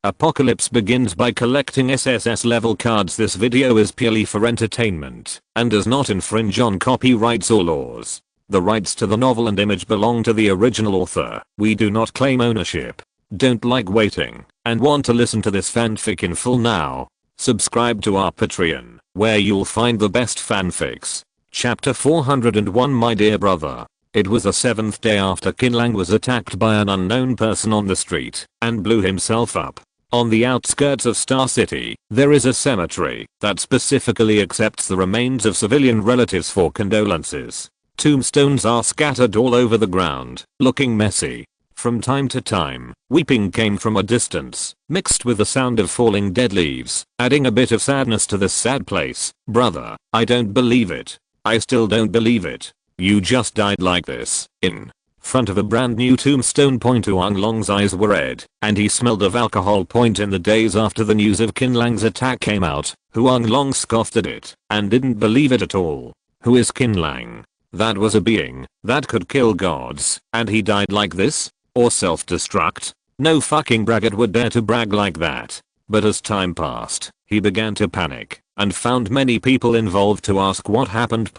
Apocalypse begins by collecting S.S.S level cards. This video is purely for entertainment and does not infringe on copyrights or laws. The rights to the novel and image belong to the original author. We do not claim ownership. Don't like waiting and want to listen to this fanfic in full now? Subscribe to our Patreon, where you'll find the best fanfics. Chapter 401. My dear brother. It was the 7th day after Qin Lang was attacked by an unknown person on the street and blew himself up. On the outskirts of Star City, there is a cemetery that specifically accepts the remains of civilian relatives for condolences. Tombstones are scattered all over the ground, looking messy. From time to time, weeping came from a distance, mixed with the sound of falling dead leaves, adding a bit of sadness to this sad place. Brother, I don't believe it. I still don't believe it. You just died like this, in front of a brand new tombstone. Huang Long's eyes were red, and he smelled of alcohol. In the days after the news of Qin Lang's attack came out, Huang Long scoffed at it, and didn't believe it at all. Who is Qin Lang? That was a being that could kill gods, and he died like this? Or self-destruct? No fucking braggart would dare to brag like that. But as time passed, he began to panic, and found many people involved to ask what happened.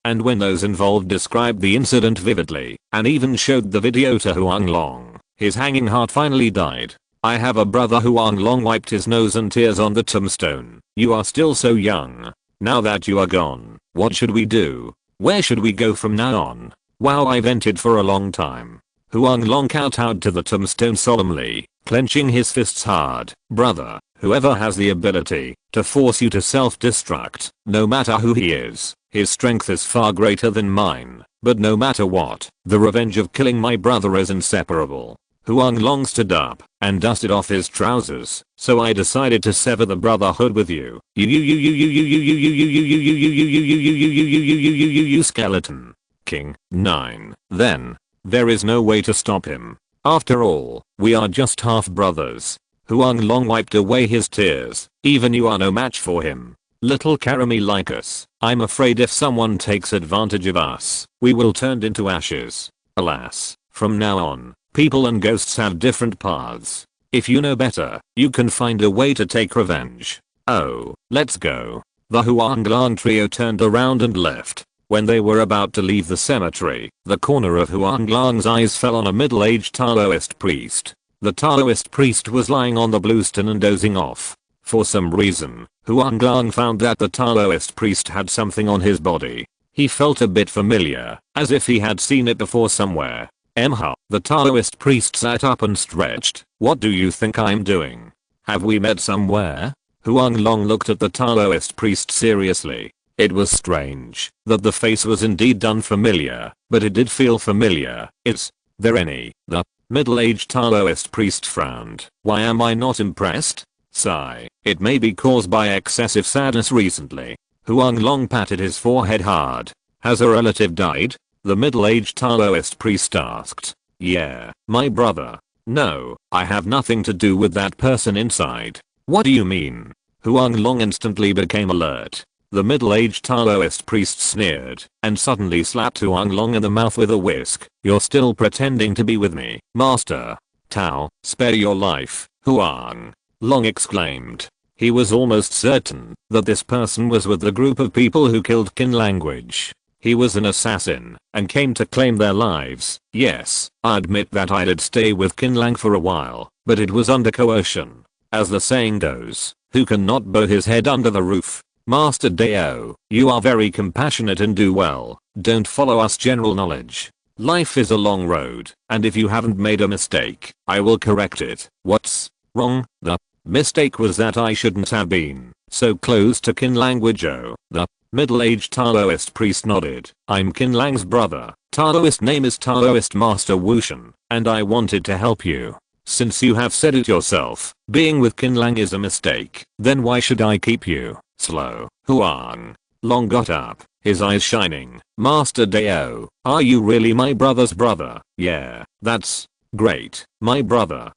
And when those involved described the incident vividly, and even showed the video to Huang Long, his hanging heart finally died. I have a brother. Huang Long wiped his nose and tears on the tombstone. You are still so young. Now that you are gone, what should we do? Where should we go from now on? Wow, I vented for a long time. Huang Long kowtowed to the tombstone solemnly, clenching his fists hard. Brother, whoever has the ability to force you to self-destruct, no matter who he is, his strength is far greater than mine. But no matter what, the revenge of killing my brother is inseparable. Huang Long stood up and dusted off his trousers. So I decided to sever the brotherhood with you. You skeleton. King. 9. Then. There is no way to stop him. After all, we are just half brothers. Huang Long wiped away his tears. Even you are no match for him. Little Karami like us. I'm afraid if someone takes advantage of us, we will turn into ashes. Alas, from now on, people and ghosts have different paths. If you know better, you can find a way to take revenge. Oh, let's go. The Huang Long trio turned around and left. When they were about to leave the cemetery, the corner of Huang Long's eyes fell on a middle-aged Taoist priest. The Taoist priest was lying on the bluestone and dozing off. For some reason, Huang Long found that the Taoist priest had something on his body. He felt a bit familiar, as if he had seen it before somewhere. The Taoist priest sat up and stretched. What do you think I'm doing? Have we met somewhere? Huang Long looked at the Taoist priest seriously. It was strange that the face was indeed unfamiliar, but it did feel familiar. Is there any? The middle-aged Taoist priest frowned. Why am I not impressed? Sigh. It may be caused by excessive sadness recently. Huang Long patted his forehead hard. Has a relative died? The middle-aged Taoist priest asked. Yeah, my brother. No, I have nothing to do with that person inside. What do you mean? Huang Long instantly became alert. The middle-aged Taoist priest sneered and suddenly slapped Huang Long in the mouth with a whisk. You're still pretending to be with me, master. Tao, spare your life, Huang Long exclaimed. He was almost certain that this person was with the group of people who killed Qin Lang. He was an assassin and came to claim their lives. Yes, I admit that I did stay with Qin Lang for a while, but it was under coercion. As the saying goes, who can not bow his head under the roof? Master Dao, you are very compassionate and do well. Don't follow us general knowledge. Life is a long road, and if you haven't made a mistake, I will correct it. What's wrong? The mistake was that I shouldn't have been so close to Qin Lang. The middle-aged Taoist priest nodded. I'm Qin Lang's brother. Taoist name is Taoist Master Wushan, and I wanted to help you. Since you have said it yourself, being with Qin Lang is a mistake, then why should I keep you? Slow. Huang Long got up, his eyes shining. Master Dao, are you really my brother's brother? Yeah, that's great. My brother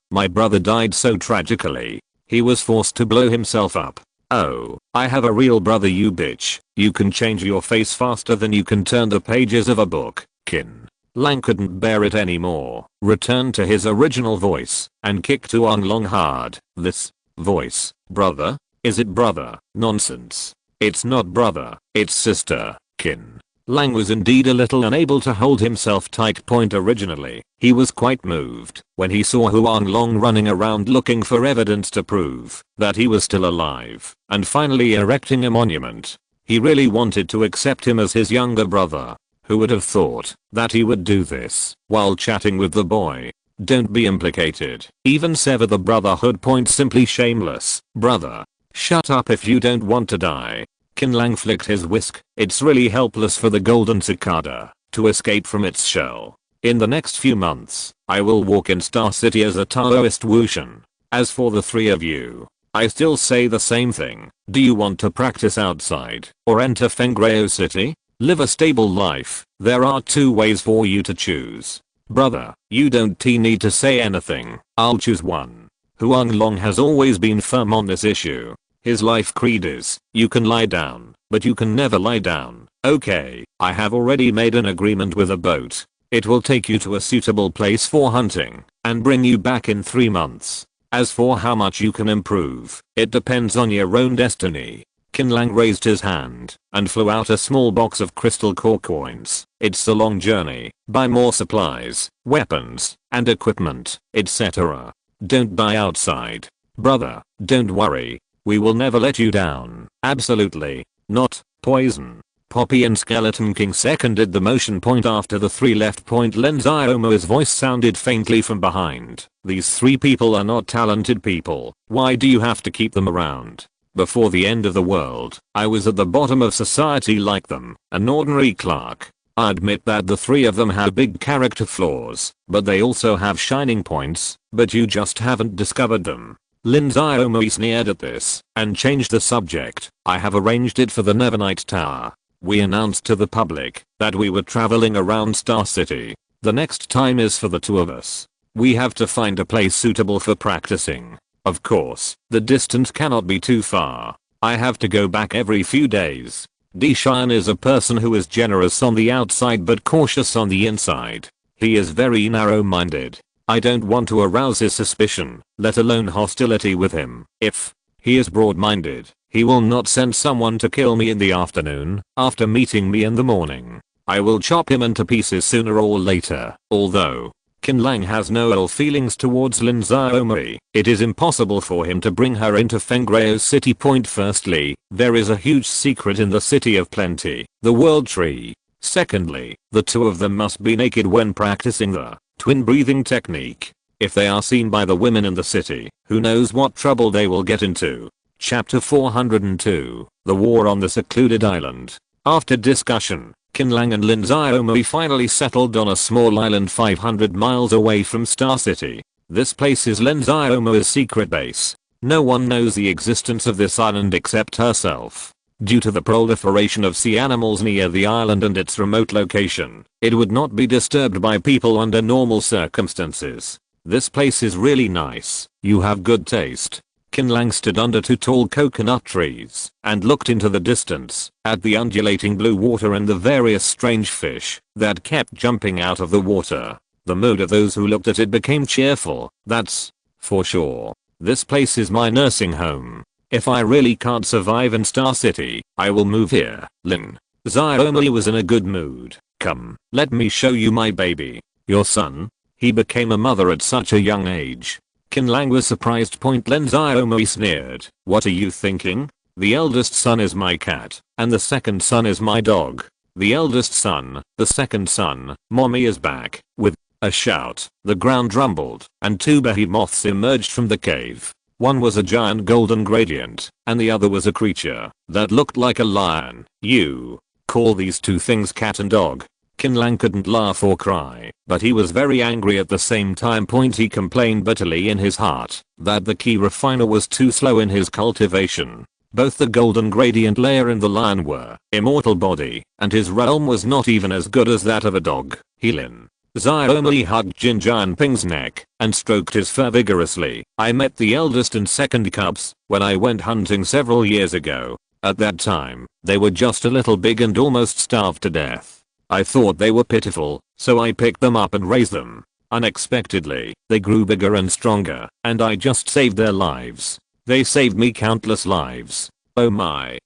died so tragically. He was forced to blow himself up. Oh, I have a real brother, you bitch. You can change your face faster than you can turn the pages of a book. Qin Lang couldn't bear it anymore, returned to his original voice, and kicked Tuong Long hard. This voice, brother? Is it brother? Nonsense. It's not brother, it's sister, Qin. Lang was indeed a little unable to hold himself tight. Originally, he was quite moved when he saw Huang Long running around looking for evidence to prove that he was still alive, and finally erecting a monument. He really wanted to accept him as his younger brother. Who would have thought that he would do this while chatting with the boy? Don't be implicated. Even sever the brotherhood. Simply shameless. Brother, shut up if you don't want to die. Qin Lang flicked his whisk. It's really helpless for the golden cicada to escape from its shell. In the next few months, I will walk in Star City as a Taoist Wushan. As for the three of you, I still say the same thing. Do you want to practice outside or enter Fengreo City? Live a stable life. There are two ways for you to choose. Brother, you don't need to say anything. I'll choose one. Huang Long has always been firm on this issue. His life creed is, you can lie down, but you can never lie down. Okay, I have already made an agreement with a boat. It will take you to a suitable place for hunting and bring you back in 3 months. As for how much you can improve, it depends on your own destiny. Qin Lang raised his hand and flew out a small box of crystal core coins. It's a long journey. Buy more supplies, weapons, and equipment, etc. Don't die outside. Brother, don't worry. We will never let you down. Absolutely not. Poison. Poppy and Skeleton King seconded the motion. After the three left, Len Ziomo's voice sounded faintly from behind. These three people are not talented people. Why do you have to keep them around? Before the end of the world, I was at the bottom of society like them, an ordinary clerk. I admit that the three of them have big character flaws, but they also have shining points, but you just haven't discovered them. Lin Ziomo sneered at this and changed the subject. I have arranged it for the Nevernight Tower. We announced to the public that we were traveling around Star City. The next time is for the two of us. We have to find a place suitable for practicing. Of course, the distance cannot be too far. I have to go back every few days. Dishan is a person who is generous on the outside but cautious on the inside. He is very narrow-minded. I don't want to arouse his suspicion, let alone hostility with him. If he is broad-minded, he will not send someone to kill me in the afternoon after meeting me in the morning. I will chop him into pieces sooner or later. Although Qin Lang has no ill feelings towards Lin Ziomo, it is impossible for him to bring her into Fengreo City. Firstly, there is a huge secret in the City of Plenty, the World Tree. Secondly, the two of them must be naked when practicing the twin breathing technique. If they are seen by the women in the city, who knows what trouble they will get into. Chapter 402, The War on the Secluded Island. After discussion, Qin Lang and Lin Ziomo finally settled on a small island 500 miles away from Star City. This place is Lin Ziomo's secret base. No one knows the existence of this island except herself. Due to the proliferation of sea animals near the island and its remote location, it would not be disturbed by people under normal circumstances. This place is really nice. You have good taste. Qin Lang stood under two tall coconut trees and looked into the distance at the undulating blue water and the various strange fish that kept jumping out of the water. The mood of those who looked at it became cheerful. That's for sure. This place is my nursing home. If I really can't survive in Star City, I will move here. Lin Ziomo was in a good mood. Come, let me show you my baby. Your son? He became a mother at such a young age. Qin Lang was surprised. Lin Ziomo sneered. What are you thinking? The eldest son is my cat, and the second son is my dog. The eldest son, the second son, mommy is back. With a shout, the ground rumbled, and two behemoths emerged from the cave. One was a giant golden gradient, and the other was a creature that looked like a lion. You call these two things cat and dog? Qin Lang couldn't laugh or cry, but he was very angry at the same time. He complained bitterly in his heart that the key refiner was too slow in his cultivation. Both the golden gradient layer and the lion were immortal body, and his realm was not even as good as that of a dog. Lin Ziomo hugged Jin Jianping's neck and stroked his fur vigorously. I met the eldest and second cubs when I went hunting several years ago. At that time, they were just a little big and almost starved to death. I thought they were pitiful, so I picked them up and raised them. Unexpectedly, they grew bigger and stronger, and I just saved their lives. They saved me countless lives. Oh my.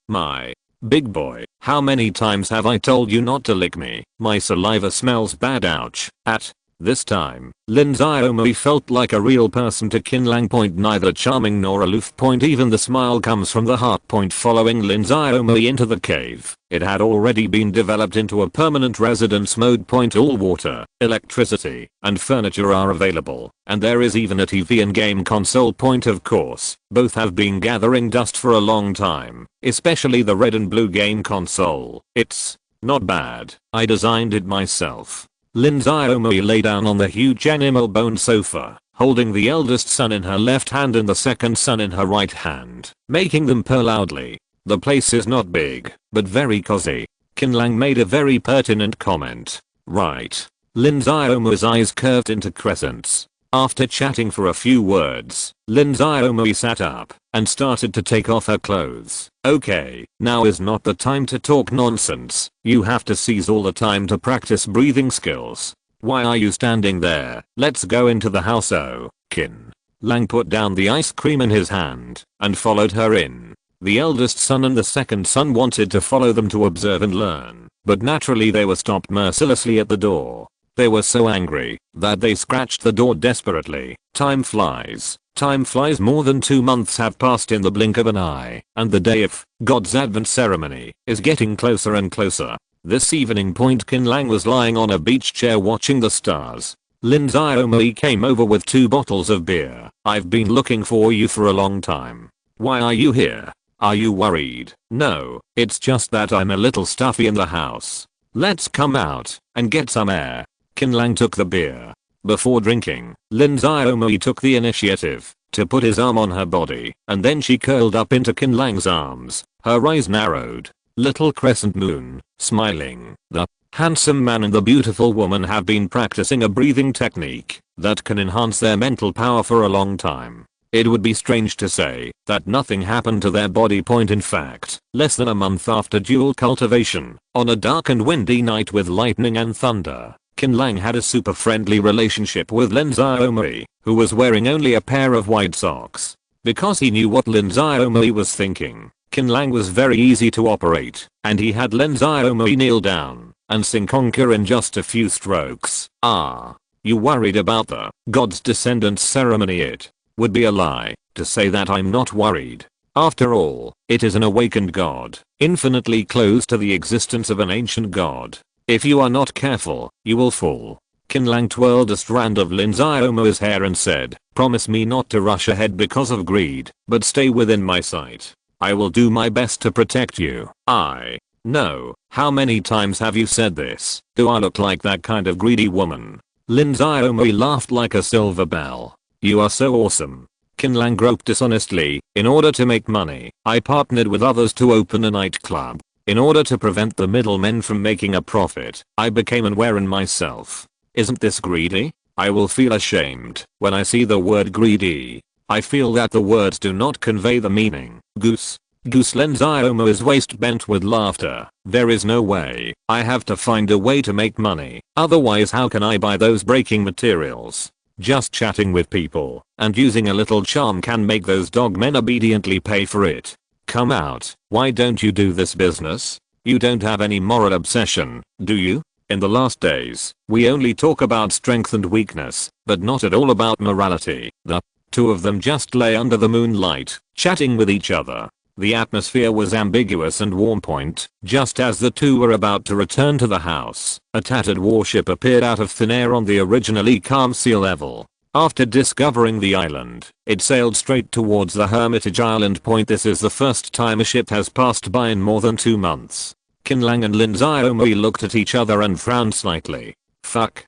Big boy, how many times have I told you not to lick me? My saliva smells bad, ouch. At this time, Lin Xiaomui felt like a real person to Qin Lang. Neither charming nor aloof. Even the smile comes from the heart. Following Lin Xiaomui into the cave, it had already been developed into a permanent residence mode. All water, electricity, and furniture are available, and there is even a TV and game console. Of course, both have been gathering dust for a long time, especially the red and blue game console. It's not bad. I designed it myself. Lin Xiaomui lay down on the huge animal bone sofa, holding the eldest son in her left hand and the second son in her right hand, making them purr loudly. The place is not big, but very cozy. Qin Lang made a very pertinent comment. Right. Lin Xiaomui's eyes curved into crescents. After chatting for a few words, Lin Xiaomui sat up and started to take off her clothes. Okay, now is not the time to talk nonsense. You have to seize all the time to practice breathing skills. Why are you standing there? Let's go into the house. Oh, Qin Lang put down the ice cream in his hand and followed her in. The eldest son and the second son wanted to follow them to observe and learn, but naturally they were stopped mercilessly at the door. They were so angry that they scratched the door desperately. Time flies. More than 2 months have passed in the blink of an eye, and the day of God's Advent ceremony is getting closer and closer. This evening, Qin Lang was lying on a beach chair watching the stars. Lin Xiaomui came over with 2 bottles of beer. I've been looking for you for a long time. Why are you here? Are you worried? No, it's just that I'm a little stuffy in the house. Let's come out and get some air. Qin Lang took the beer. Before drinking, Lin Xiaomui took the initiative to put his arm on her body, and then she curled up into Qin Lang's arms. Her eyes narrowed. Little crescent moon, smiling. The handsome man and the beautiful woman have been practicing a breathing technique that can enhance their mental power for a long time. It would be strange to say that nothing happened to their body. In fact, less than a month after dual cultivation, on a dark and windy night with lightning and thunder, Qin Lang had a super friendly relationship with Lin Xiaomui, who was wearing only a pair of white socks. Because he knew what Lin Xiaomui was thinking, Qin Lang was very easy to operate, and he had Lin Xiaomui kneel down and sing conquer in just a few strokes. Ah, you worried about the God's Descendants ceremony? It would be a lie to say that I'm not worried. After all, it is an awakened god, infinitely close to the existence of an ancient god. If you are not careful, you will fall. Qin Lang twirled a strand of Lin Xiaomui's hair and said, promise me not to rush ahead because of greed, but stay within my sight. I will do my best to protect you. I know. How many times have you said this? Do I look like that kind of greedy woman? Lin Xiaomui laughed like a silver bell. You are so awesome. Qin Lang groped dishonestly. In order to make money, I partnered with others to open a nightclub. In order to prevent the middlemen from making a profit, I became an heir myself. Isn't this greedy? I will feel ashamed when I see the word greedy. I feel that the words do not convey the meaning. Goose. Lin Xiaomui's waist bent with laughter. There is no way. I have to find a way to make money. Otherwise, how can I buy those breaking materials? Just chatting with people and using a little charm can make those dogmen obediently pay for it. Come out. Why don't you do this business? You don't have any moral obsession, do you? In the last days, we only talk about strength and weakness, but not at all about morality. The 2 of them just lay under the moonlight, chatting with each other. The atmosphere was ambiguous and warm. Just as the 2 were about to return to the house, a tattered warship appeared out of thin air on the originally calm sea level. After discovering the island, it sailed straight towards the Hermitage Island. This is the first time a ship has passed by in more than 2 months. Qin Lang and Lin Xiaomui looked at each other and frowned slightly. Fuck.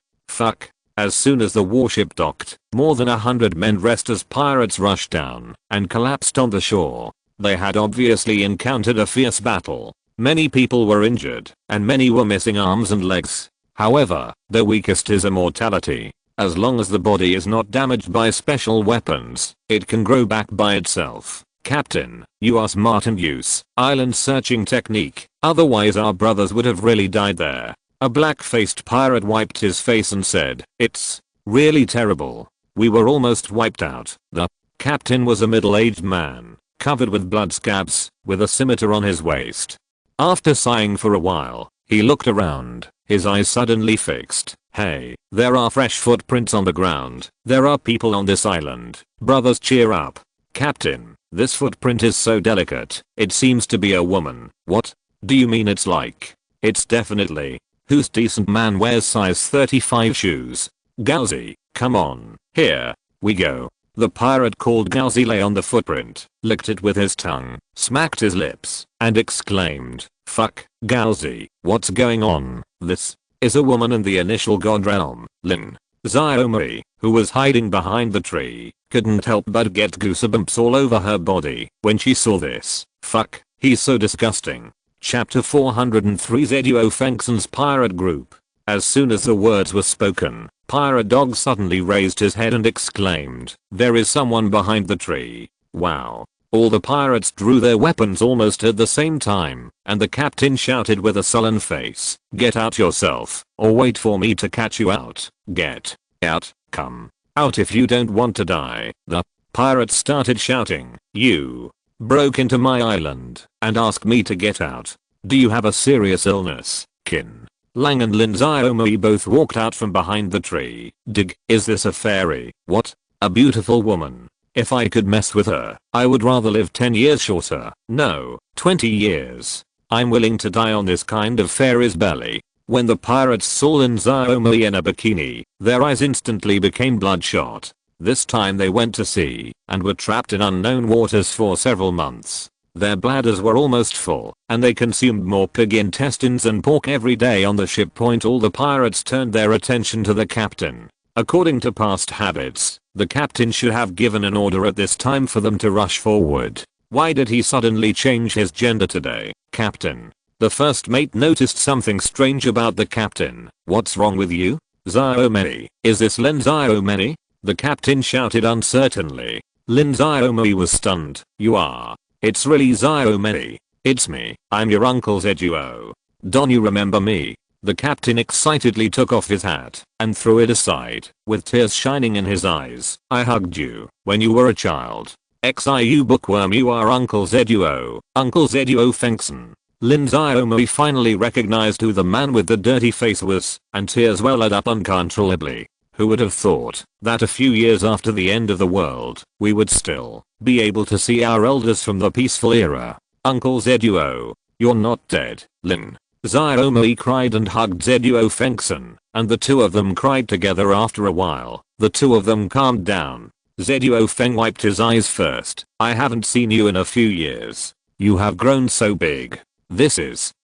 As soon as the warship docked, more than 100 men dressed as pirates rushed down and collapsed on the shore. They had obviously encountered a fierce battle. Many people were injured, and many were missing arms and legs. However, the weakest is immortality. As long as the body is not damaged by special weapons, it can grow back by itself. Captain, you are smart and use island searching technique, otherwise our brothers would have really died there. A black-faced pirate wiped his face and said, "It's really terrible. We were almost wiped out." The captain was a middle-aged man, covered with blood scabs, with a scimitar on his waist. After sighing for a while, he looked around, his eyes suddenly fixed. "Hey, there are fresh footprints on the ground. There are people on this island. Brothers, cheer up. Captain, this footprint is so delicate. It seems to be a woman." "What? Do you mean it's like?" "It's definitely. Whose decent man wears size 35 shoes?" "Gauzy, come on. Here we go." The pirate called Gauzy lay on the footprint, licked it with his tongue, smacked his lips, and exclaimed, "Fuck, Gauzy, what's going on? This is a woman in the initial god realm." Lin Xiaomi, who was hiding behind the tree, couldn't help but get goosebumps all over her body when she saw this. "Fuck, he's so disgusting." Chapter 403 Zeduo Fengsen's pirate group. As soon as the words were spoken, Pirate Dog suddenly raised his head and exclaimed, "There is someone behind the tree." Wow. All the pirates drew their weapons almost at the same time, and the captain shouted with a sullen face, "Get out yourself, or wait for me to catch you out. Get out, come out if you don't want to die." The pirates started shouting, "You broke into my island and asked me to get out. Do you have a serious illness?" Qin Lang and Lin Xiaomi both walked out from behind the tree. "Dig, is this a fairy?" "What? A beautiful woman. If I could mess with her, I would rather live 10 years shorter. No, 20 years. I'm willing to die on this kind of fairy's belly." When the pirates saw Lin Xiaomi in a bikini, their eyes instantly became bloodshot. This time they went to sea and were trapped in unknown waters for several months. Their bladders were almost full, and they consumed more pig intestines and pork every day on the ship. All the pirates turned their attention to the captain. According to past habits, the captain should have given an order at this time for them to rush forward. Why did he suddenly change his gender today? "Captain." The first mate noticed something strange about the captain. "What's wrong with you?" "Xiaomi, is this Lin Xiaomi?" the captain shouted uncertainly. Lin Xiaomi was stunned. "You are. It's really Xiaomi. It's me. I'm your Uncle Zeduo. Don't you remember me?" The captain excitedly took off his hat and threw it aside, with tears shining in his eyes. "I hugged you when you were a child. Xiu bookworm, you are Uncle Zeduo, Uncle Zeduo Fengsen." Lin Xiaomi finally recognized who the man with the dirty face was, and tears welled up uncontrollably. Who would have thought that a few years after the end of the world, we would still be able to see our elders from the peaceful era? "Uncle Zeduo, you're not dead." Lin Xiaomi cried and hugged Zeduo Fengsen, and the two of them cried together. After a while, the two of them calmed down. Zeduo Feng wiped his eyes first. "I haven't seen you in a few years. You have grown so big.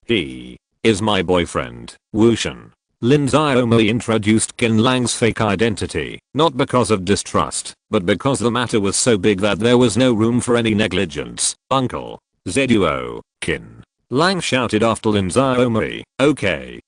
He is my boyfriend, Wushan." Lin Xiaomi introduced Qin Lang's fake identity, not because of distrust, but because the matter was so big that there was no room for any negligence. "Uncle Zeduo," Qin Lang shouted after Lin Xiaomi. Okay.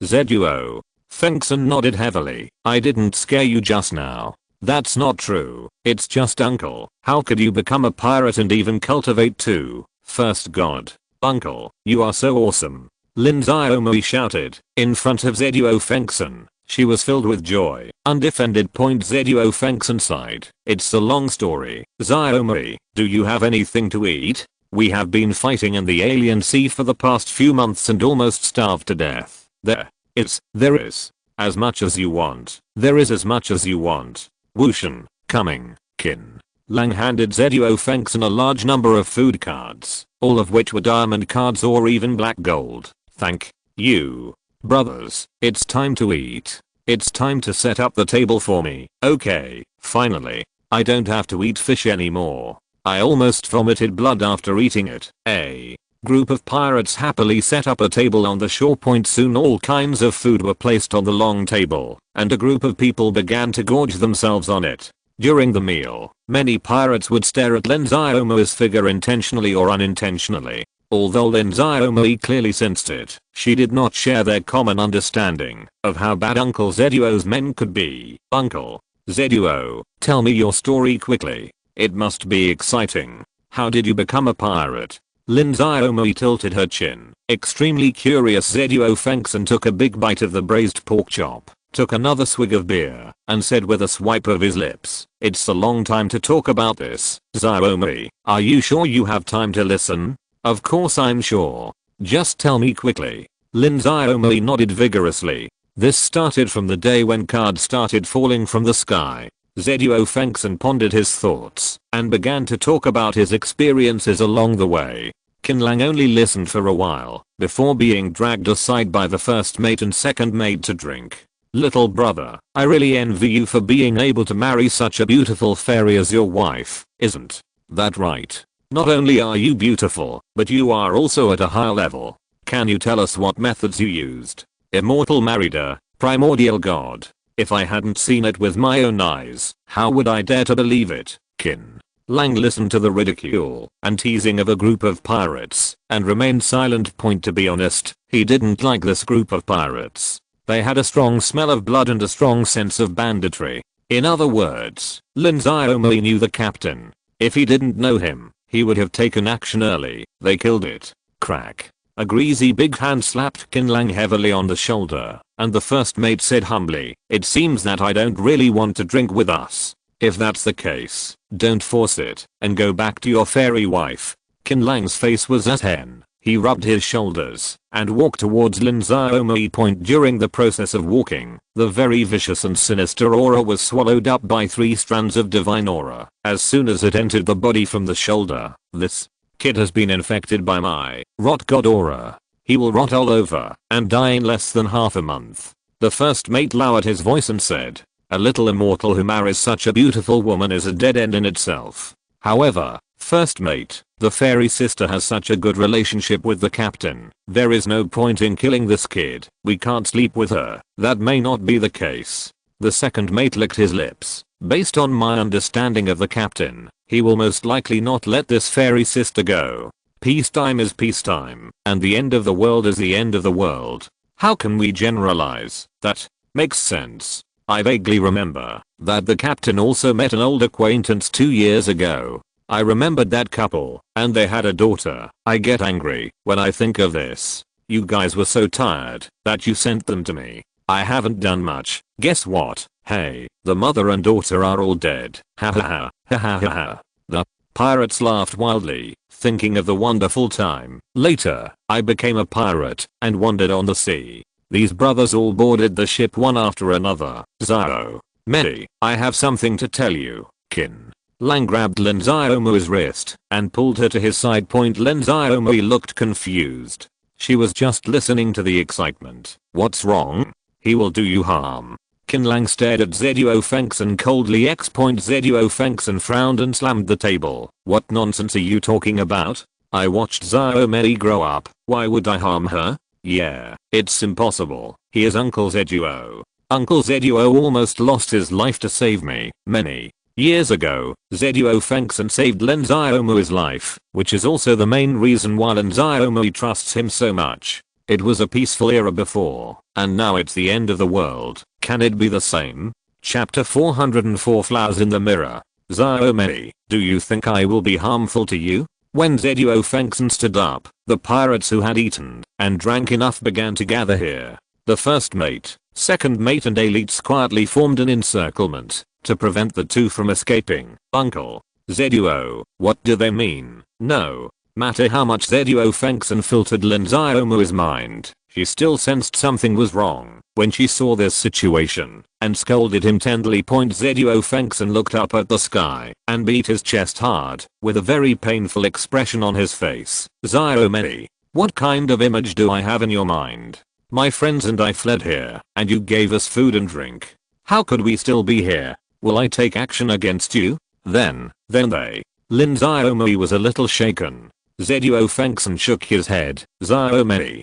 Zeduo Fengsen nodded heavily. "I didn't scare you just now." "That's not true. It's just Uncle. How could you become a pirate and even cultivate two first god? Uncle, you are so awesome." Lin Xiaomi shouted in front of Zeduo Fengsen. She was filled with joy. Undefended. Zeduo Fengsen sighed. "It's a long story. Xiaomi, do you have anything to eat? We have been fighting in the alien sea for the past few months and almost starved to death." There is as much as you want. There is as much as you want. Wushan, coming." Qin Lang handed Zeduo Fengsen a large number of food cards, all of which were diamond cards or even black gold. "Thank you. Brothers, it's time to eat. It's time to set up the table for me." "Okay, finally. I don't have to eat fish anymore. I almost vomited blood after eating it." A group of pirates happily set up a table on the shore. Soon all kinds of food were placed on the long table, and a group of people began to gorge themselves on it. During the meal, many pirates would stare at Lin Xiaomi's figure intentionally or unintentionally. Although Lin Xiaomi clearly sensed it, she did not share their common understanding of how bad Uncle Zeduo's men could be. "Uncle Zeduo, tell me your story quickly. It must be exciting. How did you become a pirate?" Lin Xiaomei tilted her chin. Extremely curious, Zeduo Fengson took a big bite of the braised pork chop, took another swig of beer, and said with a swipe of his lips, "It's a long time to talk about this, Xiaomei. Are you sure you have time to listen?" "Of course I'm sure. Just tell me quickly." Lin Xiaomei nodded vigorously. This started from the day when cards started falling from the sky. Zeduo Fengson pondered his thoughts and began to talk about his experiences along the way. Qin Lang only listened for a while before being dragged aside by the first mate and second mate to drink. "Little brother, I really envy you for being able to marry such a beautiful fairy as your wife, isn't that right? Not only are you beautiful, but you are also at a high level. Can you tell us what methods you used?" "Immortal married a primordial god. If I hadn't seen it with my own eyes, how would I dare to believe it?" Qin Lang listened to the ridicule and teasing of a group of pirates and remained silent. To be honest, he didn't like this group of pirates. They had a strong smell of blood and a strong sense of banditry. In other words, Lin Xiaomei knew the captain. If he didn't know him, he would have taken action early. They killed it. Crack. A greasy big hand slapped Qin Lang heavily on the shoulder, and the first mate said humbly, "It seems that I don't really want to drink with us. If that's the case, don't force it and go back to your fairy wife." Qin Lang's face was as hen. He rubbed his shoulders and walked towards Lin Xiaomei. During the process of walking, the very vicious and sinister aura was swallowed up by 3 strands of divine aura as soon as it entered the body from the shoulder. "This kid has been infected by my rot god aura. He will rot all over and die in less than half a month." The first mate lowered his voice and said, "A little immortal who marries such a beautiful woman is a dead end in itself. However, first mate, the fairy sister has such a good relationship with the captain. There is no point in killing this kid. We can't sleep with her." "That may not be the case." The second mate licked his lips. "Based on my understanding of the captain, he will most likely not let this fairy sister go. Peacetime is peacetime, and the end of the world is the end of the world. How can we generalize? That makes sense. I vaguely remember that the captain also met an old acquaintance 2 years ago. I remembered that couple, and they had a daughter. I get angry when I think of this. You guys were so tired that you sent them to me. I haven't done much. Guess what? Hey, the mother and daughter are all dead. Ha ha ha ha ha ha ha." The pirates laughed wildly, thinking of the wonderful time. "Later, I became a pirate and wandered on the sea. These brothers all boarded the ship one after another. Xiaomei, I have something to tell you." Qin Lang grabbed Lin Xiaomei's wrist and pulled her to his side. Lin Xiaomei looked confused. She was just listening to the excitement. "What's wrong?" "He will do you harm." Qin Lang stared at Zeduo Fengson coldly. Zeduo Fengson frowned and slammed the table. "What nonsense are you talking about? I watched Xiaomei grow up. Why would I harm her? Yeah, it's impossible. He is Uncle Zeduo. Uncle Zeduo almost lost his life to save me many years ago." Zeduo Fengson saved Lin Xiaomei's life, which is also the main reason why Lin Xiaomei trusts him so much. It was a peaceful era before, and now it's the end of the world. Can it be the same? Chapter 404 Flowers in the Mirror. "Xiaomei, do you think I will be harmful to you?" When Zeduo Fengson stood up, the pirates who had eaten and drank enough began to gather here. The first mate, second mate and elites quietly formed an encirclement to prevent the two from escaping. "Uncle Zeduo, what do they mean?" No matter how much Zeduo Fengson filtered Lin Xiaomei's mind, she still sensed something was wrong when she saw this situation and scolded him tenderly. Zeduo Fengson looked up at the sky and beat his chest hard with a very painful expression on his face. "Xiaomei, what kind of image do I have in your mind? My friends and I fled here, and you gave us food and drink. How could we still be here? Will I take action against you?" Then they. Lin Xiaomei was a little shaken. Zeduo Fengson shook his head. Xiaomei,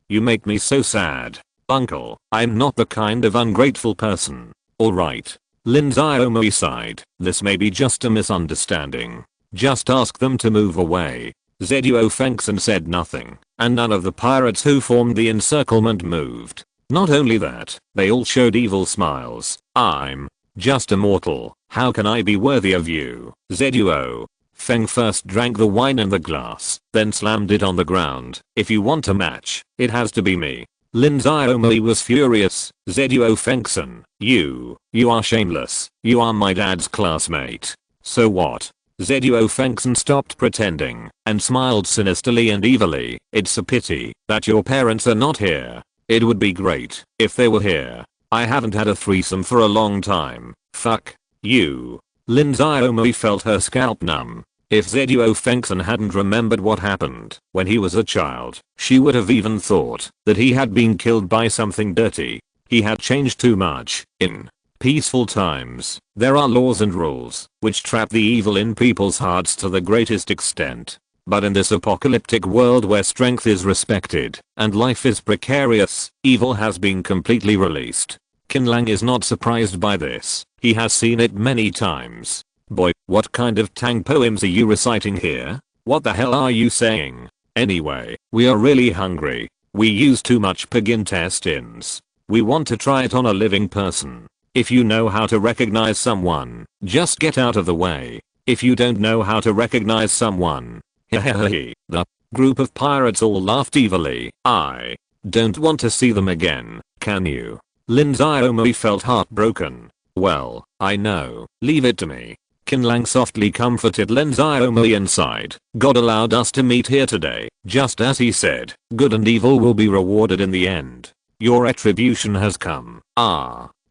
you make me so sad. "Uncle, I'm not the kind of ungrateful person." "Alright." Lin Xiaomei sighed. "This may be just a misunderstanding. Just ask them to move away." Zeduo Fengson said nothing, and none of the pirates who formed the encirclement moved. Not only that, they all showed evil smiles. "I'm just a mortal. How can I be worthy of you?" Zeduo Feng first drank the wine in the glass, then slammed it on the ground. If you want a match, it has to be me. Lin Xiaomei was furious. Zeduo Fengson, you are shameless. You are my dad's classmate. So what? Zeduo Fengson stopped pretending and smiled sinisterly and evilly. It's a pity that your parents are not here. It would be great if they were here. I haven't had a threesome for a long time. Fuck you. Lin Xiaomei felt her scalp numb. If Zeduo Fengson hadn't remembered what happened when he was a child, she would have even thought that he had been killed by something dirty. He had changed too much. In peaceful times, there are laws and rules which trap the evil in people's hearts to the greatest extent. But in this apocalyptic world where strength is respected and life is precarious, evil has been completely released. Qin Lang is not surprised by this. He has seen it many times. Boy, what kind of Tang poems are you reciting here? What the hell are you saying? Anyway, we are really hungry. We use too much pig intestines. We want to try it on a living person. If you know how to recognize someone, just get out of the way. If you don't know how to recognize someone, hehehe. The group of pirates all laughed evilly. I don't want to see them again, can you? Lin Xiaomei felt heartbroken. Well, I know. Leave it to me. Qin Lang softly comforted Lin Xiaomei inside. God allowed us to meet here today, just as he said. Good and evil will be rewarded in the end. Your retribution has come.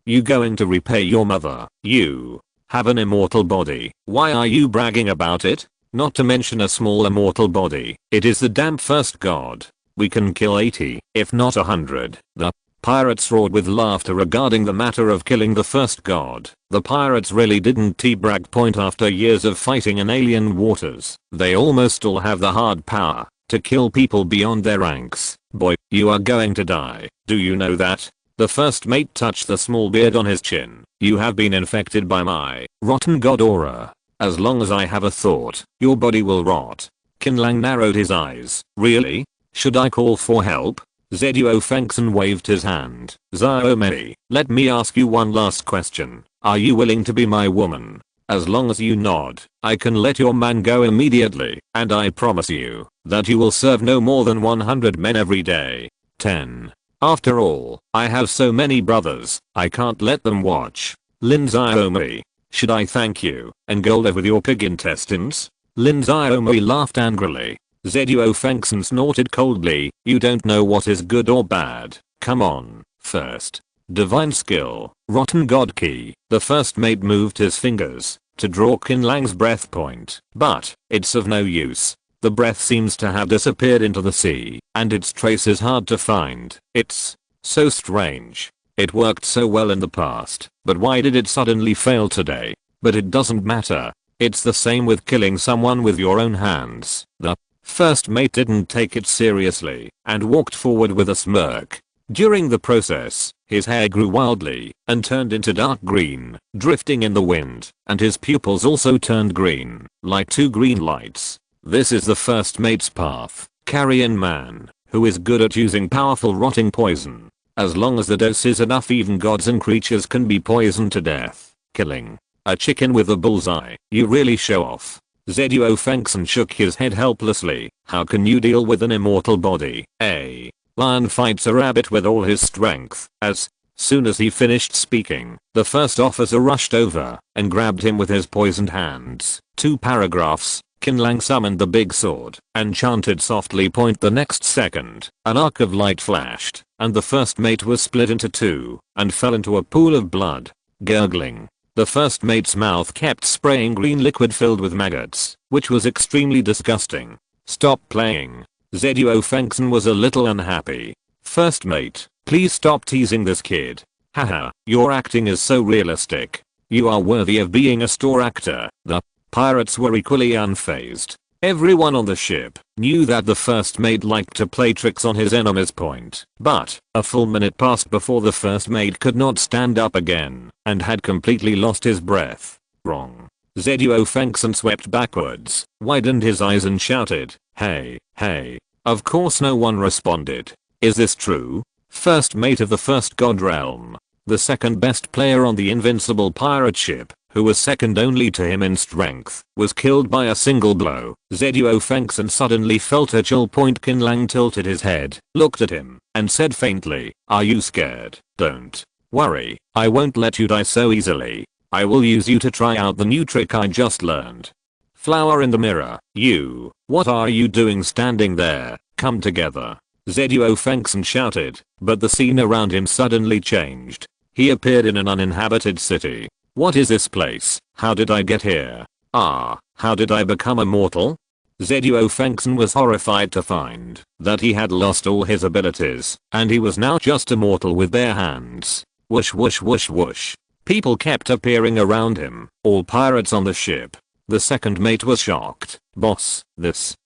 You going to repay your mother? You have an immortal body. Why are you bragging about it? Not to mention a small immortal body. It is the damn first god. We can kill 80, if not 100. The pirates roared with laughter regarding the matter of killing the first god. The pirates really didn't brag point after years of fighting in alien waters. They almost all have the hard power to kill people beyond their ranks. Boy, you are going to die. Do you know that? The first mate touched the small beard on his chin. You have been infected by my rotten god aura. As long as I have a thought, your body will rot. Qin Lang narrowed his eyes. Really? Should I call for help? Zeduo Fengson waved his hand. Xiaomei, let me ask you one last question. Are you willing to be my woman? As long as you nod, I can let your man go immediately, and I promise you that you will serve no more than 100 men every day. 10. After all, I have so many brothers, I can't let them watch. Lin Xiaomei, should I thank you and go live with your pig intestines? Lin Xiaomei laughed angrily. Zeduo Fengson snorted coldly. You don't know what is good or bad. Come on. First, divine skill, rotten god key. The first mate moved his fingers to draw Qin Lang's breath point, but it's of no use. The breath seems to have disappeared into the sea, and its trace is hard to find. It's so strange. It worked so well in the past, but why did it suddenly fail today? But it doesn't matter. It's the same with killing someone with your own hands. The first mate didn't take it seriously and walked forward with a smirk. During the process, his hair grew wildly and turned into dark green, drifting in the wind, and his pupils also turned green, like two green lights. This is the first mate's path. Carrion man, who is good at using powerful rotting poison. As long as the dose is enough, even gods and creatures can be poisoned to death. Killing a chicken with a bullseye. You really show off. Zeduo Fengson shook his head helplessly. How can you deal with an immortal body? A lion fights a rabbit with all his strength. As soon as he finished speaking, the first officer rushed over and grabbed him with his poisoned hands. 2 paragraphs. Qin Lang summoned the big sword and chanted softly. Point. The next second, an arc of light flashed, and the first mate was split into 2 and fell into a pool of blood. Gurgling, the first mate's mouth kept spraying green liquid filled with maggots, which was extremely disgusting. Stop playing. Zeduo Fengson was a little unhappy. First mate, please stop teasing this kid. Haha, your acting is so realistic. You are worthy of being a store actor. The pirates were equally unfazed. Everyone on the ship knew that the first mate liked to play tricks on his enemy's point. But a full minute passed before the first mate could not stand up again and had completely lost his breath. Wrong. Zeduo Fengson swept backwards, widened his eyes and shouted, "Hey, hey." Of course no one responded. Is this true? First mate of the first god realm, the second best player on the invincible pirate ship, who was second only to him in strength, was killed by a single blow. Zeduo Fengson suddenly felt a chill. Qin Lang tilted his head, looked at him, and said faintly, "Are you scared? Don't worry, I won't let you die so easily. I will use you to try out the new trick I just learned." Flower in the mirror, "You, what are you doing standing there? Come together." Zeduo Fengson shouted, but the scene around him suddenly changed. He appeared in an uninhabited city. "What is this place? How did I get here? How did I become immortal?" Zeduo Fengson was horrified to find that he had lost all his abilities, and he was now just immortal with bare hands. Whoosh whoosh whoosh whoosh. People kept appearing around him, all pirates on the ship. The second mate was shocked. "Boss, this,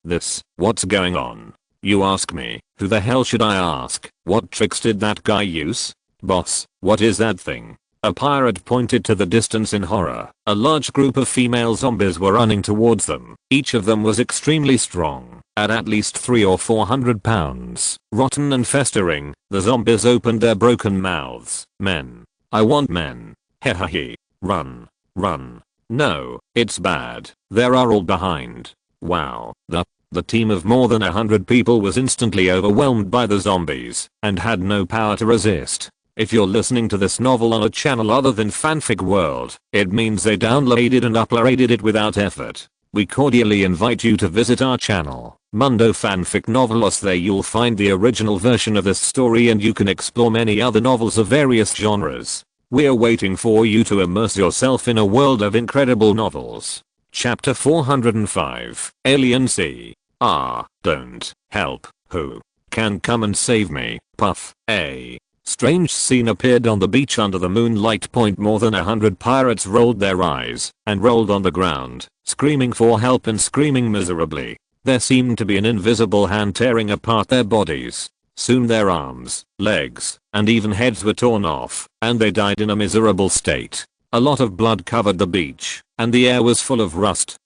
what's going on?" "You ask me, who the hell should I ask? What tricks did that guy use?" "Boss, what is that thing?" A pirate pointed to the distance in horror. A large group of female zombies were running towards them. Each of them was extremely strong, at least 300 or 400 pounds. Rotten and festering, the zombies opened their broken mouths. "Men. I want men. Hehehe. Run. Run. No, it's bad. There are all behind." Wow. The team of more than 100 people was instantly overwhelmed by the zombies and had no power to resist. If you're listening to this novel on a channel other than Fanfic World, it means they downloaded and uploaded it without effort. We cordially invite you to visit our channel, Mundo Fanfic Novelos. There you'll find the original version of this story and you can explore many other novels of various genres. We're waiting for you to immerse yourself in a world of incredible novels. Chapter 405, Alien Sea. Don't help. Who can come and save me? Puff. A strange scene appeared on the beach under the moonlight. More than 100 pirates rolled their eyes and rolled on the ground, screaming for help and screaming miserably. There seemed to be an invisible hand tearing apart their bodies. Soon their arms, legs, and even heads were torn off, and they died in a miserable state. A lot of blood covered the beach, and the air was full of rust.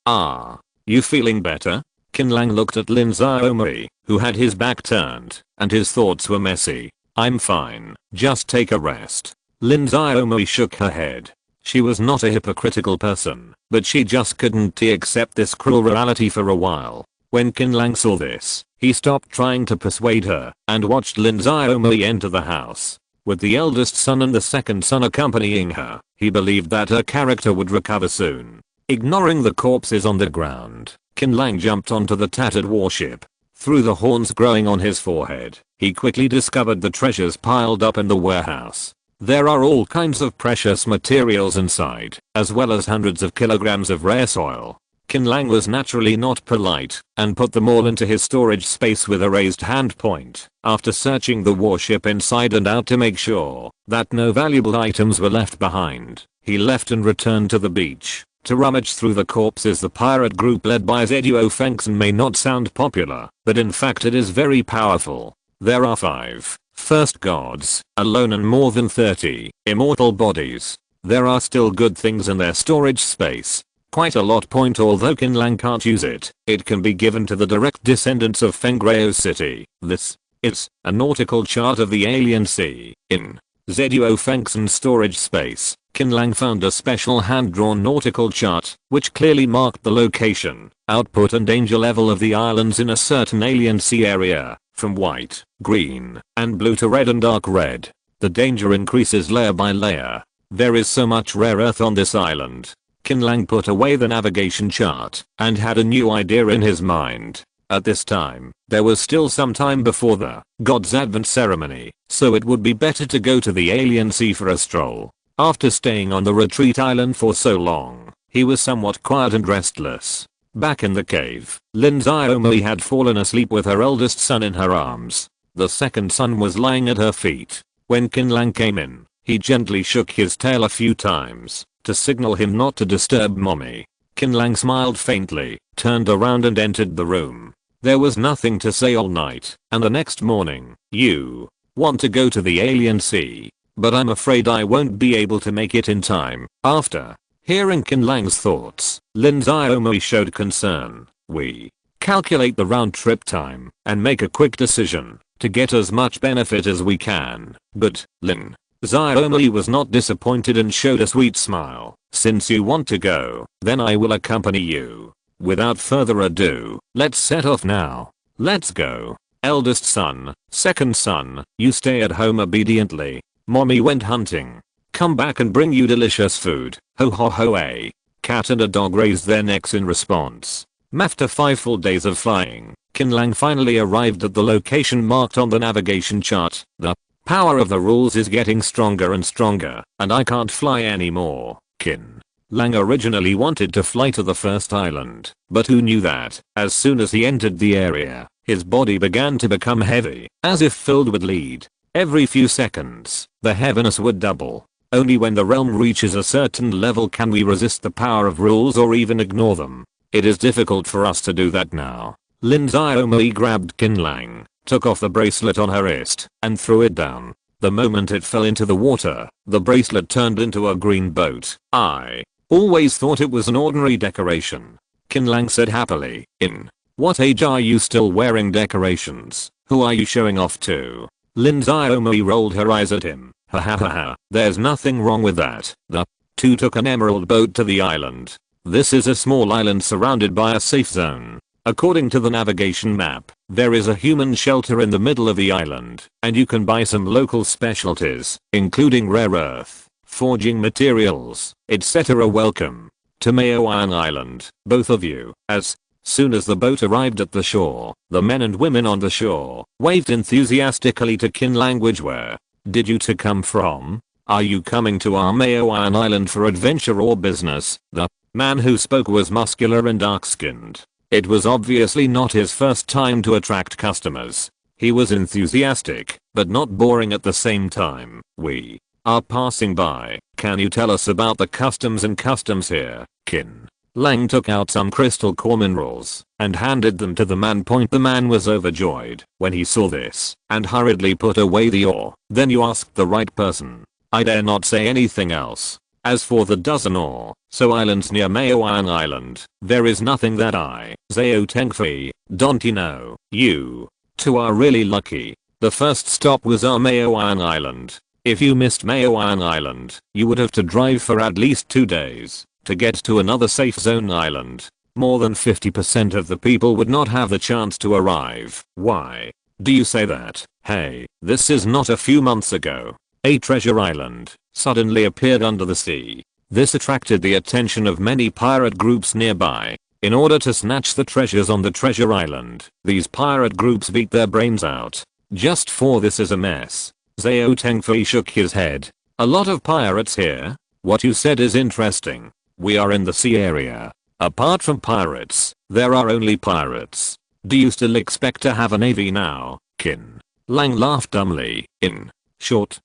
You feeling better? Qin Lang looked at Lin Xiaomei, who had his back turned, and his thoughts were messy. "I'm fine, just take a rest." Lin Xiaomei shook her head. She was not a hypocritical person, but she just couldn't accept this cruel reality for a while. When Qin Lang saw this, he stopped trying to persuade her and watched Lin Xiaomei enter the house. With the eldest son and the second son accompanying her, he believed that her character would recover soon. Ignoring the corpses on the ground, Qin Lang jumped onto the tattered warship. Through the horns growing on his forehead, he quickly discovered the treasures piled up in the warehouse. There are all kinds of precious materials inside, as well as hundreds of kilograms of rare soil. Qin Lang was naturally not polite and put them all into his storage space with a raised hand point. After searching the warship inside and out to make sure that no valuable items were left behind, he left and returned to the beach to rummage through the corpses. The pirate group led by Zeduo Fengson may not sound popular, but in fact it is very powerful. There are 5 first gods, alone, and more than 30 immortal bodies. There are still good things in their storage space. Quite a lot. Although Qin Lang can't use it, it can be given to the direct descendants of Fengreo City. This is a nautical chart of the alien sea. In Zeduo Fengson's storage space, Qin Lang found a special hand-drawn nautical chart, which clearly marked the location, output and danger level of the islands in a certain alien sea area, from white, green, and blue to red and dark red. The danger increases layer by layer. There is so much rare earth on this island. Qin Lang put away the navigation chart and had a new idea in his mind. At this time, there was still some time before the God's Advent ceremony, so it would be better to go to the alien sea for a stroll. After staying on the retreat island for so long, he was somewhat quiet and restless. Back in the cave, Lin Xiaomei had fallen asleep with her eldest son in her arms. The second son was lying at her feet. When Qin Lang came in, he gently shook his tail a few times to signal him not to disturb mommy. Qin Lang smiled faintly, turned around and entered the room. There was nothing to say all night, and the next morning, "You want to go to the alien sea, but I'm afraid I won't be able to make it in time." After hearing Qin Lang's thoughts, Lin Xiaomei showed concern. "We calculate the round trip time and make a quick decision to get as much benefit as we can. But, Lin, Xiaomi was not disappointed and showed a sweet smile. Since you want to go, then I will accompany you. Without further ado, let's set off now. Let's go. Eldest son, second son, you stay at home obediently. Mommy went hunting. Come back and bring you delicious food. Ho ho ho eh. Cat and a dog raised their necks in response. After 5 full days of flying, Qin Lang finally arrived at the location marked on the navigation chart. The power of the rules is getting stronger and stronger, and I can't fly anymore. Qin Lang originally wanted to fly to the first island, but who knew that, as soon as he entered the area, his body began to become heavy, as if filled with lead. Every few seconds, the heaviness would double. Only when the realm reaches a certain level can we resist the power of rules or even ignore them. It is difficult for us to do that now. Lin Xiaomi grabbed Qin Lang, took off the bracelet on her wrist, and threw it down. The moment it fell into the water, the bracelet turned into a green boat. I always thought it was an ordinary decoration. Qin Lang said happily. In what age are you still wearing decorations? Who are you showing off to? Lin Xiaomi rolled her eyes at him. Ha ha ha ha, there's nothing wrong with that. The two took an emerald boat to the island. This is a small island surrounded by a safe zone. According to the navigation map, there is a human shelter in the middle of the island, and you can buy some local specialties, including rare earth, forging materials, etc. Welcome to Maoan Island, both of you. As soon as the boat arrived at the shore, the men and women on the shore waved enthusiastically to Qin Lang. Where did you two come from? Are you coming to our Maoan Island for adventure or business? The man who spoke was muscular and dark-skinned. It was obviously not his first time to attract customers. He was enthusiastic, but not boring at the same time. We are passing by. Can you tell us about the customs here? Qin Lang took out some crystal core minerals and handed them to the man. The man was overjoyed when he saw this and hurriedly put away the ore. Then you asked the right person. I dare not say anything else. As for the dozen or so islands near Maoan Island, there is nothing that I, Zhao Tengfei, don't you know. You two are really lucky. The first stop was our Maoan Island. If you missed Maoan Island, you would have to drive for at least 2 days to get to another safe zone island. More than 50% of the people would not have the chance to arrive. Why do you say that? Hey, this is not a few months ago. A treasure island suddenly appeared under the sea. This attracted the attention of many pirate groups nearby. In order to snatch the treasures on the treasure island, these pirate groups beat their brains out. Just for this is a mess. Zhao Tengfei shook his head. A lot of pirates here? What you said is interesting. We are in the sea area. Apart from pirates, there are only pirates. Do you still expect to have a navy now? Qin Lang laughed dumbly. In short,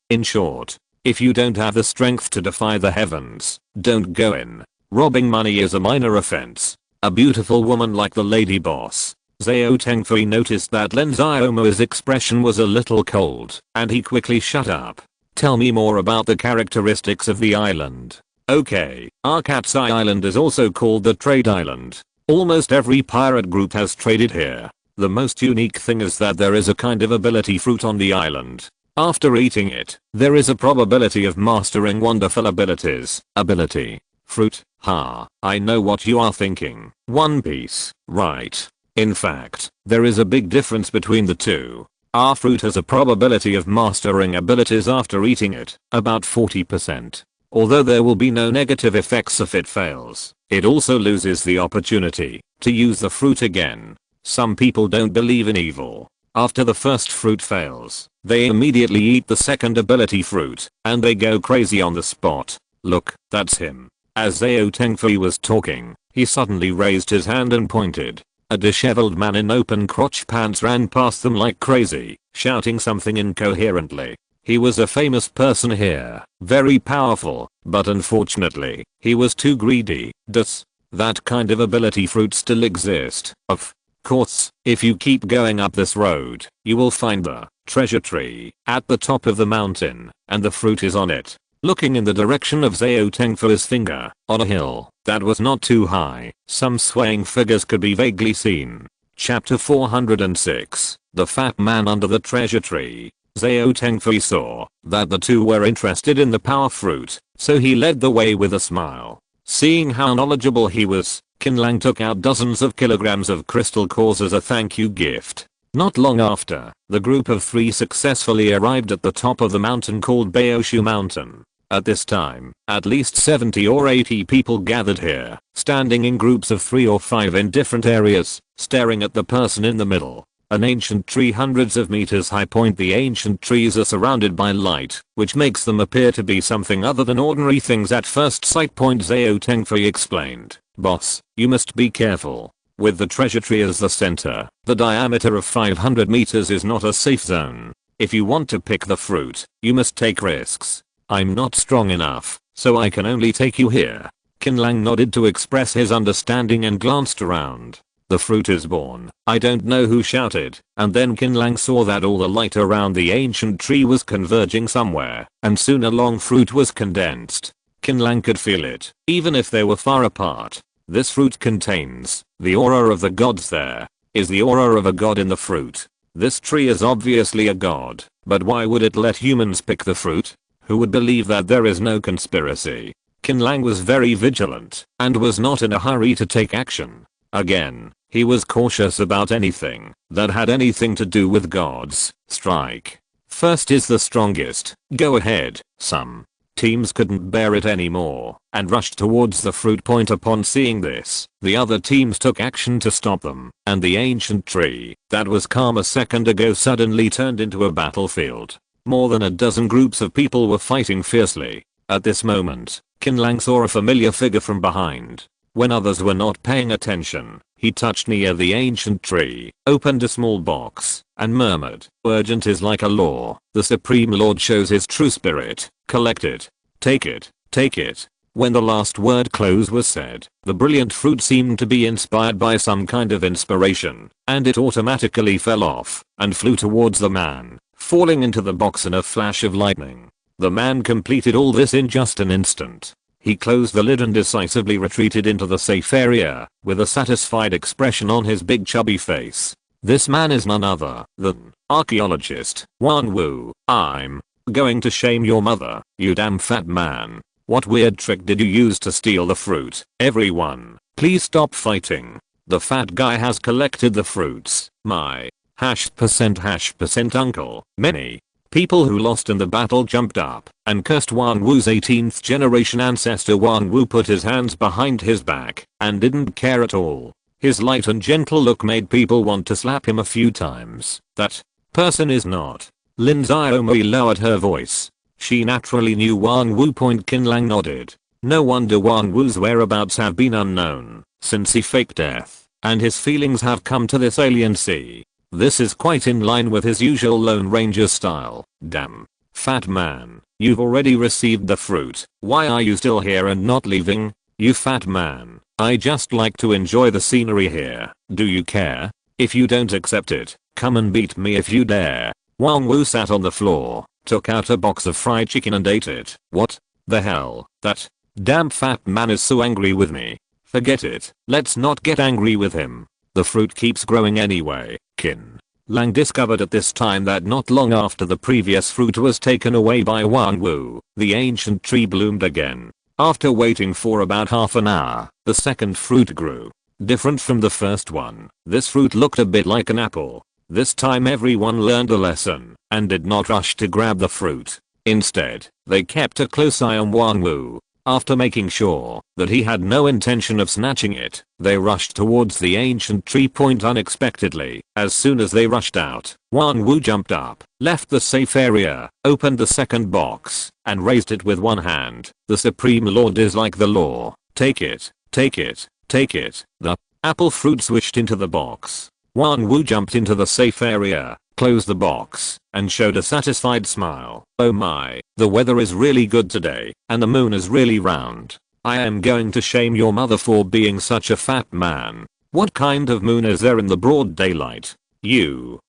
if you don't have the strength to defy the heavens, don't go in. Robbing money is a minor offense. A beautiful woman like the lady boss. Zhao Tengfei noticed that Lin Xiaomi's expression was a little cold, and he quickly shut up. Tell me more about the characteristics of the island. Okay, our Cat's Eye Island is also called the Trade Island. Almost every pirate group has traded here. The most unique thing is that there is a kind of ability fruit on the island. After eating it, there is a probability of mastering wonderful abilities. Ability. Fruit. Ha, I know what you are thinking. One Piece, right? In fact, there is a big difference between the two. Our fruit has a probability of mastering abilities after eating it, about 40%. Although there will be no negative effects if it fails, it also loses the opportunity to use the fruit again. Some people don't believe in evil. After the first fruit fails, they immediately eat the second ability fruit, and they go crazy on the spot. Look, that's him. As Zhao Tengfei was talking, he suddenly raised his hand and pointed. A disheveled man in open crotch pants ran past them like crazy, shouting something incoherently. He was a famous person here, very powerful, but unfortunately, he was too greedy. Does that kind of ability fruit still exist? Of course, if you keep going up this road, you will find the treasure tree at the top of the mountain, and the fruit is on it. Looking in the direction of Zhao Tengfei's finger, on a hill that was not too high, some swaying figures could be vaguely seen. Chapter 406, The Fat Man Under the Treasure Tree. Zhao Tengfei saw that the two were interested in the power fruit, so he led the way with a smile. Seeing how knowledgeable he was, Qin Lang took out dozens of kilograms of crystal cores as a thank you gift. Not long after, the group of 3 successfully arrived at the top of the mountain called Baoshu Mountain. At this time, at least 70 or 80 people gathered here, standing in groups of 3 or 5 in different areas, staring at the person in the middle. An ancient tree hundreds of meters high. The ancient trees are surrounded by light, which makes them appear to be something other than ordinary things at first sight. Zhao Tengfei explained. Boss, you must be careful. With the treasure tree as the center, the diameter of 500 meters is not a safe zone. If you want to pick the fruit, you must take risks. I'm not strong enough, so I can only take you here. Qin Lang nodded to express his understanding and glanced around. The fruit is born. I don't know who shouted, and then Qin Lang saw that all the light around the ancient tree was converging somewhere, and soon a long fruit was condensed. Qin Lang could feel it, even if they were far apart. This fruit contains the aura of the gods. There is the aura of a god in the fruit. This tree is obviously a god, but why would it let humans pick the fruit? Who would believe that there is no conspiracy? Qin Lang was very vigilant, and was not in a hurry to take action. Again, he was cautious about anything that had anything to do with gods. Strike. First is the strongest. Go ahead. Some teams couldn't bear it anymore and rushed towards the fruit. Upon seeing this, the other teams took action to stop them, and the ancient tree that was calm a second ago suddenly turned into a battlefield. More than a dozen groups of people were fighting fiercely. At this moment, Qin Lang saw a familiar figure from behind. When others were not paying attention, he touched near the ancient tree, opened a small box, and murmured, "Urgent is like a law. The Supreme Lord shows his true spirit. Collect it. Take it. Take it." When the last word close was said, the brilliant fruit seemed to be inspired by some kind of inspiration, and it automatically fell off and flew towards the man, falling into the box in a flash of lightning. The man completed all this in just an instant. He closed the lid and decisively retreated into the safe area, with a satisfied expression on his big chubby face. This man is none other than archaeologist Wan Wu. "I'm going to shame your mother, you damn fat man. What weird trick did you use to steal the fruit? Everyone, please stop fighting. The fat guy has collected the fruits. My #% uncle." Many people who lost in the battle jumped up and cursed Wan Wu's 18th generation ancestor. Wan Wu put his hands behind his back and didn't care at all. His light and gentle look made people want to slap him a few times. "That person is not Lin Xiaomei," lowered her voice. She naturally knew Wan Wu. Qin Lang nodded. No wonder Wan Wu's whereabouts have been unknown since he faked death, and his feelings have come to this alien sea. This is quite in line with his usual Lone Ranger style. "Damn fat man, you've already received the fruit. Why are you still here and not leaving? You fat man, I just like to enjoy the scenery here. Do you care? If you don't accept it, come and beat me if you dare." Wang Wu sat on the floor, took out a box of fried chicken and ate it. "What the hell? That damn fat man is so angry with me." "Forget it. Let's not get angry with him. The fruit keeps growing anyway." Qin Lang discovered at this time that not long after the previous fruit was taken away by Wan Wu, the ancient tree bloomed again. After waiting for about half an hour, the second fruit grew. Different from the first one, this fruit looked a bit like an apple. This time everyone learned a lesson and did not rush to grab the fruit. Instead, they kept a close eye on Wan Wu. After making sure that he had no intention of snatching it, they rushed towards the ancient tree. Unexpectedly, as soon as they rushed out, Wan Wu jumped up, left the safe area, opened the second box, and raised it with one hand. "The Supreme Lord is like the law. Take it, take it, take it." The apple fruit swished into the box. Wan Wu jumped into the safe area, closed the box, and showed a satisfied smile. "Oh my, the weather is really good today, and the moon is really round. I am going to shame your mother for being such a fat man. What kind of moon is there in the broad daylight?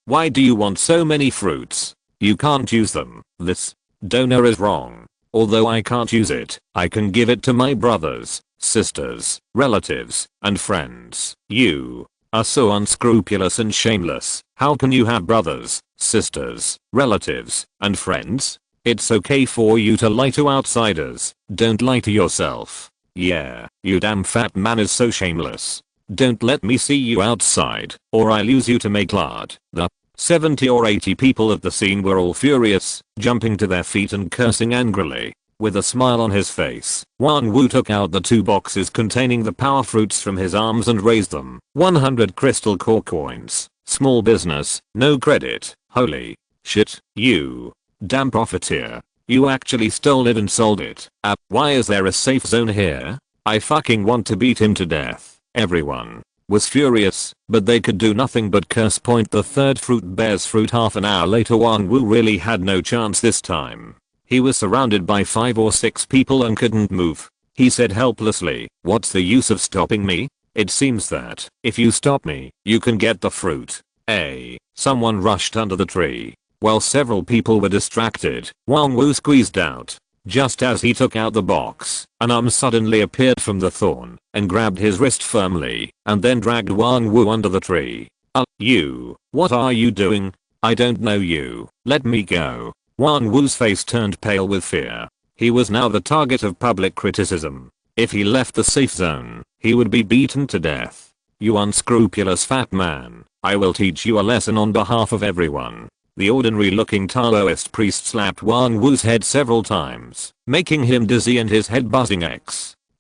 Why do you want so many fruits? You can't use them. This donor is wrong. Although I can't use it, I can give it to my brothers, sisters, relatives, and friends. are so unscrupulous and shameless. How can you have brothers, sisters, relatives, and friends? It's okay for you to lie to outsiders. Don't lie to yourself. Yeah, you damn fat man is so shameless. Don't let me see you outside, or I'll use you to make lard. The 70 or 80 people at the scene were all furious, jumping to their feet and cursing angrily. With a smile on his face, Wang Wu took out the 2 boxes containing the power fruits from his arms and raised them. 100 crystal core coins. Small business, no credit. Holy shit, you damn profiteer. You actually stole it and sold it. Why is there a safe zone here? I fucking want to beat him to death. Everyone was furious, but they could do nothing but curse. The 3rd fruit bears fruit. Half an hour later, Wang Wu really had no chance this time. He was surrounded by 5 or 6 people and couldn't move. He said helplessly, "What's the use of stopping me? It seems that if you stop me, you can get the fruit." Someone rushed under the tree. While several people were distracted, Wang Wu squeezed out. Just as he took out the box, an arm suddenly appeared from the thorn and grabbed his wrist firmly and then dragged Wang Wu under the tree. You, what are you doing? I don't know you. Let me go." Wang Wu's face turned pale with fear. He was now the target of public criticism. If he left the safe zone, he would be beaten to death. "You unscrupulous fat man, I will teach you a lesson on behalf of everyone." The ordinary looking Taoist priest slapped Wang Wu's head several times, making him dizzy and his head buzzing.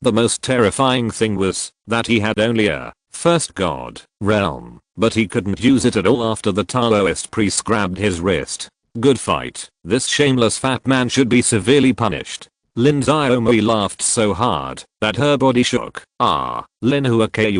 The most terrifying thing was that he had only a first god realm, but he couldn't use it at all after the Taoist priest grabbed his wrist. Good fight. This shameless fat man should be severely punished. Lin Xiaomui laughed so hard that her body shook. Lin Hua Kui.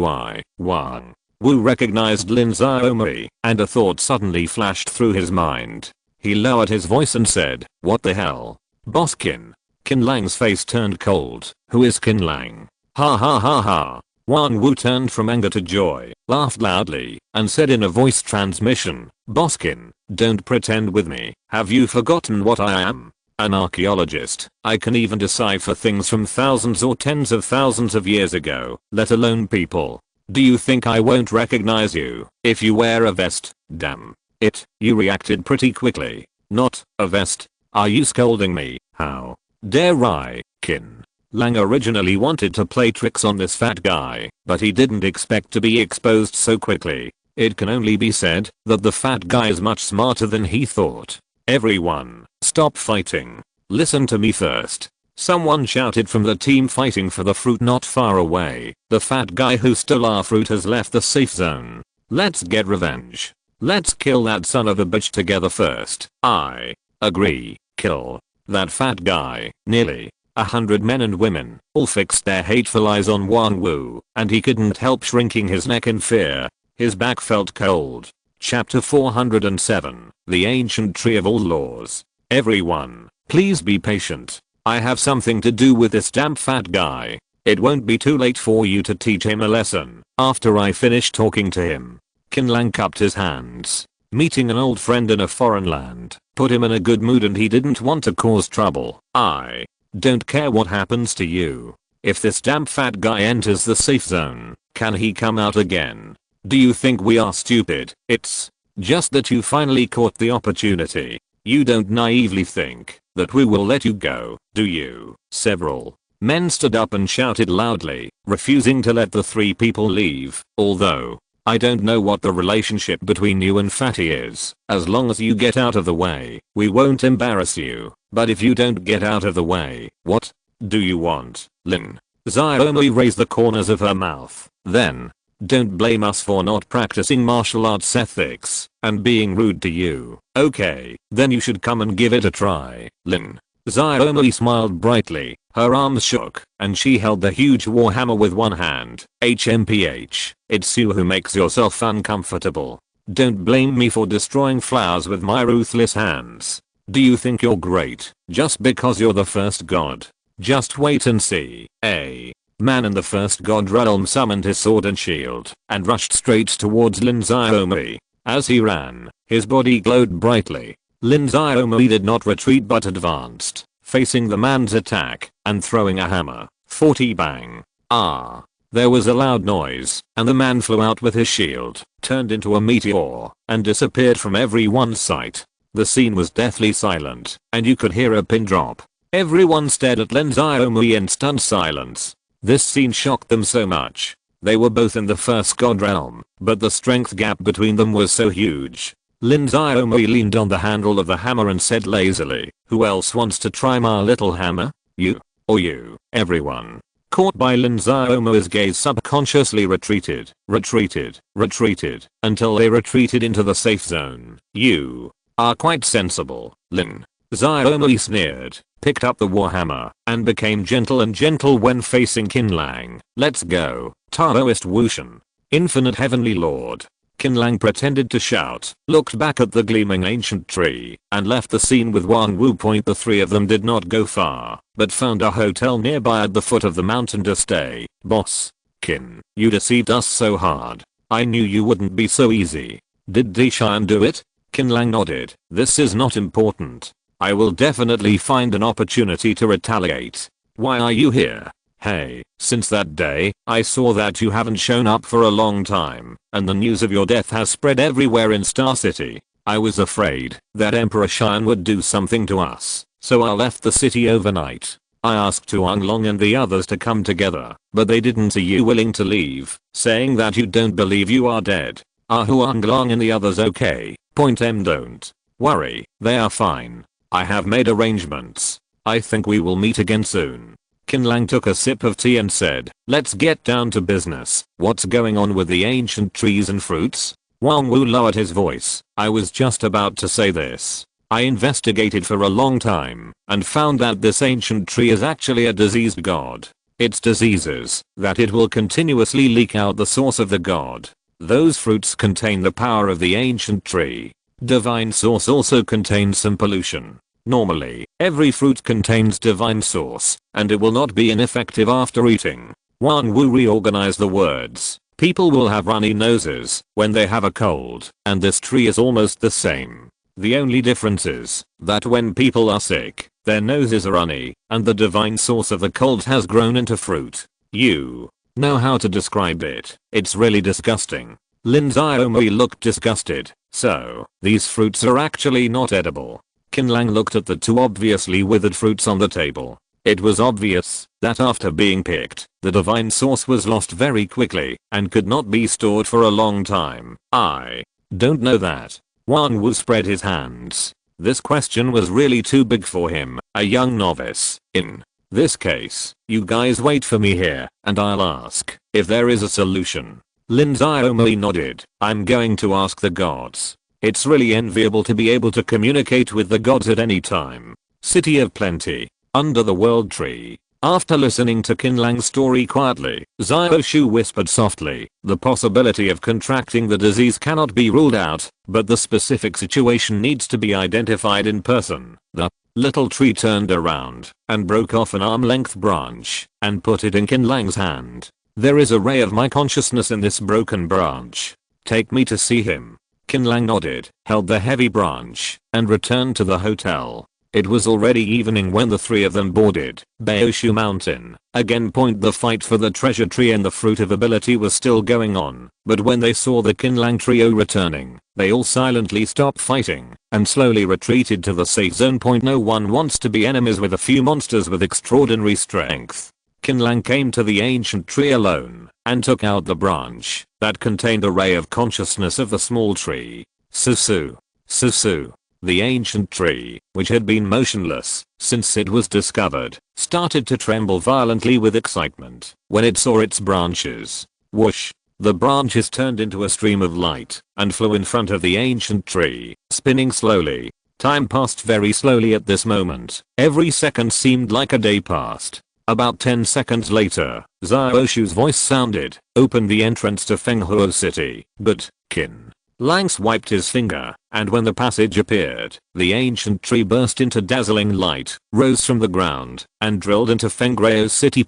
Wang Wu recognized Lin Xiaomui, and a thought suddenly flashed through his mind. He lowered his voice and said, "What the hell? Boss Qin." Qin Lang's face turned cold. "Who is Qin Lang?" Ha ha ha ha. Wang Wu turned from anger to joy, laughed loudly, and said in a voice transmission, "Boss Qin, don't pretend with me. Have you forgotten what I am? An archaeologist. I can even decipher things from thousands or tens of thousands of years ago, let alone people. Do you think I won't recognize you if you wear a vest? Damn it, you reacted pretty quickly. Not a vest? Are you scolding me? How dare I?" Qin Lang originally wanted to play tricks on this fat guy, but he didn't expect to be exposed so quickly. It can only be said that the fat guy is much smarter than he thought. "Everyone, stop fighting. Listen to me first." Someone shouted from the team fighting for the fruit not far away. "The fat guy who stole our fruit has left the safe zone. Let's get revenge. Let's kill that son of a bitch together first." "I agree. Kill that fat guy." Nearly 100 men and women all fixed their hateful eyes on Wang Wu, and he couldn't help shrinking his neck in fear. His back felt cold. Chapter 407, The Ancient Tree of All Laws. "Everyone, please be patient. I have something to do with this damn fat guy. It won't be too late for you to teach him a lesson after I finish talking to him." Qin Lang cupped his hands. Meeting an old friend in a foreign land put him in a good mood, and he didn't want to cause trouble. "I don't care what happens to you. If this damn fat guy enters the safe zone, can he come out again? Do you think we are stupid? It's just that you finally caught the opportunity. You don't naively think that we will let you go, do you?" Several men stood up and shouted loudly, refusing to let the 3 people leave. "Although I don't know what the relationship between you and Fatty is. As long as you get out of the way, we won't embarrass you. But if you don't get out of the way, what do you want?" Lin Xiaomui raised the corners of her mouth. "Then don't blame us for not practicing martial arts ethics and being rude to you. Okay, then you should come and give it a try." Lin Xiaomui smiled brightly. Her arms shook, and she held the huge warhammer with one hand. HMPH, it's you who makes yourself uncomfortable. Don't blame me for destroying flowers with my ruthless hands. Do you think you're great just because you're the first god? Just wait and see. A man in the first god realm summoned his sword and shield and rushed straight towards Lin Xiaomui. As he ran, his body glowed brightly. Lin Xiaomui did not retreat but advanced, facing the man's attack and throwing a hammer. 40 bang. There was a loud noise, and the man flew out with his shield, turned into a meteor, and disappeared from everyone's sight. The scene was deathly silent, and you could hear a pin drop. Everyone stared at Lin Xiaomui in stunned silence. This scene shocked them so much. They were both in the first god realm, but the strength gap between them was so huge. Lin Xiaomui leaned on the handle of the hammer and said lazily, "Who else wants to try my little hammer? You. Or you." Everyone, caught by Lin Xiaomui's gaze, subconsciously retreated, until they retreated into the safe zone. "You are quite sensible, Lin." Xiaomui sneered, picked up the warhammer, and became gentle when facing Qin Lang. "Let's go, Taoist Wushan. Infinite Heavenly Lord." Qin Lang pretended to shout, looked back at the gleaming ancient tree, and left the scene with Wang Wu. The three of them did not go far, but found a hotel nearby at the foot of the mountain to stay. "Boss, Qin, you deceived us so hard. I knew you wouldn't be so easy. Did Dishan do it?" Qin Lang nodded. "This is not important. I will definitely find an opportunity to retaliate. Why are you here? Hey, since that day, I saw that you haven't shown up for a long time, and the news of your death has spread everywhere in Star City. I was afraid that Emperor Xian would do something to us, so I left the city overnight. I asked Huang Long and the others to come together, but they didn't. Are you willing to leave, saying that you don't believe you are dead? Are Huang Long and the others okay? Don't worry, they are fine. I have made arrangements. I think we will meet again soon." Qin Lang took a sip of tea and said, "Let's get down to business. What's going on with the ancient trees and fruits?" Wang Wu lowered his voice. "I was just about to say this. I investigated for a long time, and found that this ancient tree is actually a diseased god. Its diseases, that it will continuously leak out the source of the god. Those fruits contain the power of the ancient tree. Divine source also contains some pollution. Normally, every fruit contains divine source, and it will not be ineffective after eating." Wang Wu reorganized the words. "People will have runny noses when they have a cold, and this tree is almost the same. The only difference is that when people are sick, their noses are runny, and the divine source of the cold has grown into fruit. You know how to describe it. It's really disgusting." Lin Xiaomui looked disgusted. "So, these fruits are actually not edible?" Qin Lang looked at the two obviously withered fruits on the table. It was obvious that after being picked, the divine source was lost very quickly and could not be stored for a long time. "I don't know that." Wang Wu spread his hands. This question was really too big for him, a young novice. "In this case, you guys wait for me here, and I'll ask if there is a solution." Lin Xiaomui nodded. "I'm going to ask the gods. It's really enviable to be able to communicate with the gods at any time." City of Plenty. Under the World Tree. After listening to Qin Lang's story quietly, Xiaoshu whispered softly, "The possibility of contracting the disease cannot be ruled out, but the specific situation needs to be identified in person." The little tree turned around and broke off an arm-length branch and put it in Qin Lang's hand. "There is a ray of my consciousness in this broken branch. Take me to see him." Qin Lang nodded, held the heavy branch, and returned to the hotel. It was already evening when the three of them boarded Baoshu Mountain. Again, the fight for the treasure tree and the fruit of ability was still going on, but when they saw the Qin Lang trio returning, they all silently stopped fighting and slowly retreated to the safe zone. No one wants to be enemies with a few monsters with extraordinary strength. Qin Lang came to the ancient tree alone and took out the branch that contained a ray of consciousness of the small tree. Susu. The ancient tree, which had been motionless since it was discovered, started to tremble violently with excitement when it saw its branches. Whoosh! The branches turned into a stream of light and flew in front of the ancient tree, spinning slowly. Time passed very slowly at this moment. Every second seemed like a day passed. About 10 seconds later, Xiaoshu's voice sounded, "Open the entrance to Fenghuo City." But Qin Lang swiped his finger, and when the passage appeared, the ancient tree burst into dazzling light, rose from the ground, and drilled into Fenghuo City.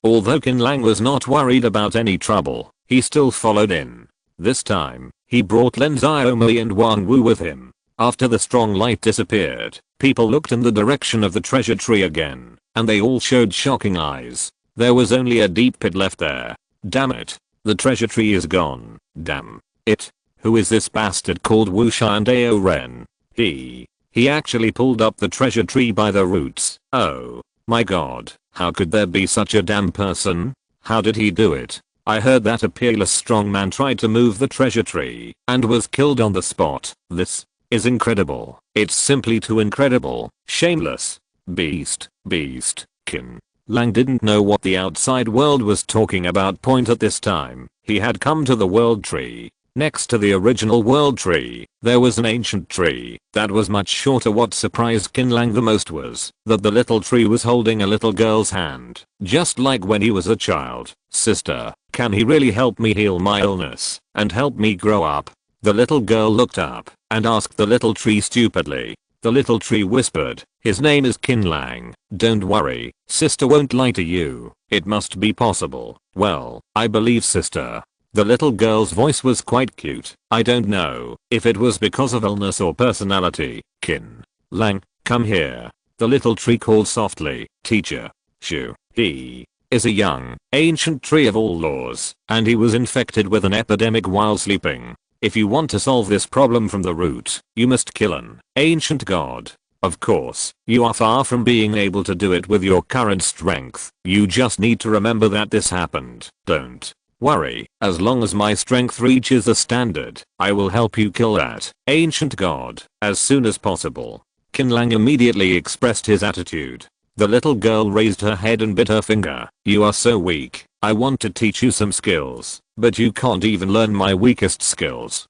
Although Qin Lang was not worried about any trouble, he still followed in. This time, he brought Lin Xiaomui and Wang Wu with him. After the strong light disappeared, people looked in the direction of the treasure tree again, and they all showed shocking eyes. There was only a deep pit left there. Damn it. The treasure tree is gone. Damn it. Who is this bastard called Wuxia and Ao Ren? He actually pulled up the treasure tree by the roots. Oh my god. How could there be such a damn person? How did he do it? I heard that a peerless strongman tried to move the treasure tree and was killed on the spot. This is incredible. It's simply too incredible. Shameless. Beast. Qin Lang didn't know what the outside world was talking about at this time. He had come to the world tree. Next to the original world tree, there was an ancient tree that was much shorter. What surprised Qin Lang the most was that the little tree was holding a little girl's hand, just like when he was a child. Sister, can he really help me heal my illness and help me grow up? The little girl looked up and asked the little tree stupidly. The little tree whispered, his name is Qin Lang. Don't worry, sister won't lie to you. It must be possible. Well, I believe sister. The little girl's voice was quite cute. I don't know if it was because of illness or personality. Qin Lang, come here. The little tree called softly. Teacher Shu. He is a young, ancient tree of all laws, and he was infected with an epidemic while sleeping. If you want to solve this problem from the root, you must kill an ancient god. Of course, you are far from being able to do it with your current strength. You just need to remember that this happened. Don't worry, as long as my strength reaches the standard, I will help you kill that ancient god as soon as possible. Qin Lang immediately expressed his attitude. The little girl raised her head and bit her finger. You are so weak. I want to teach you some skills, but you can't even learn my weakest skills.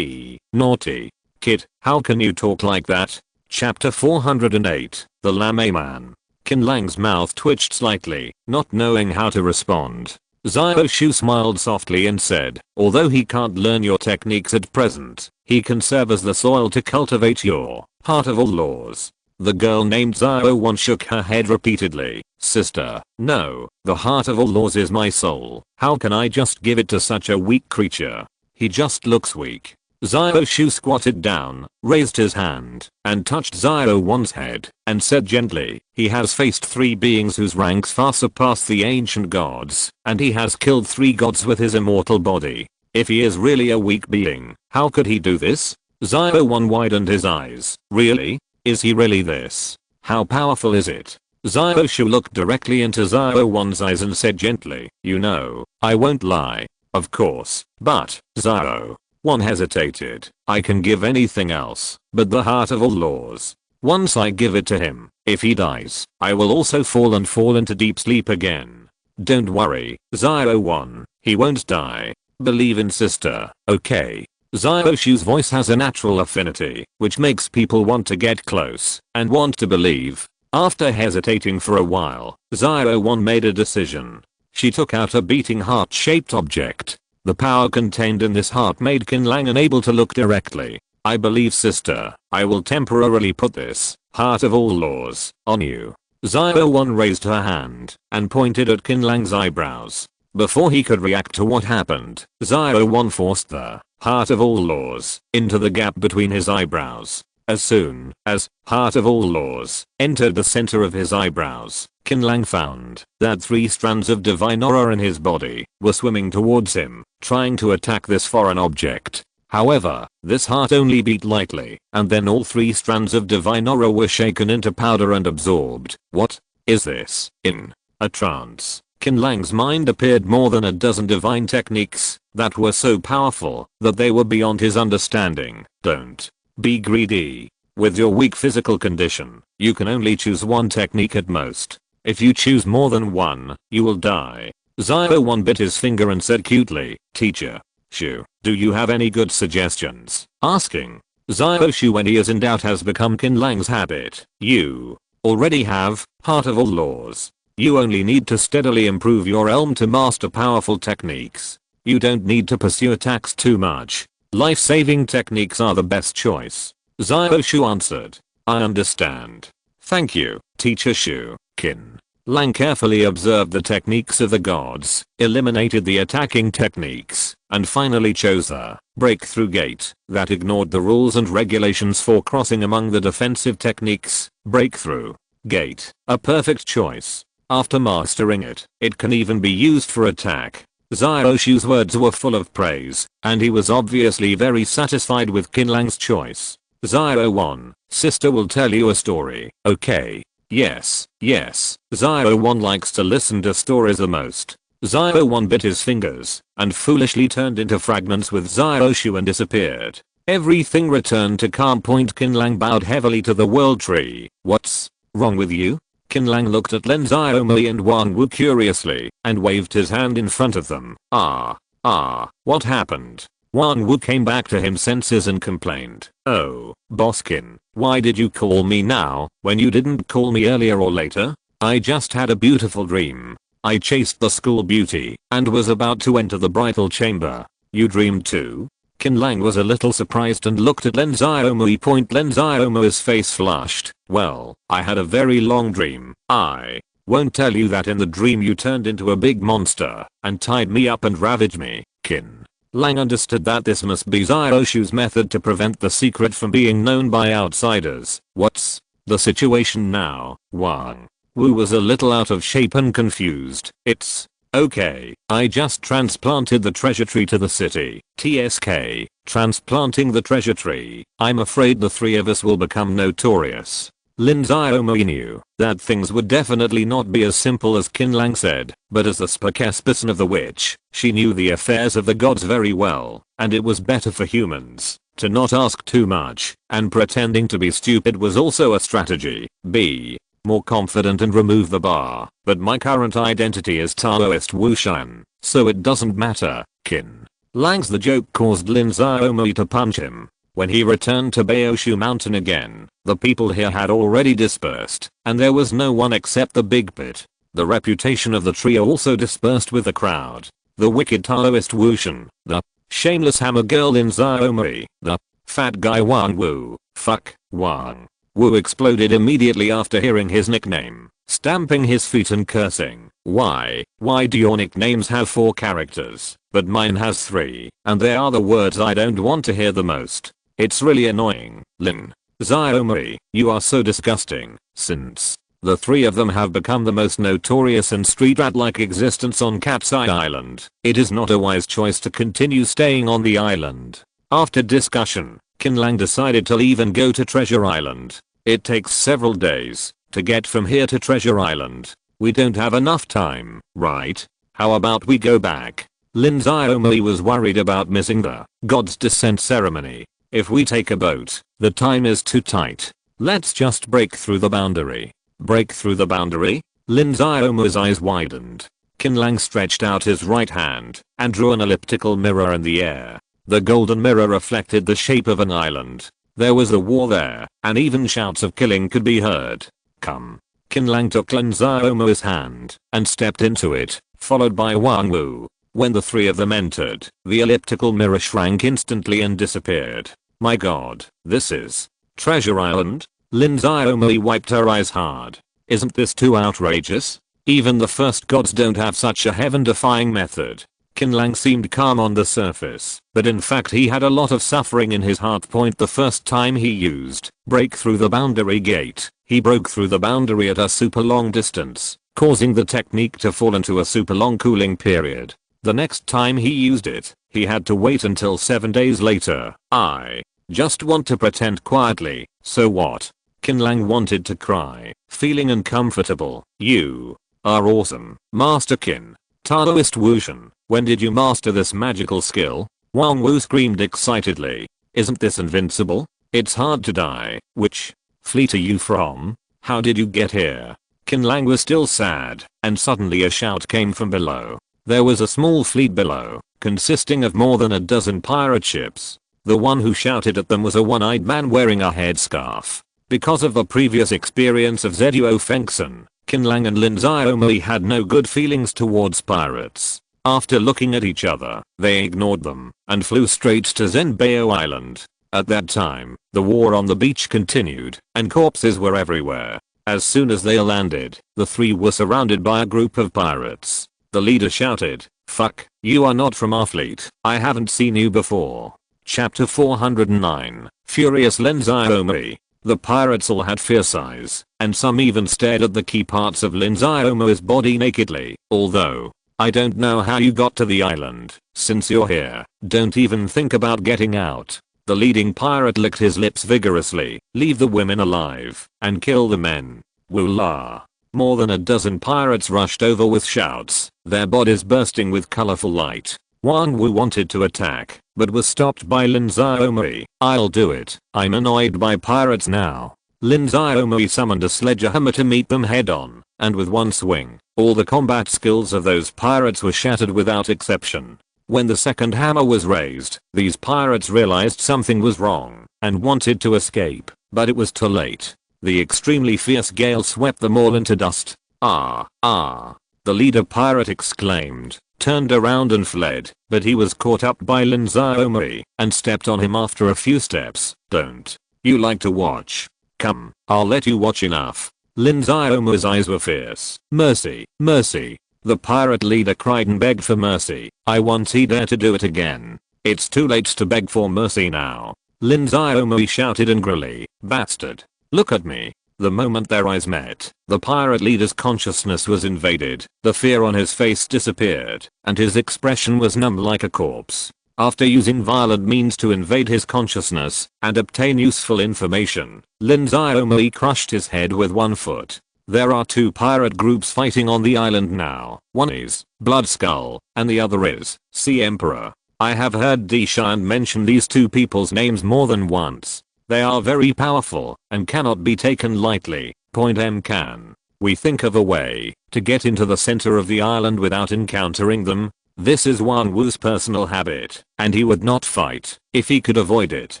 Naughty kid, how can you talk like that? Chapter 408, The Lame Man. Qin Lang's mouth twitched slightly, not knowing how to respond. Xiao Shu smiled softly and said, although he can't learn your techniques at present, he can serve as the soil to cultivate your heart of all laws. The girl named Xiao Wan shook her head repeatedly. Sister, no, the heart of all laws is my soul. How can I just give it to such a weak creature? He just looks weak. Xiao Shu squatted down, raised his hand, and touched Xiao Wan's head, and said gently, he has faced 3 beings whose ranks far surpass the ancient gods, and he has killed 3 gods with his immortal body. If he is really a weak being, how could he do this? Xiao Wan widened his eyes. Really? Is he really this? How powerful is it? Xiao Shu looked directly into Xiao Wan's eyes and said gently, you know, I won't lie. Of course, but, Xiao Wan hesitated. I can give anything else, but the heart of all laws. Once I give it to him, if he dies, I will also fall into deep sleep again. Don't worry, Xiao Wan, he won't die. Believe in sister, okay? Xiao Shu's voice has a natural affinity, which makes people want to get close and want to believe. After hesitating for a while, Xiao Wan made a decision. She took out a beating heart-shaped object. The power contained in this heart made Qin Lang unable to look directly. I believe sister, I will temporarily put this heart of all laws on you. Xiao Wan raised her hand and pointed at Qin Lang's eyebrows. Before he could react to what happened, Xiao Wan forced the heart of all laws into the gap between his eyebrows. As soon as heart of all laws entered the center of his eyebrows, Qin Lang found that 3 strands of divine aura in his body were swimming towards him, trying to attack this foreign object. However, this heart only beat lightly, and then all 3 strands of divine aura were shaken into powder and absorbed. What is this? In a trance, Qin Lang's mind appeared more than a dozen divine techniques that were so powerful that they were beyond his understanding. Don't be greedy. With your weak physical condition, you can only choose 1 technique at most. If you choose more than 1, you will die. Xiao Wan bit his finger and said cutely, Teacher Shu, do you have any good suggestions? Asking Xiao Shu when he is in doubt has become Qin Lang's habit. You already have heart of all laws. You only need to steadily improve your elm to master powerful techniques. You don't need to pursue attacks too much. Life-saving techniques are the best choice. Xiao Shu answered. I understand. Thank you, Teacher Shu. Qin Lang carefully observed the techniques of the gods, eliminated the attacking techniques, and finally chose the breakthrough gate that ignored the rules and regulations for crossing among the defensive techniques. Breakthrough gate, a perfect choice. After mastering it, it can even be used for attack. Xiaoshu's words were full of praise, and he was obviously very satisfied with Qin Lang's choice. Xiao 1, sister will tell you a story, okay? Yes. Xiao 1 likes to listen to stories the most. Xiao 1 bit his fingers, and foolishly turned into fragments with Xiaoshu and disappeared. Everything returned to calm point. Qin Lang bowed heavily to the world tree. What's wrong with you? Qin Lang looked at Lin Xiaomei and Wang Wu curiously, and waved his hand in front of them. What happened? Wang Wu came back to his senses and complained. Oh, Boss Qin, why did you call me now, when you didn't call me earlier or later? I just had a beautiful dream. I chased the school beauty, and was about to enter the bridal chamber. You dreamed too? Qin Lang was a little surprised and looked at Lin Xiaomei. Lin Xiaomei's face flushed. Well, I had a very long dream. I won't tell you that in the dream you turned into a big monster, and tied me up and ravaged me. Qin Lang understood that this must be Xiaoshu's method to prevent the secret from being known by outsiders. What's the situation now? Wang Wu was a little out of shape and confused. It's okay, I just transplanted the treasure tree to the city. TSK, transplanting the treasure tree. I'm afraid the three of us will become notorious. Lin Xiaomei knew that things would definitely not be as simple as Qin Lang said, but as the spokesperson of the witch, she knew the affairs of the gods very well, and it was better for humans to not ask too much, and pretending to be stupid was also a strategy. Be more confident and remove the bar. But my current identity is Taoist Wushan, so it doesn't matter. Qin Lang's the joke caused Lin Xiaomei to punch him. When he returned to Baoshu Mountain again, the people here had already dispersed, and there was no one except the big pit. The reputation of the trio also dispersed with the crowd. The wicked Taoist Wushan, the shameless hammer girl Lin Xiaomei, the fat guy Wang Wu. Fuck, Wang Wu exploded immediately after hearing his nickname, stamping his feet and cursing. Why do your nicknames have 4 characters, but mine has 3, and they are the words I don't want to hear the most. It's really annoying. Lin Xiaomei, you are so disgusting. Since the 3 of them have become the most notorious and street rat-like existence on Cat's Eye Island, it is not a wise choice to continue staying on the island. After discussion, Qin Lang decided to leave and go to Treasure Island. It takes several days to get from here to Treasure Island. We don't have enough time, right? How about we go back? Lin Xiaomei was worried about missing the God's Descent ceremony. If we take a boat, the time is too tight. Let's just break through the boundary. Break through the boundary? Lin Xiaomei's eyes widened. Qin Lang stretched out his right hand and drew an elliptical mirror in the air. The golden mirror reflected the shape of an island. There was a war there, and even shouts of killing could be heard. Come. Qin Lang took Lin Xiaomei's hand and stepped into it, followed by Wang Wu. When the 3 of them entered, the elliptical mirror shrank instantly and disappeared. My god, this is Treasure Island? Lin Xiaomei wiped her eyes hard. Isn't this too outrageous? Even the first gods don't have such a heaven-defying method. Qin Lang seemed calm on the surface, but in fact he had a lot of suffering in his heart. The first time he used break through the boundary gate, he broke through the boundary at a super long distance, causing the technique to fall into a super long cooling period. The next time he used it, he had to wait until 7 days later. I just want to pretend quietly, so what? Qin Lang wanted to cry, feeling uncomfortable. You are awesome, Master Qin. Taoist Wushan, when did you master this magical skill? Wang Wu screamed excitedly. Isn't this invincible? It's hard to die. Which fleet are you from? How did you get here? Qin Lang was still sad, and suddenly a shout came from below. There was a small fleet below, consisting of more than a dozen pirate ships. The one who shouted at them was a one-eyed man wearing a headscarf. Because of the previous experience of Zeduo Fengsen, Qin Lang and Lin Xiaomei had no good feelings towards pirates. After looking at each other, they ignored them and flew straight to Zenbao Island. At that time, the war on the beach continued, and corpses were everywhere. As soon as they landed, the 3 were surrounded by a group of pirates. The leader shouted, "Fuck, you are not from our fleet. I haven't seen you before." Chapter 409, Furious Lin Xiaomei. The pirates all had fierce eyes, and some even stared at the key parts of Lin Xiaomei's body nakedly. Although I don't know how you got to the island. Since you're here, don't even think about getting out. The leading pirate licked his lips vigorously. Leave the women alive and kill the men. Woola. More than a dozen pirates rushed over with shouts, their bodies bursting with colorful light. Wang Wu wanted to attack, but was stopped by Lin Xiaomui. I'll do it. I'm annoyed by pirates now. Lin Xiaomui summoned a sledgehammer to meet them head on, and with one swing, all the combat skills of those pirates were shattered without exception. When the second hammer was raised, these pirates realized something was wrong, and wanted to escape, but it was too late. The extremely fierce gale swept them all into dust. Ah, ah. The leader pirate exclaimed, turned around and fled, but he was caught up by Lin Xiaomui, and stepped on him after a few steps. Don't you like to watch? Come, I'll let you watch enough. Lin Xiaomui's eyes were fierce. Mercy, mercy. The pirate leader cried and begged for mercy. I won't dare to do it again. It's too late to beg for mercy now. Lin Xiaomui shouted angrily, bastard. Look at me. The moment their eyes met, the pirate leader's consciousness was invaded, the fear on his face disappeared, and his expression was numb like a corpse. After using violent means to invade his consciousness and obtain useful information, Lin Xiaomui crushed his head with one foot. There are two pirate groups fighting on the island now. One is Blood Skull, and the other is Sea Emperor. I have heard Deshan mention these two people's names more than once. They are very powerful and cannot be taken lightly. Point M can we think of a way to get into the center of the island without encountering them? This is Wang Wu's personal habit, and he would not fight if he could avoid it.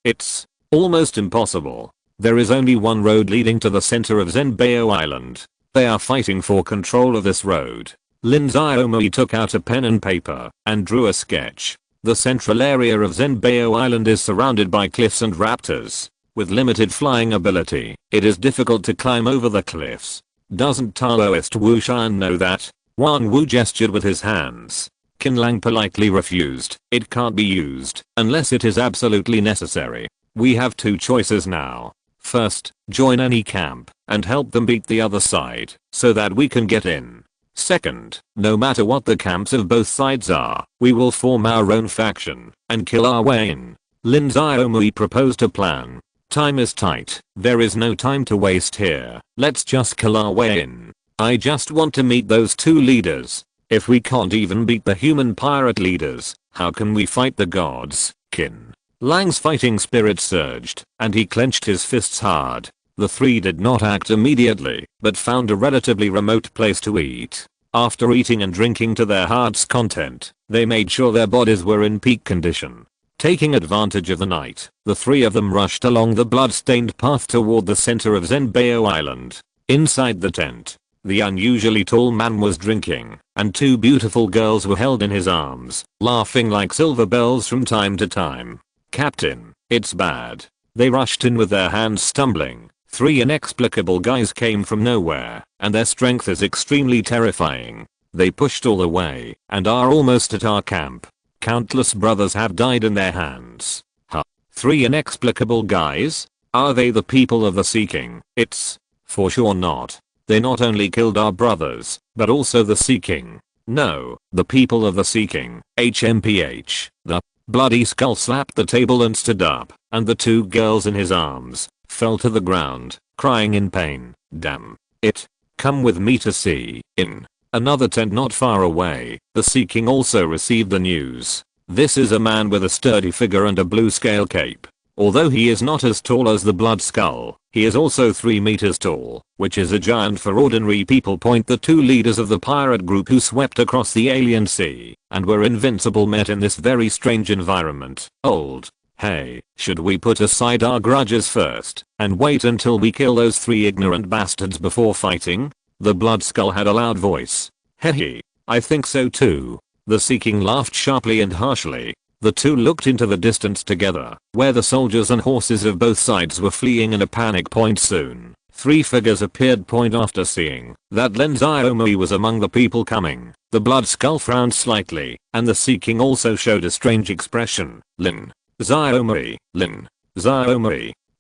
It's almost impossible. There is only one road leading to the center of Zhenbao Island. They are fighting for control of this road. Lin Xiaomui took out a pen and paper and drew a sketch. The central area of Zhenbao Island is surrounded by cliffs and raptors. With limited flying ability, it is difficult to climb over the cliffs. Doesn't Taoist Wu Shan know that? Wang Wu gestured with his hands. Qin Lang politely refused. It can't be used unless it is absolutely necessary. We have two choices now. First, join any camp and help them beat the other side so that we can get in. Second, no matter what the camps of both sides are, we will form our own faction and kill our way in. Lin Xiaomui proposed a plan. Time is tight. There is no time to waste here. Let's just kill our way in. I just want to meet those two leaders. If we can't even beat the human pirate leaders, how can we fight the gods? Qin Lang's fighting spirit surged, and he clenched his fists hard. The three did not act immediately, but found a relatively remote place to eat. After eating and drinking to their heart's content, they made sure their bodies were in peak condition. Taking advantage of the night, the three of them rushed along the blood-stained path toward the center of Zhenbao Island. Inside the tent, the unusually tall man was drinking, and two beautiful girls were held in his arms, laughing like silver bells from time to time. Captain, it's bad. They rushed in with their hands stumbling. Three inexplicable guys came from nowhere, and their strength is extremely terrifying. They pushed all the way, and are almost at our camp. Countless brothers have died in their hands. Huh. Three inexplicable guys? Are they the people of the Seeking? It's for sure not. They not only killed our brothers, but also the Seeking. No, the people of the Seeking. HMPH. The Bloody Skull slapped the table and stood up, and the two girls in his arms fell to the ground, crying in pain. Damn it. Come with me to see. In another tent not far away, the Seeking also received the news. This is a man with a sturdy figure and a blue scale cape. Although he is not as tall as the Blood Skull, he is also 3 meters tall, which is a giant for ordinary people. The two leaders of the pirate group who swept across the alien sea and were invincible met in this very strange environment. Old. Hey, should we put aside our grudges first and wait until we kill those three ignorant bastards before fighting? The Blood Skull had a loud voice. Hehe, I think so too. The Seeking laughed sharply and harshly. The two looked into the distance together, where the soldiers and horses of both sides were fleeing in a panic. Soon, three figures appeared. After seeing that Lin Xiaomui was among the people coming, the Blood Skull frowned slightly, and the Seeking also showed a strange expression. Lin Xiaomui,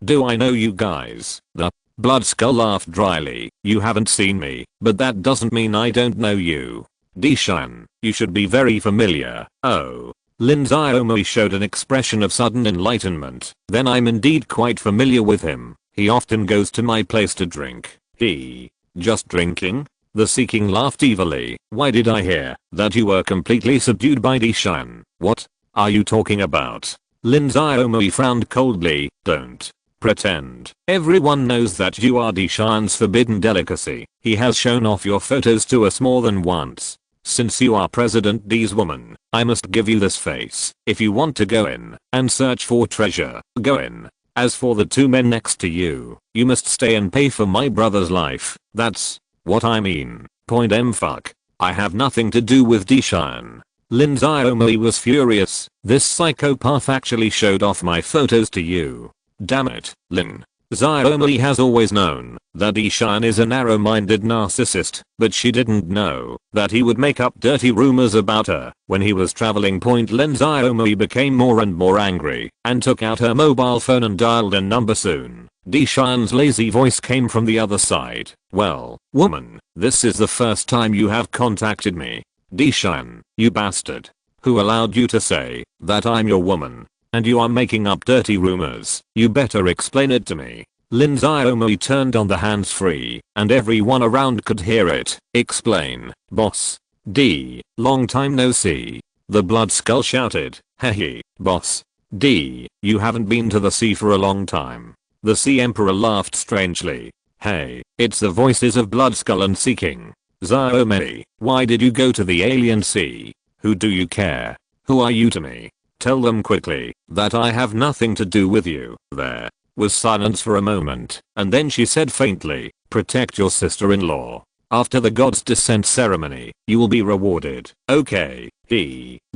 do I know you guys? The Blood Skull laughed dryly. You haven't seen me, but that doesn't mean I don't know you. Dishan, you should be very familiar. Oh. Lin Xiaomui showed an expression of sudden enlightenment. Then I'm indeed quite familiar with him. He often goes to my place to drink. He. Just drinking? The Seeking laughed evilly. Why did I hear that you were completely subdued by Dishan? What are you talking about? Lin Xiaomui frowned coldly. Don't pretend. Everyone knows that you are Dishan's forbidden delicacy. He has shown off your photos to us more than once. Since you are President D's woman, I must give you this face. If you want to go in and search for treasure, go in. As for the two men next to you, you must stay and pay for my brother's life. That's what I mean. Point M fuck. I have nothing to do with Dishan. Lin Xiaomui was furious. This psychopath actually showed off my photos to you. Damn it, Lin. Xiaomui has always known that Dishan is a narrow-minded narcissist, but she didn't know that he would make up dirty rumors about her. When he was traveling point, Lin Xiaomui became more and more angry and took out her mobile phone and dialed a number soon. Dishan's lazy voice came from the other side. Well, woman, this is the first time you have contacted me. Dishan, you bastard. Who allowed you to say that I'm your woman? And you are making up dirty rumors. You better explain it to me. Lin Xiaomui turned on the hands-free, and everyone around could hear it. Explain, boss. D. Long time no see. The Blood Skull shouted. Hehe, boss. D. You haven't been to the sea for a long time. The Sea Emperor laughed strangely. Hey, it's the voices of Blood Skull and Seeking. Xiaomui, why did you go to the alien sea? Who do you care? Who are you to me? Tell them quickly that I have nothing to do with you. There was silence for a moment, and then she said faintly, protect your sister-in-law. After the god's descent ceremony, you will be rewarded. Okay,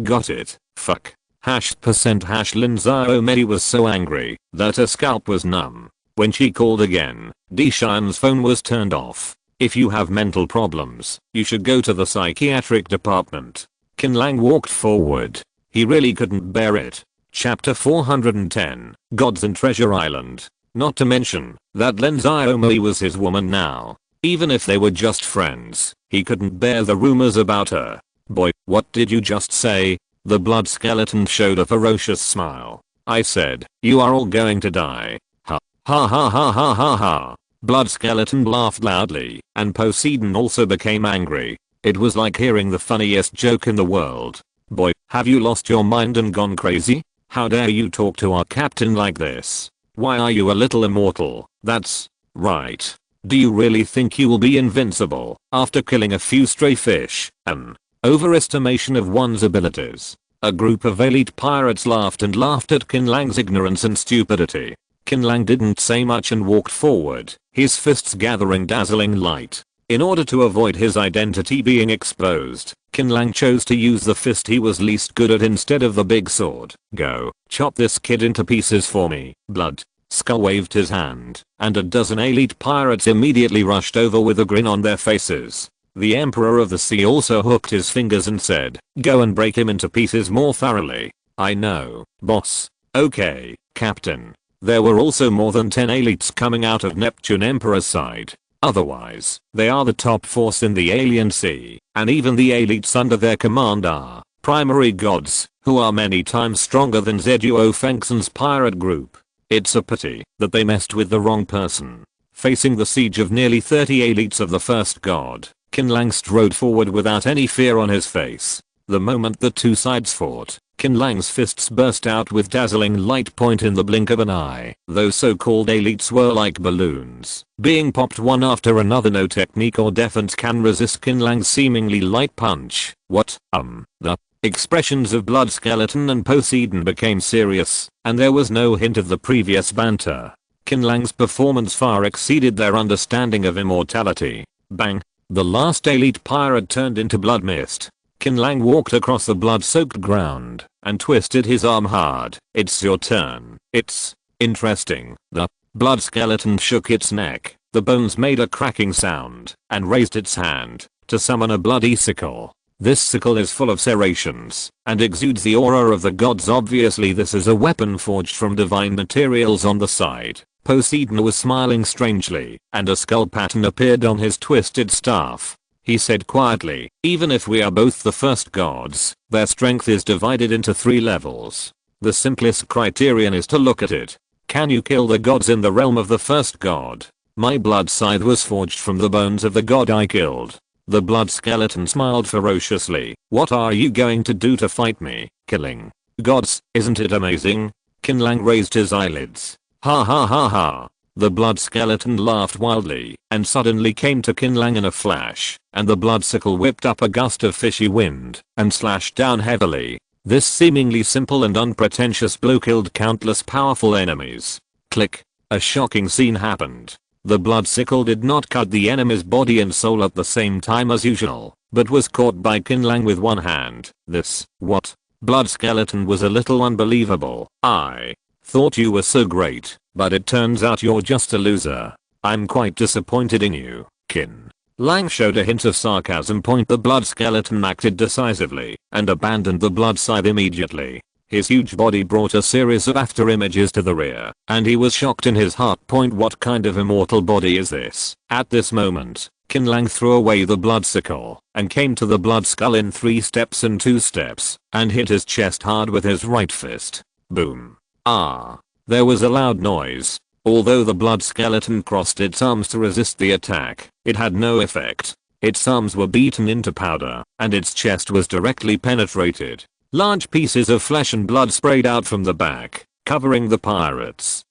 got it. Fuck. #% Lin Xiaomui was so angry that her scalp was numb. When she called again, Dishan's phone was turned off. If you have mental problems, you should go to the psychiatric department. Qin Lang walked forward. He really couldn't bear it. Chapter 410, Gods and Treasure Island. Not to mention that Lin Xiaomui was his woman now. Even if they were just friends, he couldn't bear the rumors about her. Boy, what did you just say? The blood skeleton showed a ferocious smile. I said, you are all going to die. Ha ha ha ha ha ha ha. Blood skeleton laughed loudly, and Poseidon also became angry. It was like hearing the funniest joke in the world. Boy, have you lost your mind and gone crazy? How dare you talk to our captain like this? Why are you a little immortal? That's right. Do you really think you will be invincible after killing a few stray fish? An overestimation of one's abilities. A group of elite pirates laughed and laughed at Qin Lang's ignorance and stupidity. Qin Lang didn't say much and walked forward, his fists gathering dazzling light. In order to avoid his identity being exposed, Qin Lang chose to use the fist he was least good at instead of the big sword. Go, chop this kid into pieces for me. Blood Skull waved his hand, and a dozen elite pirates immediately rushed over with a grin on their faces. The Emperor of the Sea also hooked his fingers and said, go and break him into pieces more thoroughly. I know, boss. Okay, Captain. There were also more than 10 elites coming out of Neptune Emperor's side. Otherwise, they are the top force in the alien sea, and even the elites under their command are primary gods, who are many times stronger than Zeduo Fengsen's pirate group. It's a pity that they messed with the wrong person. Facing the siege of nearly 30 elites of the first god, Qin Lang strode forward without any fear on his face. The moment the two sides fought, Qin Lang's fists burst out with dazzling light point in the blink of an eye. Those so-called elites were like balloons, being popped one after another. No technique or defense can resist Qin Lang's seemingly light punch. What? The expressions of Blood Skeleton and Poseidon became serious, and there was no hint of the previous banter. Qin Lang's performance far exceeded their understanding of immortality. Bang! The last elite pirate turned into blood mist. Qin Lang walked across the blood-soaked ground and twisted his arm hard. It's your turn. It's interesting. The blood skeleton shook its neck. The bones made a cracking sound and raised its hand to summon a bloody sickle. This sickle is full of serrations and exudes the aura of the gods. Obviously this is a weapon forged from divine materials. On the side, Poseidon was smiling strangely, and a skull pattern appeared on his twisted staff. he said quietly. Even if we are both the first gods, their strength is divided into 3 levels. The simplest criterion is to look at it. Can you kill the gods in the realm of the first god? My blood scythe was forged from the bones of the god I killed. The blood skeleton smiled ferociously. What are you going to do to fight me? Killing gods, isn't it amazing? Qin Lang raised his eyelids. Ha ha ha ha. The blood skeleton laughed wildly and suddenly came to Qin Lang in a flash, and the blood sickle whipped up a gust of fishy wind and slashed down heavily. This seemingly simple and unpretentious blow killed countless powerful enemies. Click. A shocking scene happened. The blood sickle did not cut the enemy's body and soul at the same time as usual, but was caught by Qin Lang with one hand. This, what? Blood skeleton was a little unbelievable. I thought you were so great, but it turns out you're just a loser. I'm quite disappointed in you, Qin Lang showed a hint of sarcasm. The blood skeleton acted decisively and abandoned the blood scythe immediately. His huge body brought a series of after images to the rear, and he was shocked in his heart. What kind of immortal body is this? At this moment, Qin Lang threw away the blood sickle and came to the blood skull in 3 steps and 2 steps and hit his chest hard with his right fist. Boom. Ah. There was a loud noise. Although the blood skeleton crossed its arms to resist the attack, it had no effect. Its arms were beaten into powder, and its chest was directly penetrated. Large pieces of flesh and blood sprayed out from the back, covering the pirates.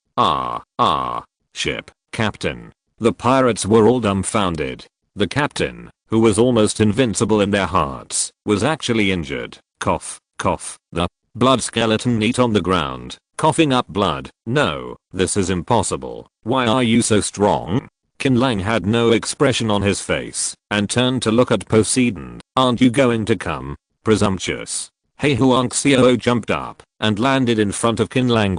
Ship, Captain. The pirates were all dumbfounded. The captain, who was almost invincible in their hearts, was actually injured. Cough, cough. The blood skeleton knelt on the ground, coughing up blood. No, this is impossible. Why are you so strong? Qin Lang had no expression on his face and turned to look at Poseidon. Aren't you going to come? Presumptuous. Hey Huang Xiao jumped up and landed in front of Qin Lang.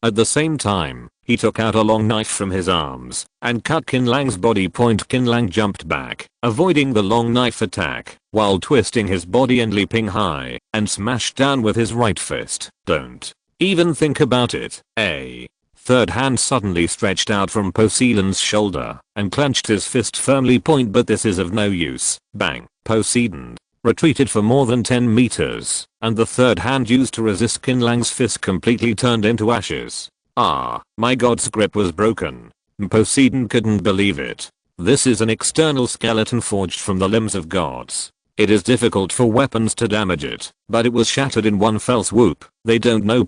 At the same time, he took out a long knife from his arms and cut Qin Lang's body. Qin Lang jumped back, avoiding the long knife attack, while twisting his body and leaping high, and smashed down with his right fist. Don't even think about it. A third hand suddenly stretched out from Poseidon's shoulder and clenched his fist firmly. But this is of no use. Bang. Poseidon retreated for more than 10 meters, and the third hand used to resist Qin Lang's fist completely turned into ashes. My god's grip was broken. Poseidon couldn't believe it. This is an external skeleton forged from the limbs of gods. It is difficult for weapons to damage it, but it was shattered in one fell swoop. They don't know.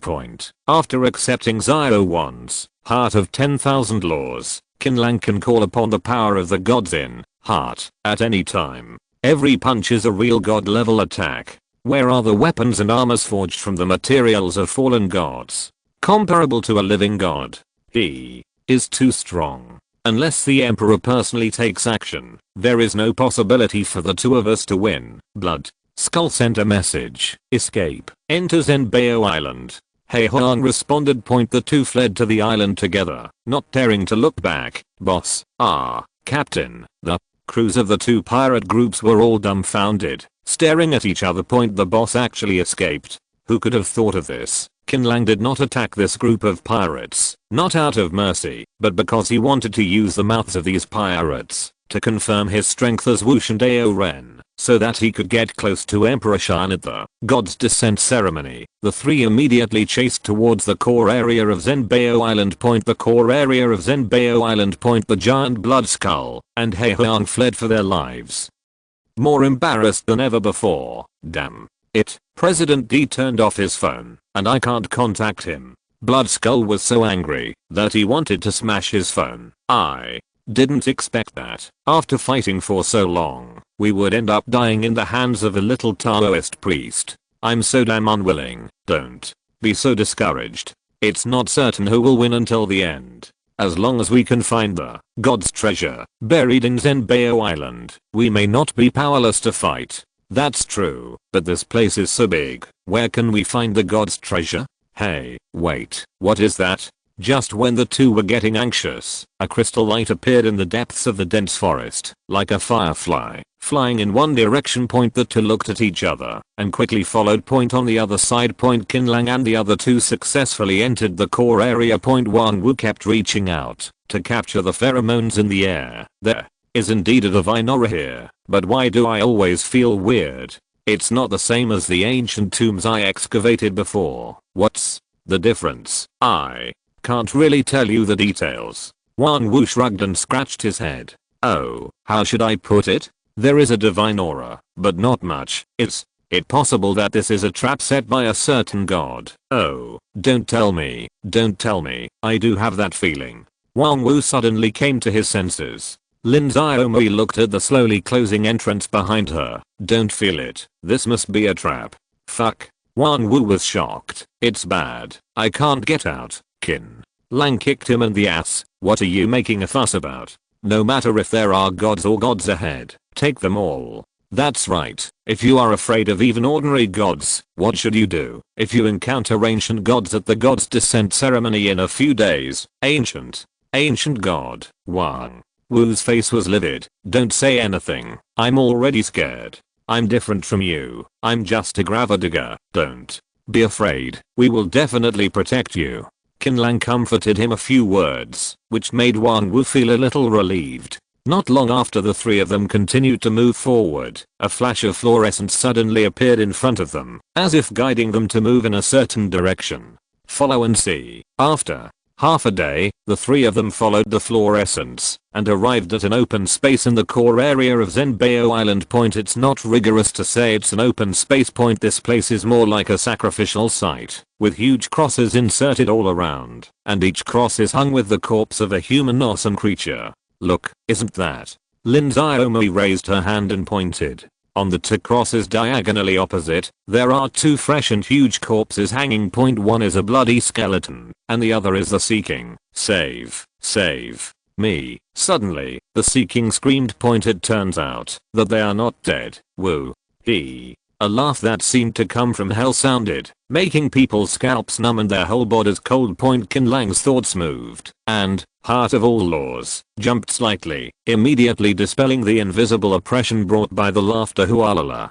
After accepting Ziowan's heart of 10,000 laws, Qin Lang can call upon the power of the gods in heart at any time. Every punch is a real god level attack. Where are the weapons and armors forged from the materials of fallen gods, comparable to a living god? He is too strong. Unless the emperor personally takes action, there is no possibility for the two of us to win. Blood Skull sent a message. Escape. Enter Zenbao Island. Hey Huang responded. The two fled to the island together, not daring to look back. Boss. Captain. The crews of the two pirate groups were all dumbfounded, staring at each other. The boss actually escaped. Who could have thought of this? Qin Lang did not attack this group of pirates, not out of mercy, but because he wanted to use the mouths of these pirates to confirm his strength as Wush and Aoren, so that he could get close to Emperor Shan at the God's Descent ceremony. The three immediately chased towards the core area of Zenbao Island. The core area of Zenbao Island. The giant blood skull and He Huang fled for their lives, more embarrassed than ever before. Damn it. President D turned off his phone, and I can't contact him. Blood Skull was so angry that he wanted to smash his phone. I didn't expect that. After fighting for so long, we would end up dying in the hands of a little Taoist priest. I'm so damn unwilling. Don't be so discouraged. It's not certain who will win until the end. As long as we can find the god's treasure buried in Zenbao Island, we may not be powerless to fight. That's true, but this place is so big. Where can we find the god's treasure? Hey, wait, what is that? Just when the two were getting anxious, a crystal light appeared in the depths of the dense forest, like a firefly, flying in one direction. The two looked at each other and quickly followed. On the other side. Qin Lang and the other two successfully entered the core area. Wang Wu kept reaching out to capture the pheromones in the air. There is indeed a divine aura here, but why do I always feel weird? It's not the same as the ancient tombs I excavated before. What's the difference? I can't really tell you the details. Wan Wu shrugged and scratched his head. Oh, how should I put it? There is a divine aura, but not much. Is it possible that this is a trap set by a certain god? Oh, don't tell me, don't tell me. I do have that feeling. Wang Wu suddenly came to his senses. Lin Xiaomui looked at the slowly closing entrance behind her. Don't feel it. This must be a trap. Fuck. Wang Wu was shocked. It's bad. I can't get out. Qin Lang kicked him in the ass. What are you making a fuss about? No matter if there are gods or gods ahead, take them all. That's right. If you are afraid of even ordinary gods, what should you do? If you encounter ancient gods at the god's descent ceremony in a few days, ancient god. Wang Wu's face was livid. Don't say anything. I'm already scared. I'm different from you. I'm just a gravidigger. Don't be afraid. We will definitely protect you. Qin Lang comforted him a few words, which made Wang Wu feel a little relieved. Not long after the three of them continued to move forward, a flash of fluorescence suddenly appeared in front of them, as if guiding them to move in a certain direction. Follow and see. After half a day, the three of them followed the fluorescence and arrived at an open space in the core area of Zenbao Island Point. It's not rigorous to say it's an open space point. This place is more like a sacrificial site, with huge crosses inserted all around, and each cross is hung with the corpse of a human or some creature. Look, isn't that? Lin Xiaomui raised her hand and pointed. On the two crosses diagonally opposite, there are two fresh and huge corpses hanging. One is a bloody skeleton, and the other is the Seeking. Save me. Suddenly, the Seeking screamed. It turns out that they are not dead. Woo. A laugh that seemed to come from hell sounded, making people's scalps numb and their whole bodies cold. Qin Lang's thoughts moved, and, heart of all laws, jumped slightly, immediately dispelling the invisible oppression brought by the laughter. Hualala.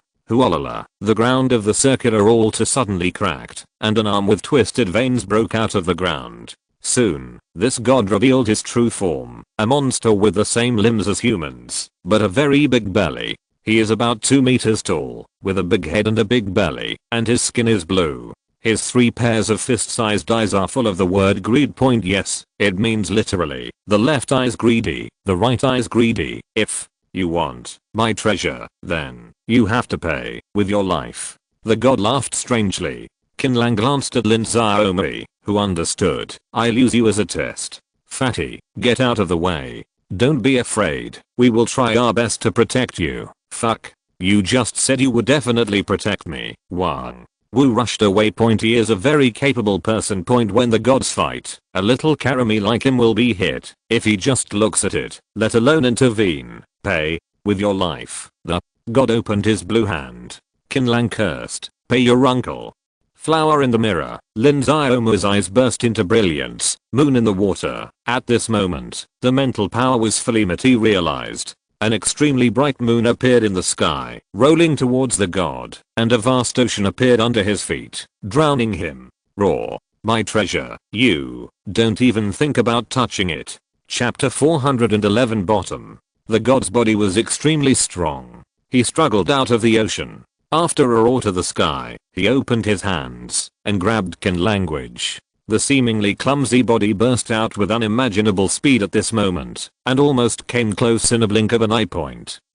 The ground of the circular altar suddenly cracked, and an arm with twisted veins broke out of the ground. Soon, this god revealed his true form, a monster with the same limbs as humans, but a very big belly. He is about 2 meters tall, with a big head and a big belly, and his skin is blue. His 3 pairs of fist-sized eyes are full of the word greed. Yes, it means literally, the left eye's greedy, the right eye's greedy. If you want my treasure, then you have to pay with your life. The god laughed strangely. Qin Lang glanced at Lin Xiaomui, who understood. I'll use you as a test. Fatty, get out of the way. Don't be afraid. We will try our best to protect you. Fuck. You just said you would definitely protect me. Wang Wu rushed away. He is a very capable person. When the gods fight, a little Karami like him will be hit if he just looks at it, let alone intervene. Pay with your life. The god opened his blue hand. Qin Lang cursed. Pay your uncle. Flower in the mirror. Lin Xiaomui's eyes burst into brilliance. Moon in the water. At this moment, the mental power was fully materialized. An extremely bright moon appeared in the sky, rolling towards the god, and a vast ocean appeared under his feet, drowning him. Roar. My treasure. You don't even think about touching it. Chapter 411. Bottom. The god's body was extremely strong. He struggled out of the ocean. After a roar to the sky, he opened his hands and grabbed Qin Language. The seemingly clumsy body burst out with unimaginable speed at this moment, and almost came close in a blink of an eye.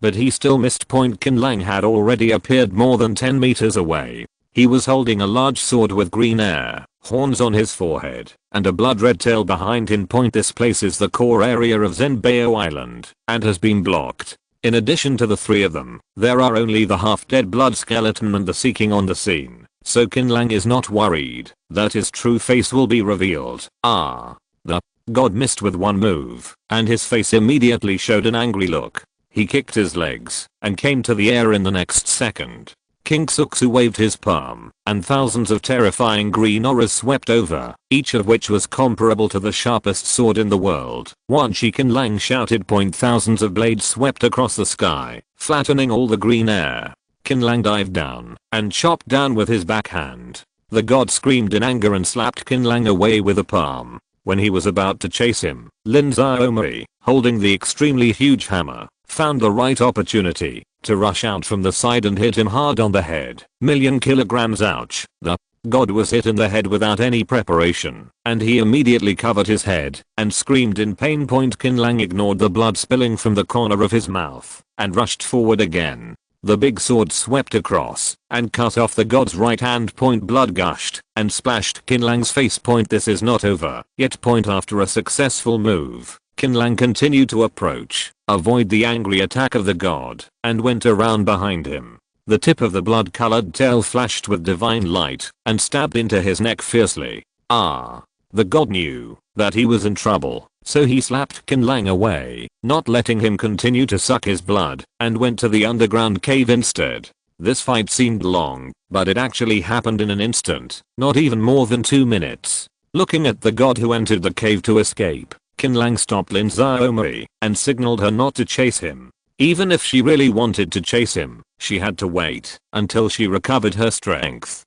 But he still missed. Qin Lang had already appeared more than 10 meters away. He was holding a large sword with green air horns on his forehead, and a blood-red tail behind him. This place is the core area of Zenbao Island, and has been blocked. In addition to the three of them, there are only the half-dead blood skeleton and the Seeking on the scene. So Qin Lang is not worried that his true face will be revealed. The god missed with one move, and his face immediately showed an angry look. He kicked his legs and came to the air in the next second. King Suxu waved his palm, and thousands of terrifying green auras swept over, each of which was comparable to the sharpest sword in the world. Once Qin Lang shouted. Thousands of blades swept across the sky, flattening all the green air. Qin Lang dived down and chopped down with his backhand. The god screamed in anger and slapped Qin Lang away with a palm. When he was about to chase him, Lin Xiaomui, holding the extremely huge hammer, found the right opportunity to rush out from the side and hit him hard on the head. Million kilograms. Ouch. The god was hit in the head without any preparation, and he immediately covered his head and screamed in pain. Qin Lang ignored the blood spilling from the corner of his mouth and rushed forward again. The big sword swept across and cut off the god's right hand. Blood gushed and splashed Qin Lang's face. This is not over yet. After a successful move, Qin Lang continued to approach, avoid the angry attack of the god, and went around behind him. The tip of the blood-colored tail flashed with divine light and stabbed into his neck fiercely. The god knew that he was in trouble, so he slapped Qin Lang away, not letting him continue to suck his blood, and went to the underground cave instead. This fight seemed long, but it actually happened in an instant, not even more than 2 minutes. Looking at the god who entered the cave to escape, Qin Lang stopped Lin Xiaomei and signaled her not to chase him. Even if she really wanted to chase him, she had to wait until she recovered her strength.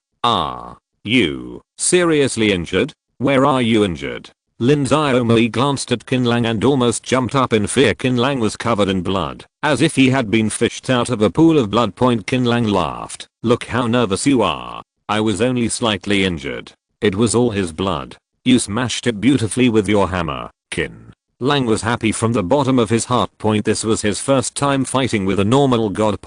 You seriously injured? Where are you injured? Lin Xiaomei glanced at Qin Lang and almost jumped up in fear. Qin Lang was covered in blood, as if he had been fished out of a pool of blood. Qin Lang laughed. Look how nervous you are. I was only slightly injured. It was all his blood. You smashed it beautifully with your hammer. Qin Lang was happy from the bottom of his heart. This was his first time fighting with a normal god.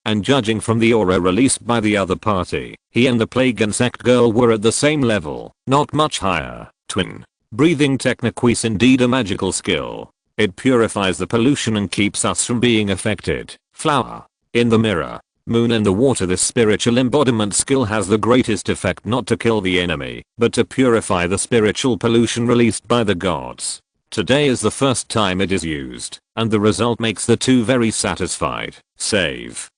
And judging from the aura released by the other party, he and the plague insect girl were at the same level, not much higher. Twin breathing technique is indeed a magical skill. It purifies the pollution and keeps us from being affected. Flower in the mirror, moon in the water. This spiritual embodiment skill has the greatest effect not to kill the enemy, but to purify the spiritual pollution released by the gods. Today is the first time it is used, and the result makes the two very satisfied. Save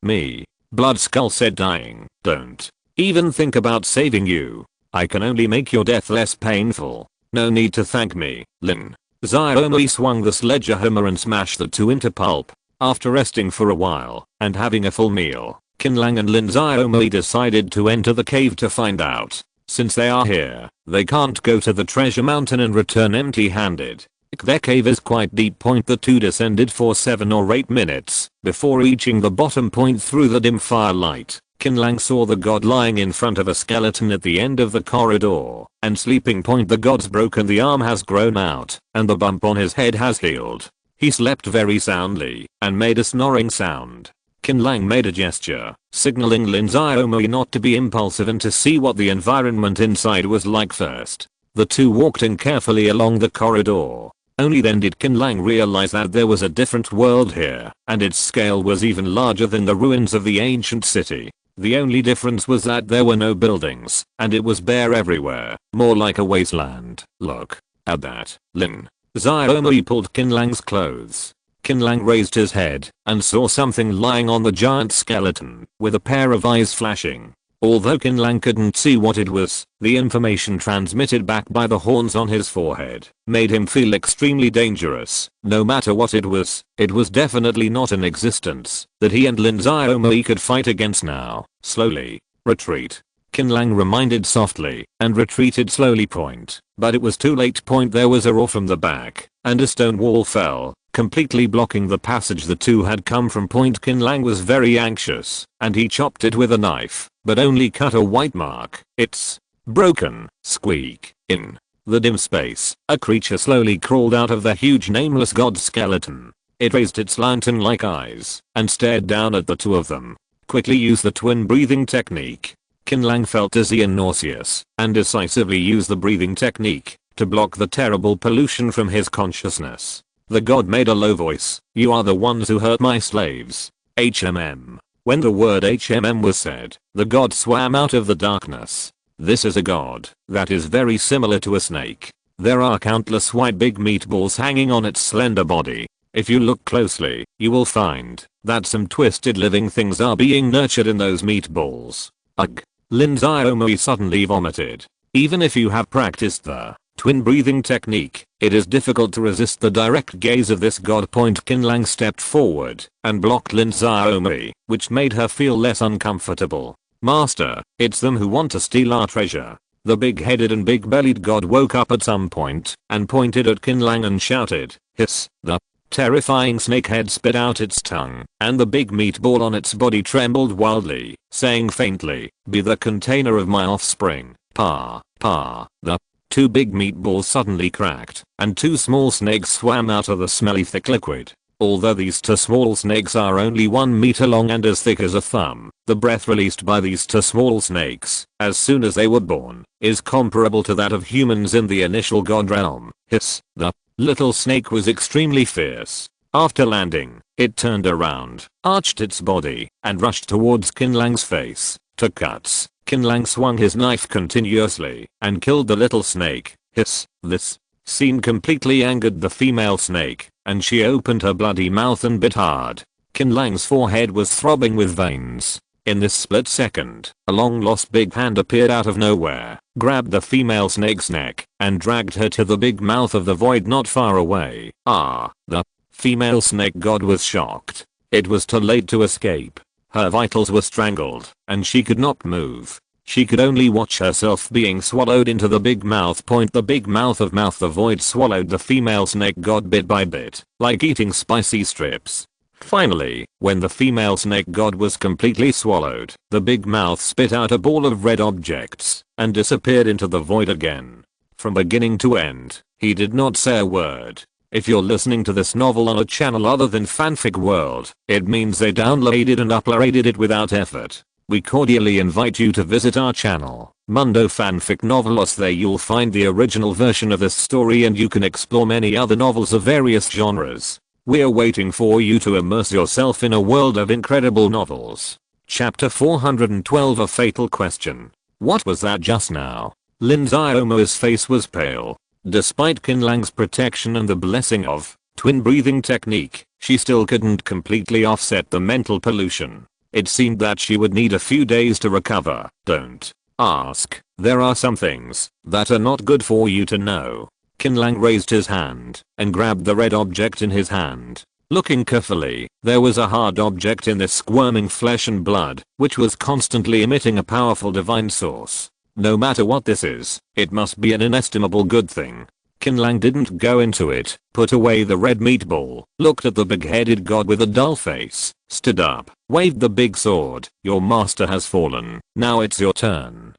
me. Blood Skull said, dying. Don't even think about saving you. I can only make your death less painful. No need to thank me. Lin Xiaomei swung the sledgehammer and smashed the two into pulp. After resting for a while and having a full meal, Qin Lang and Lin Xiaomei decided to enter the cave to find out. Since they are here, they can't go to the treasure mountain and return empty-handed. Their cave is quite deep. The two descended for 7 or 8 minutes before reaching the bottom. Through the dim firelight, Qin Lang saw the god lying in front of a skeleton at the end of the corridor and sleeping. The god's broken the arm has grown out and the bump on his head has healed. He slept very soundly and made a snoring sound. Qin Lang made a gesture, signaling Lin Xiaomei not to be impulsive and to see what the environment inside was like first. The two walked in carefully along the corridor. Only then did Qin Lang realize that there was a different world here, and its scale was even larger than the ruins of the ancient city. The only difference was that there were no buildings, and it was bare everywhere, more like a wasteland. Look at that. Lin Xiaomei pulled Qin Lang's clothes. Qin Lang raised his head and saw something lying on the giant skeleton, with a pair of eyes flashing. Although Qin Lang couldn't see what it was, the information transmitted back by the horns on his forehead made him feel extremely dangerous. No matter what it was definitely not an existence that he and Lin Xiaomei could fight against now. Slowly. Retreat. Qin Lang reminded softly and retreated slowly. But it was too late. There was a roar from the back and a stone wall fell, completely blocking the passage the two had come from. Qin Lang was very anxious and he chopped it with a knife, but only cut a white mark. It's broken. Squeak. In the dim space, a creature slowly crawled out of the huge nameless god skeleton. It raised its lantern-like eyes and stared down at the two of them. Quickly use the twin breathing technique. Qin Lang felt dizzy and nauseous and decisively used the breathing technique to block the terrible pollution from his consciousness. The god made a low voice. You are the ones who hurt my slaves. HMM. When the word HMM was said, the god swam out of the darkness. This is a god that is very similar to a snake. There are countless white big meatballs hanging on its slender body. If you look closely, you will find that some twisted living things are being nurtured in those meatballs. Ugh. Lin Xiaomei suddenly vomited. Even if you have practiced the twin breathing technique, it is difficult to resist the direct gaze of this god. Qin Lang stepped forward and blocked Lin Xiaomei, which made her feel less uncomfortable. Master, it's them who want to steal our treasure. The big-headed and big-bellied god woke up at some point and pointed at Qin Lang and shouted, hiss. The terrifying snakehead spit out its tongue, and the big meatball on its body trembled wildly, saying faintly, "Be the container of my offspring, pa, pa." The two big meatballs suddenly cracked, and two small snakes swam out of the smelly thick liquid. Although these two small snakes are only 1 meter long and as thick as a thumb, the breath released by these two small snakes, as soon as they were born, is comparable to that of humans in the initial god realm. Hiss. The little snake was extremely fierce. After landing, it turned around, arched its body, and rushed towards Qin Lang's face. To cuts, Qin Lang swung his knife continuously, and killed the little snake. Hiss. This scene completely angered the female snake, and she opened her bloody mouth and bit hard. Qin Lang's forehead was throbbing with veins. In this split second, a long lost big hand appeared out of nowhere, grabbed the female snake's neck, and dragged her to the big mouth of the void not far away. The female snake god was shocked. It was too late to escape. Her vitals were strangled, and she could not move. She could only watch herself being swallowed into the big mouth. The big mouth of the void swallowed the female snake god bit by bit, like eating spicy strips. Finally, when the female snake god was completely swallowed, the big mouth spit out a ball of red objects, and disappeared into the void again. From beginning to end, he did not say a word. If you're listening to this novel on a channel other than Fanfic World, it means they downloaded and uploaded it without effort. We cordially invite you to visit our channel, Mundo Fanfic Novelos. There you'll find the original version of this story and you can explore many other novels of various genres. We're waiting for you to immerse yourself in a world of incredible novels. Chapter 412, A Fatal Question. What was that just now? Lin Xiaomo's face was pale. Despite Qin Lang's protection and the blessing of twin breathing technique, she still couldn't completely offset the mental pollution. It seemed that she would need a few days to recover. Don't ask. There are some things that are not good for you to know. Qin Lang raised his hand and grabbed the red object in his hand. Looking carefully, there was a hard object in this squirming flesh and blood, which was constantly emitting a powerful divine source. No matter what this is, it must be an inestimable good thing. Qin Lang didn't go into it, put away the red meatball, looked at the big-headed god with a dull face, stood up, waved the big sword. Your master has fallen. Now it's your turn.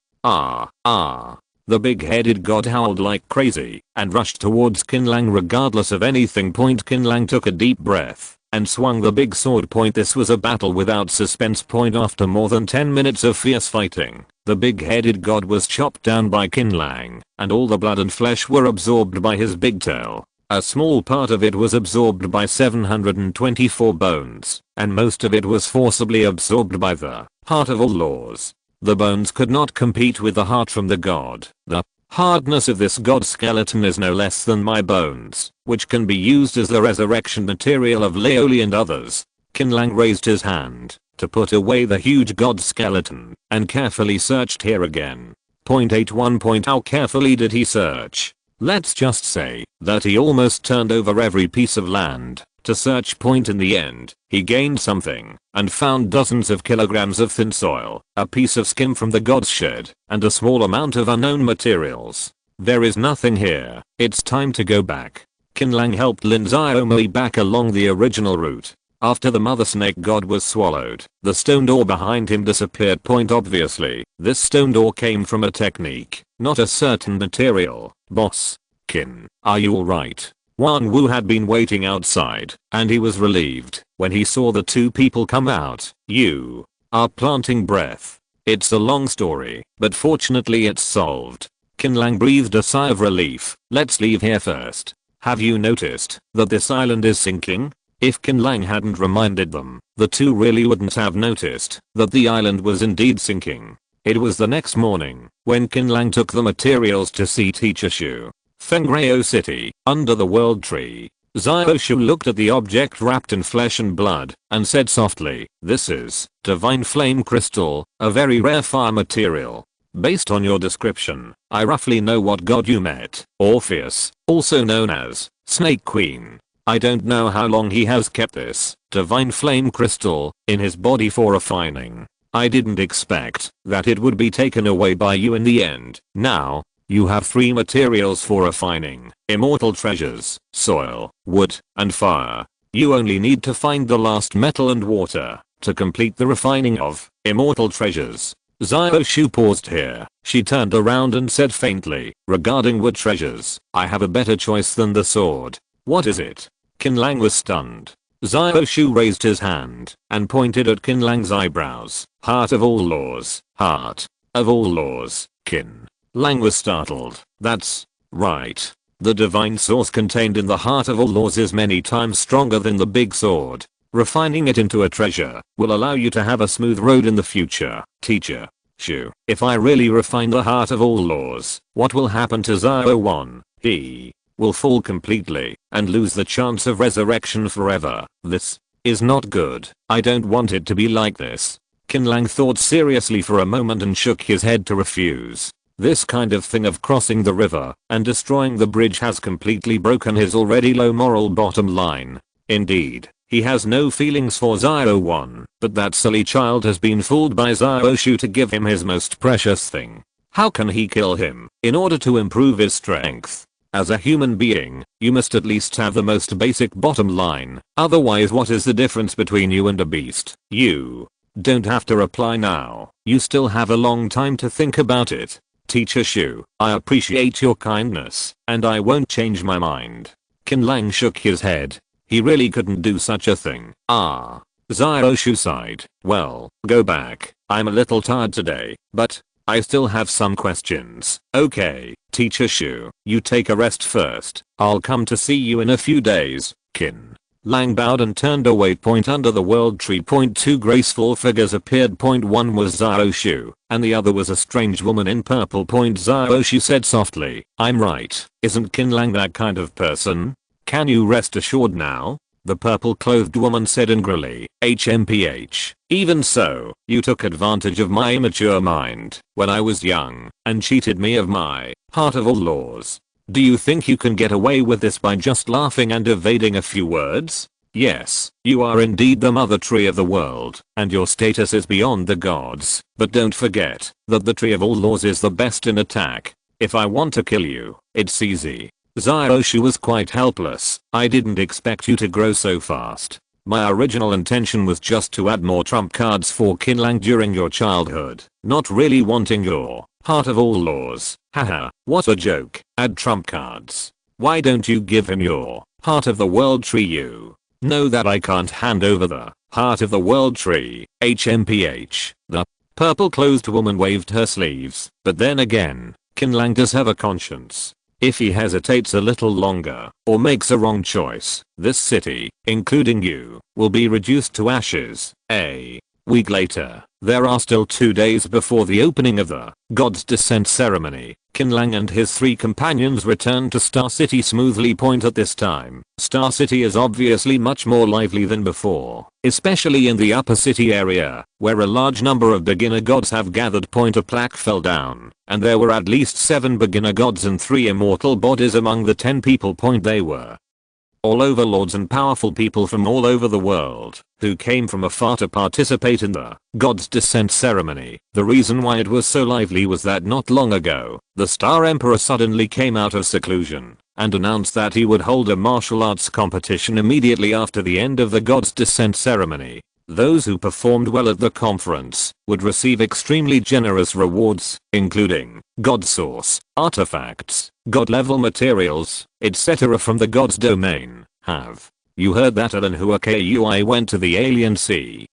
The big-headed god howled like crazy and rushed towards Qin Lang regardless of anything. Qin Lang took a deep breath and swung the big sword. This was a battle without suspense. After more than 10 minutes of fierce fighting, the big-headed god was chopped down by Qin Lang, and all the blood and flesh were absorbed by his big tail. A small part of it was absorbed by 724 bones, and most of it was forcibly absorbed by the heart of all laws. The bones could not compete with the heart from the god. The hardness of this god skeleton is no less than my bones, which can be used as the resurrection material of Laoli and others. Qin Lang raised his hand to put away the huge god skeleton, and carefully searched here again. 81. How carefully did he search? Let's just say that he almost turned over every piece of land to search. In the end, he gained something, and found dozens of kilograms of thin soil, a piece of skin from the god's shed, and a small amount of unknown materials. There is nothing here. It's time to go back. Qin Lang helped Lin Xiaomo back along the original route. After the mother snake god was swallowed, the stone door behind him disappeared. Obviously, this stone door came from a technique, not a certain material. Boss Qin, are you alright? Wan Wu had been waiting outside, and he was relieved when he saw the two people come out. You are planting breath. It's a long story, but fortunately it's solved. Qin Lang breathed a sigh of relief. Let's leave here first. Have you noticed that this island is sinking? If Qin Lang hadn't reminded them, the two really wouldn't have noticed that the island was indeed sinking. It was the next morning when Qin Lang took the materials to see Teacher Shu. Fengreo City, under the World Tree. Xiao Shu looked at the object wrapped in flesh and blood and said softly, "This is divine flame crystal, a very rare fire material. Based on your description, I roughly know what god you met, Orpheus, also known as Snake Queen. I don't know how long he has kept this divine flame crystal in his body for refining. I didn't expect that it would be taken away by you in the end. Now, You have 3 materials for refining: immortal treasures, soil, wood, and fire. You only need to find the last metal and water to complete the refining of immortal treasures. Xiaoshu paused here. She turned around and said faintly, regarding wood treasures, I have a better choice than the sword. What is it? Qin Lang was stunned. Xiaoshu raised his hand and pointed at Qin Lang's eyebrows. Heart of all laws. Heart of all laws. Qin Lang was startled. That's right. The divine source contained in the heart of all laws is many times stronger than the big sword. Refining it into a treasure will allow you to have a smooth road in the future. Teacher Shu, if I really refine the heart of all laws, what will happen to Xiao 1? He will fall completely and lose the chance of resurrection forever. This is not good. I don't want it to be like this. Qin Lang thought seriously for a moment and shook his head to refuse. This kind of thing of crossing the river and destroying the bridge has completely broken his already low moral bottom line. Indeed, he has no feelings for Xiao 1, but that silly child has been fooled by Xiaoshu to give him his most precious thing. How can he kill him in order to improve his strength? As a human being, you must at least have the most basic bottom line. Otherwise, what is the difference between you and a beast? You don't have to reply now. You still have a long time to think about it. Teacher Shu, I appreciate your kindness, and I won't change my mind. Qin Lang shook his head. He really couldn't do such a thing. Xiaoshu sighed. Well, go back. I'm a little tired today, but I still have some questions. Okay, Teacher Shu, you take a rest first. I'll come to see you in a few days. Qin Lang bowed and turned away. Under the world tree. 2 graceful figures appeared. 1 was Xiaoshu, and the other was a strange woman in purple. Xiaoshu said softly, I'm right. Isn't Qin Lang that kind of person? Can you rest assured now? The purple-clothed woman said angrily, HMPH. Even so, you took advantage of my immature mind when I was young and cheated me of my heart of all laws. Do you think you can get away with this by just laughing and evading a few words? Yes, you are indeed the mother tree of the world, and your status is beyond the gods, but don't forget that the tree of all laws is the best in attack. If I want to kill you, it's easy. Xiaoshu was quite helpless. I didn't expect you to grow so fast. My original intention was just to add more trump cards for Qin Lang during your childhood, not really wanting your heart of all laws. Haha, what a joke. Add trump cards. Why don't you give him your heart of the world tree? You know that I can't hand over the heart of the world tree. HMPH. The purple-clothed woman waved her sleeves. But then again, Qin Lang does have a conscience. If he hesitates a little longer or makes a wrong choice, this city, including you, will be reduced to ashes. A week later, there are still 2 days before the opening of the God's Descent ceremony. Qin Lang and his 3 companions returned to Star City smoothly. At this time, Star City is obviously much more lively than before, especially in the upper city area, where a large number of beginner gods have gathered. A plaque fell down, and there were at least 7 beginner gods and 3 immortal bodies among the 10 people. They were all overlords and powerful people from all over the world, who came from afar to participate in the God's Descent ceremony. The reason why it was so lively was that not long ago, the Star Emperor suddenly came out of seclusion and announced that he would hold a martial arts competition immediately after the end of the God's Descent ceremony. Those who performed well at the conference would receive extremely generous rewards, including God Source, artifacts, God-level materials, etc. from the God's domain. Have you heard that Alan Huakui went to the Alien Sea?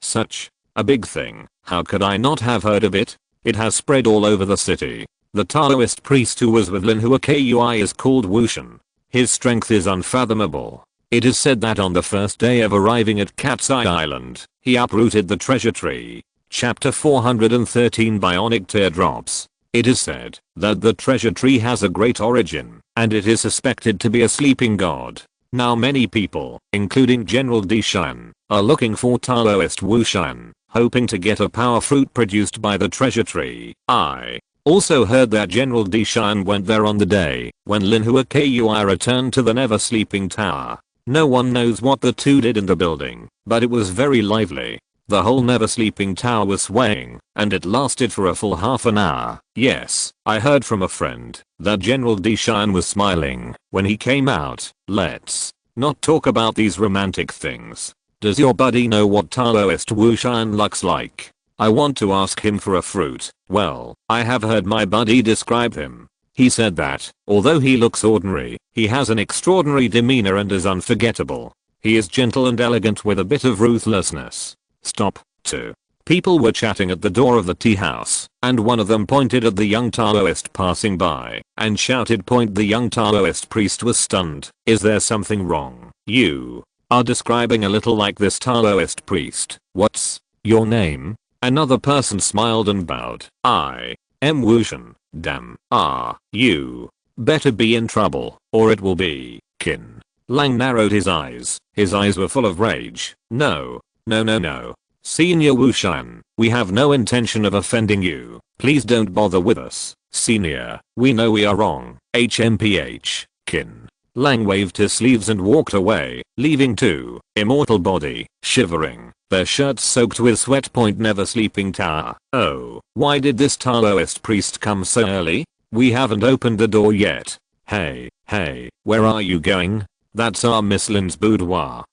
Such a big thing. How could I not have heard of it? It has spread all over the city. The Taoist priest who was with Lin Huakui is called Wushan. His strength is unfathomable. It is said that on the first day of arriving at Cat's Eye Island, he uprooted the treasure tree. Chapter 413 Bionic Teardrops. It is said that the treasure tree has a great origin, and it is suspected to be a sleeping god. Now many people, including General Dishan, are looking for Taoist Wushan, hoping to get a power fruit produced by the treasure tree. I also heard that General Dishan went there on the day when Lin Huakui returned to the never sleeping tower. No one knows what the two did in the building, but it was very lively. The whole never sleeping tower was swaying, and it lasted for a full half an hour. Yes, I heard from a friend that General Deshan was smiling when he came out. Let's not talk about these romantic things. Does your buddy know what Taoist Wushan looks like? I want to ask him for a fruit. Well, I have heard my buddy describe him. He said that, although he looks ordinary, he has an extraordinary demeanor and is unforgettable. He is gentle and elegant with a bit of ruthlessness. Stop. 2 people were chatting at the door of the tea house, and one of them pointed at the young Taoist passing by, and shouted, "Point." The young Taoist priest was stunned. Is there something wrong? You are describing a little like this Taoist priest. What's your name? Another person smiled and bowed. I am Wushan. Damn. You better be in trouble, or it will be. Qin Lang narrowed his eyes. His eyes were full of rage. No. Senior Wushan, we have no intention of offending you. Please don't bother with us. Senior, we know we are wrong. HMPH. Qin Lang waved his sleeves and walked away, leaving 2 immortal body shivering, their shirts soaked with sweat. Never sleeping tower. Oh, why did this Taoist priest come so early? We haven't opened the door yet. Hey, where are you going? That's our Miss Lin's boudoir.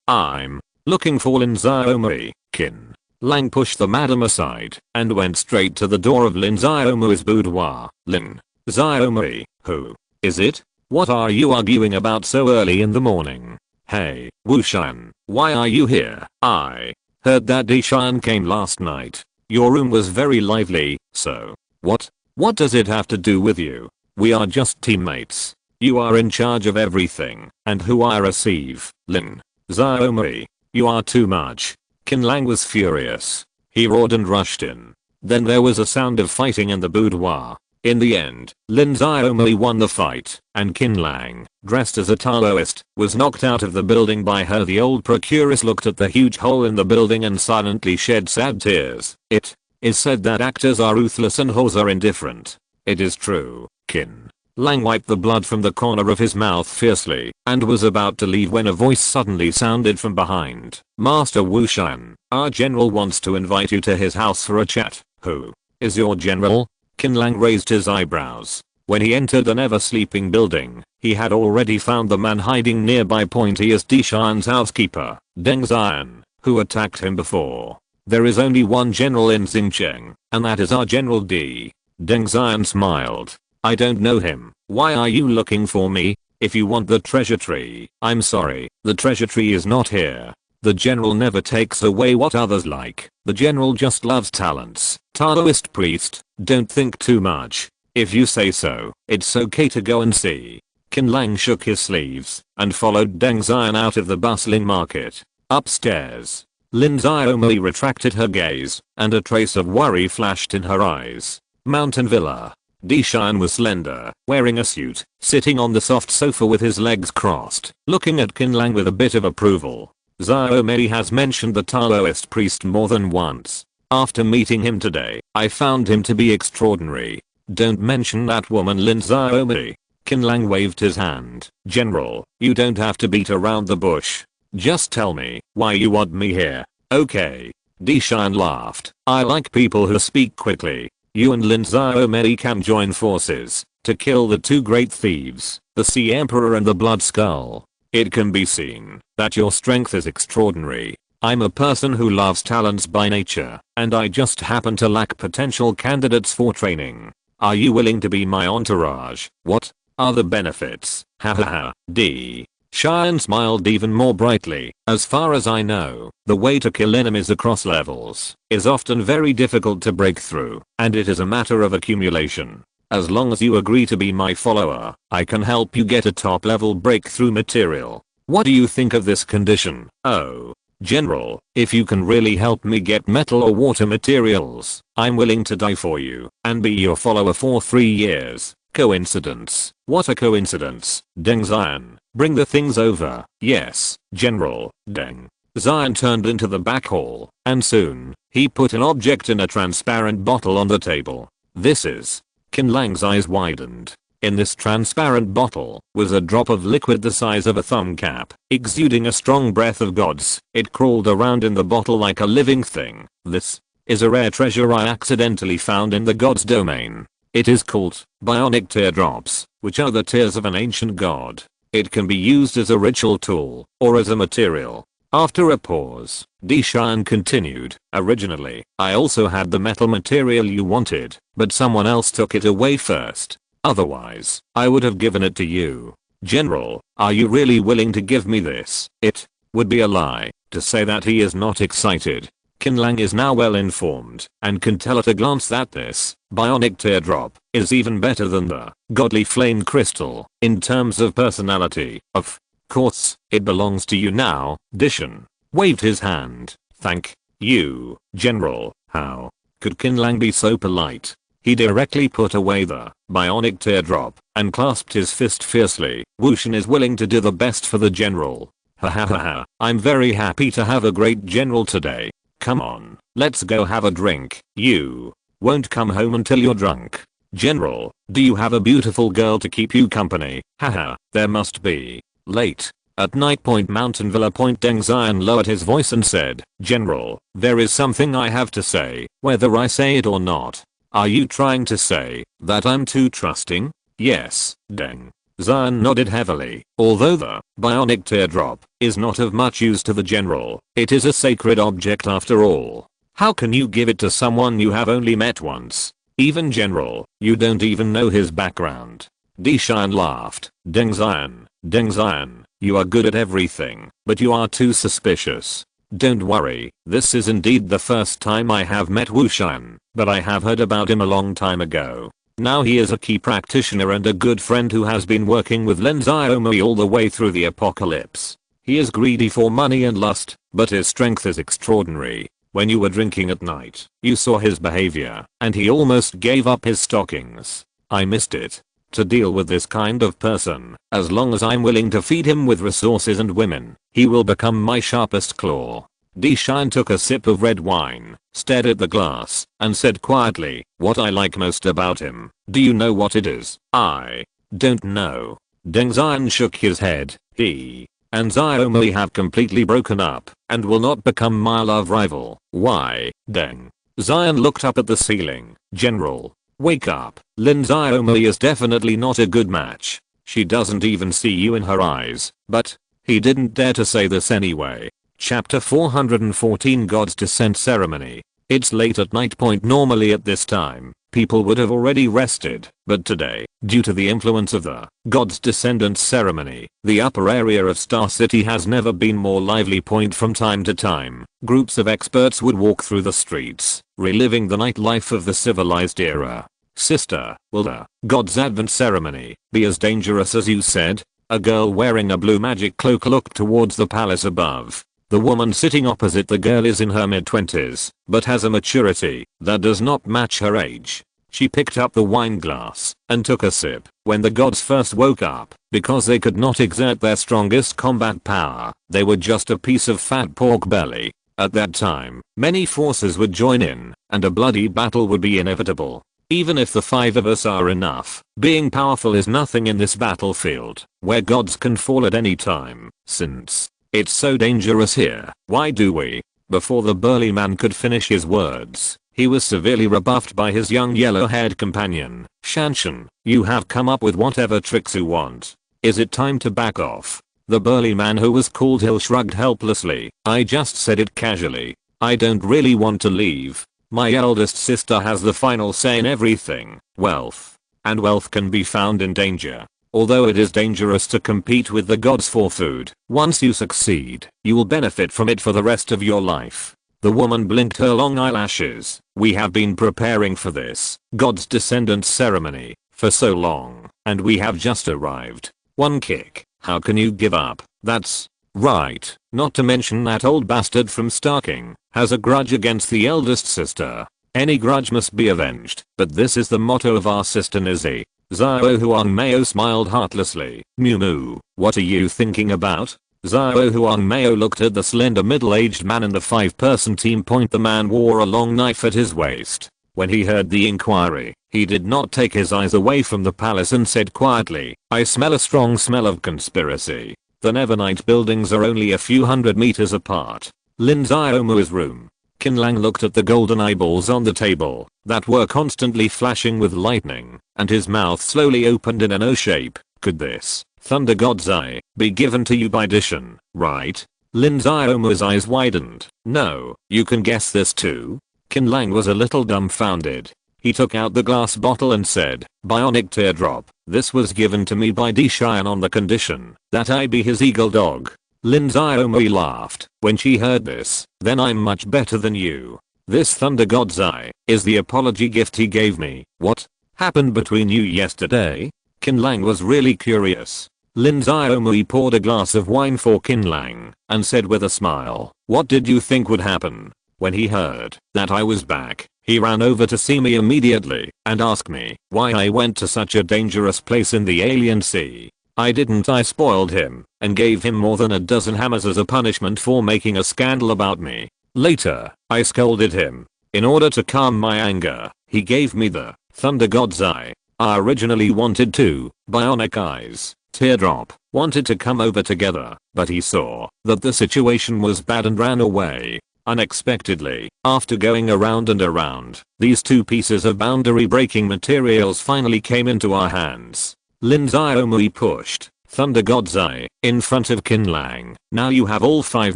I'm looking for Lin Xiaomei. Qin Lang pushed the madam aside and went straight to the door of Lin Xiaomei's boudoir. Lin Xiaomei, who is it? What are you arguing about so early in the morning? Hey, Wushan, why are you here? I heard that Deshan came last night. Your room was very lively, so what does it have to do with you? We are just teammates. You are in charge of everything, and who I receive. Lin Xiaomei, you are too much. Qin Lang was furious. He roared and rushed in. Then there was a sound of fighting in the boudoir. In the end, Lin Xiaomei won the fight, and Qin Lang, dressed as a Taoist, was knocked out of the building by her. The old procuress looked at the huge hole in the building and silently shed sad tears. It is said that actors are ruthless and whores are indifferent. It is true. Qin Lang wiped the blood from the corner of his mouth fiercely, and was about to leave when a voice suddenly sounded from behind. Master Wushan, our general wants to invite you to his house for a chat. Who is your general? Qin Lang raised his eyebrows. When he entered the never-sleeping building, he had already found the man hiding nearby. He is Deshan's housekeeper, Deng Xian, who attacked him before. There is only one general in Xinjiang, and that is our General D. Deng Xian smiled. I don't know him. Why are you looking for me? If you want the treasure tree, I'm sorry, the treasure tree is not here. The general never takes away what others like. The general just loves talents. Taoist priest, don't think too much. If you say so, it's okay to go and see. Qin Lang shook his sleeves and followed Deng Xian out of the bustling market. Upstairs, Lin Xiaomei retracted her gaze, and a trace of worry flashed in her eyes. Mountain Villa. Deshan was slender, wearing a suit, sitting on the soft sofa with his legs crossed, looking at Qin Lang with a bit of approval. Xiaomei has mentioned the Taoist priest more than once. After meeting him today, I found him to be extraordinary. Don't mention that woman, Lin Xiaomei. Qin Lang waved his hand. General, you don't have to beat around the bush. Just tell me why you want me here. Okay. Deshan laughed. I like people who speak quickly. You and Lin Xiaomei can join forces to kill the 2 great thieves, the Sea Emperor and the Blood Skull. It can be seen that your strength is extraordinary. I'm a person who loves talents by nature, and I just happen to lack potential candidates for training. Are you willing to be my entourage? What are the benefits? Hahaha. Deshan smiled even more brightly. As far as I know, the way to kill enemies across levels is often very difficult to break through, and it is a matter of accumulation. As long as you agree to be my follower, I can help you get a top level breakthrough material. What do you think of this condition? Oh, General, if you can really help me get metal or water materials, I'm willing to die for you and be your follower for 3 years. Coincidence? What a coincidence. Deng Xian, bring the things over. Yes, General. Deng Xian turned into the back hall, and soon, he put an object in a transparent bottle on the table. This is... Qin Lang's eyes widened. In this transparent bottle was a drop of liquid the size of a thumb cap, exuding a strong breath of gods. It crawled around in the bottle like a living thing. This is a rare treasure I accidentally found in the gods domain. It is called bionic teardrops, which are the tears of an ancient god. It can be used as a ritual tool or as a material. After a pause, Deshan continued, originally, I also had the metal material you wanted, but someone else took it away first. Otherwise, I would have given it to you. General, are you really willing to give me this? It would be a lie to say that he is not excited. Qin Lang is now well informed and can tell at a glance that this bionic teardrop is even better than the godly flame crystal in terms of personality. Of course, it belongs to you now. Deshan waved his hand. Thank you, General. How could Qin Lang be so polite? He directly put away the bionic teardrop and clasped his fist fiercely. Wushan is willing to do the best for the general. Ha ha ha ha. I'm very happy to have a great general today. Come on, let's go have a drink. You won't come home until you're drunk. General, do you have a beautiful girl to keep you company? Haha, there must be. Late at night. Mountain Villa. Deng Xian lowered his voice and said, General, there is something I have to say, whether I say it or not. Are you trying to say that I'm too trusting? Yes, Deng Xian nodded heavily. Although the bionic teardrop is not of much use to the general, it is a sacred object after all. How can you give it to someone you have only met once? Even general, you don't even know his background. Deshan laughed. Deng Xian, you are good at everything, but you are too suspicious. Don't worry, this is indeed the first time I have met Wushan, but I have heard about him a long time ago. Now he is a key practitioner and a good friend who has been working with Lin Xiaomui all the way through the apocalypse. He is greedy for money and lust, but his strength is extraordinary. When you were drinking at night, you saw his behavior, and he almost gave up his stockings. I missed it. To deal with this kind of person, as long as I'm willing to feed him with resources and women, he will become my sharpest claw. Deshan took a sip of red wine, stared at the glass, and said quietly, what I like most about him. Do you know what it is? I don't know. Deng Xian shook his head. He and Xiaomui have completely broken up and will not become my love rival. Why? Deng Xian looked up at the ceiling. General, wake up. Lin Xiaomui is definitely not a good match. She doesn't even see you in her eyes. But he didn't dare to say this anyway. Chapter 414 God's Descent Ceremony. It's late at night. Normally at this time, people would have already rested, but today, due to the influence of the God's Descendant ceremony, the upper area of Star City has never been more lively. From time to time, groups of experts would walk through the streets, reliving the nightlife of the civilized era. Sister, will the God's Advent ceremony be as dangerous as you said? A girl wearing a blue magic cloak looked towards the palace above. The woman sitting opposite the girl is in her mid-20s, but has a maturity that does not match her age. She picked up the wine glass and took a sip. When the gods first woke up, because they could not exert their strongest combat power, they were just a piece of fat pork belly. At that time, many forces would join in, and a bloody battle would be inevitable. Even if the 5 of us are enough, being powerful is nothing in this battlefield, where gods can fall at any time. Since it's so dangerous here, why do we? Before the burly man could finish his words, he was severely rebuffed by his young yellow-haired companion. Shanshan, you have come up with whatever tricks you want. Is it time to back off? The burly man who was called Hill shrugged helplessly. I just said it casually. I don't really want to leave. My eldest sister has the final say in everything. Wealth can be found in danger. Although it is dangerous to compete with the gods for food, once you succeed, you will benefit from it for the rest of your life. The woman blinked her long eyelashes. We have been preparing for this God's Descendant ceremony for so long, and we have just arrived. One kick. How can you give up? That's right. Not to mention that old bastard from Starking has a grudge against the eldest sister. Any grudge must be avenged, but this is the motto of our sister Nizzy. Xiao Huangmao smiled heartlessly. Moo moo, what are you thinking about? Xiao Huangmao looked at the slender middle-aged man in the 5-person team. The man wore a long knife at his waist. When he heard the inquiry, He did not take his eyes away from the palace and said quietly, "I smell a strong smell of conspiracy. The Nevernight buildings are only a few hundred meters apart. Lin Xiaomu's room." Qin Lang looked at the golden eyeballs on the table that were constantly flashing with lightning, and his mouth slowly opened in an O shape. "Could this, Thunder God's Eye, be given to you by addition, right?" Lin Xiaomu's eyes widened. "No, you can guess this too?" Qin Lang was a little dumbfounded. He took out the glass bottle and said, "Bionic teardrop. This was given to me by Di Xian on the condition that I be his eagle dog." Lin Xiaomu laughed when she heard this. "Then I'm much better than you. This Thunder God's Eye is the apology gift he gave me." "What happened between you yesterday?" Qin Lang was really curious. Lin Xiaomu poured a glass of wine for Qin Lang and said with a smile, "What did you think would happen?" "When he heard that I was back, he ran over to see me immediately and asked me why I went to such a dangerous place in the alien sea. I spoiled him and gave him more than a dozen hammers as a punishment for making a scandal about me. Later, I scolded him. In order to calm my anger, he gave me the Thunder God's Eye. I originally wanted two bionic eyes. Teardrop wanted to come over together, but he saw that the situation was bad and ran away. Unexpectedly, after going around and around, these two pieces of boundary-breaking materials finally came into our hands." Lin Xiaomu pushed Thunder God's Eye in front of Qin Lang. "Now you have all 5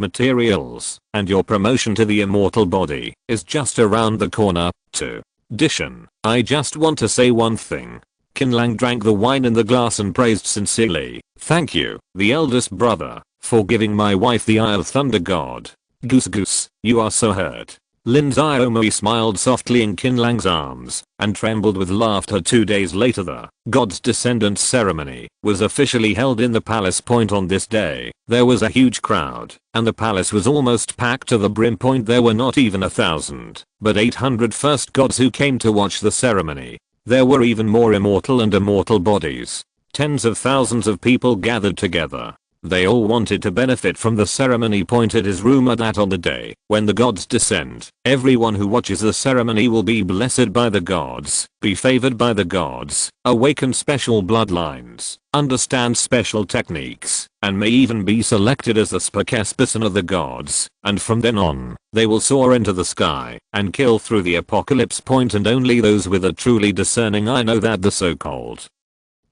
materials, and your promotion to the immortal body is just around the corner. To addition, I just want to say one thing." Qin Lang drank the wine in the glass and praised sincerely, "Thank you, the eldest brother, for giving my wife the Eye of Thunder God. Goose goose, you are so hurt." Lin Xiaomu smiled softly in Qin Lang's arms and trembled with laughter. 2 days later, the God's Descendants ceremony was officially held in the palace point. On this day, there was a huge crowd, and the palace was almost packed to the brim. There were not even 1,000, but 800 first gods who came to watch the ceremony. There were even more immortal and immortal bodies. Tens of thousands of people gathered together. They all wanted to benefit from the ceremony. It is rumored that on the day when the gods descend, everyone who watches the ceremony will be blessed by the gods, be favored by the gods, awaken special bloodlines, understand special techniques, and may even be selected as the spokesperson of the gods, and from then on, they will soar into the sky and kill through the apocalypse. And only those with a truly discerning eye know that the so-called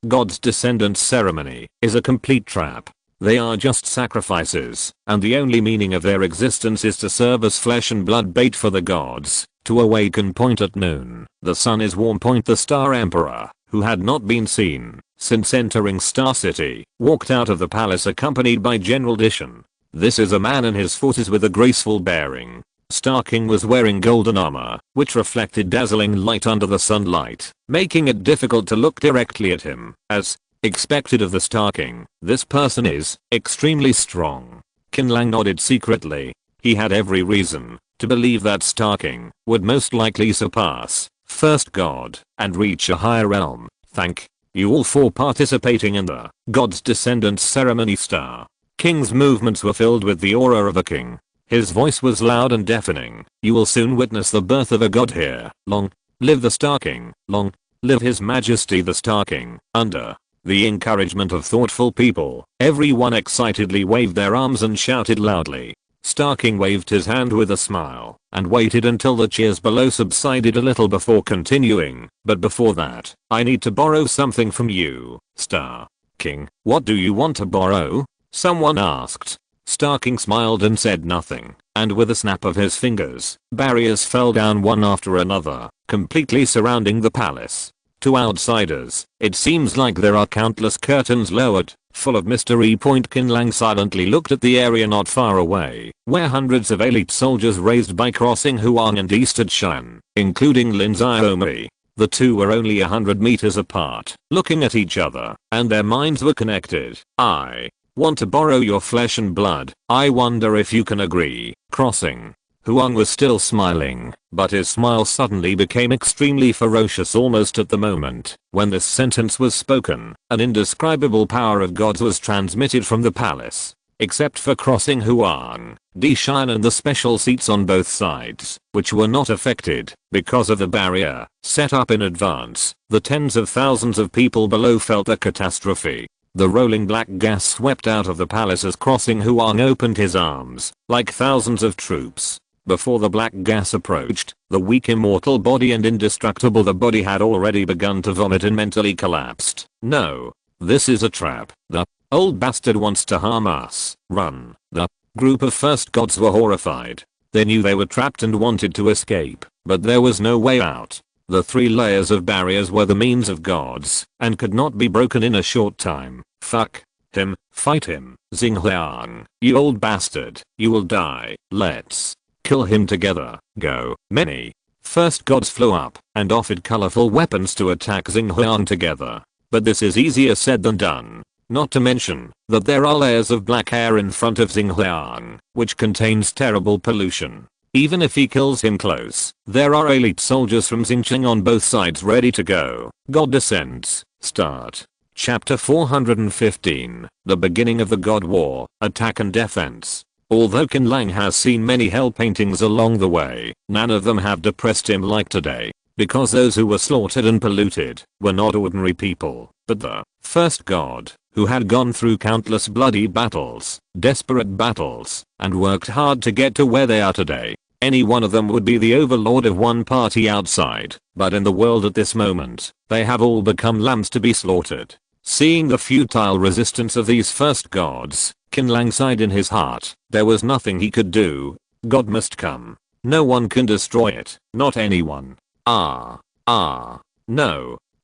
God's Descendants ceremony is a complete trap. They are just sacrifices, and the only meaning of their existence is to serve as flesh and blood bait for the gods, to awaken. At noon, the sun is warm. The Star Emperor, who had not been seen since entering Star City, walked out of the palace accompanied by General Dishon. This is a man in his 40s with a graceful bearing. Star King was wearing golden armor, which reflected dazzling light under the sunlight, making it difficult to look directly at him. As expected of the Star King, this person is extremely strong. Qin Lang nodded secretly. He had every reason to believe that Star King would most likely surpass First God and reach a higher realm. "Thank you all for participating in the God's Descendants ceremony." Star King's movements were filled with the aura of a king. His voice was loud and deafening. "You will soon witness the birth of a god here. Long live the Star King. Long live His Majesty the Star King." Under the encouragement of thoughtful people, everyone excitedly waved their arms and shouted loudly. Star King waved his hand with a smile and waited until the cheers below subsided a little before continuing. "But before that, I need to borrow something from you, Star King." "What do you want to borrow?" someone asked. Star King smiled and said nothing, and with a snap of his fingers, barriers fell down one after another, completely surrounding the palace. To outsiders, it seems like there are countless curtains lowered, full of mystery. Qin Lang silently looked at the area not far away, where hundreds of elite soldiers raised by crossing Huang and Eastern Shan, including Lin Xiaomi. The two were only 100 meters apart, looking at each other, and their minds were connected. "I want to borrow your flesh and blood. I wonder if you can agree." Crossing Huang was still smiling, but his smile suddenly became extremely ferocious almost at the moment when this sentence was spoken. An indescribable power of gods was transmitted from the palace. except for crossing Huang, Dishan and the special seats on both sides, which were not affected because of the barrier set up in advance. The tens of thousands of people below felt the catastrophe. The rolling black gas swept out of the palace as crossing Huang opened his arms, like thousands of troops. Before the black gas approached, the weak immortal body and indestructible the body had already begun to vomit and mentally collapsed. No. This is a trap. The old bastard wants to harm us. Run. The group of first gods were horrified. They knew they were trapped and wanted to escape, but there was no way out. The 3 layers of barriers were the means of gods, and could not be broken in a short time. Fuck him. Fight him. Xingliang. You old bastard. You will die. Let's kill him together. Go. Many first gods flew up and offered colorful weapons to attack Xingliang together. But this is easier said than done. Not to mention that there are layers of black air in front of Xingliang, which contains terrible pollution. Even if he kills him close, there are elite soldiers from Xinjiang on both sides ready to go. God descends. Start. Chapter 415. The beginning of the God War, Attack and Defense. Although Qin Lang has seen many hell paintings along the way, none of them have depressed him like today. Because those who were slaughtered and polluted were not ordinary people, but the first god, who had gone through countless bloody battles, desperate battles, and worked hard to get to where they are today. Any one of them would be the overlord of one party outside, but in the world at this moment, they have all become lambs to be slaughtered. Seeing the futile resistance of these first gods, Qin Lang sighed in his heart. There was nothing he could do. God must come. No one can destroy it, not anyone. No.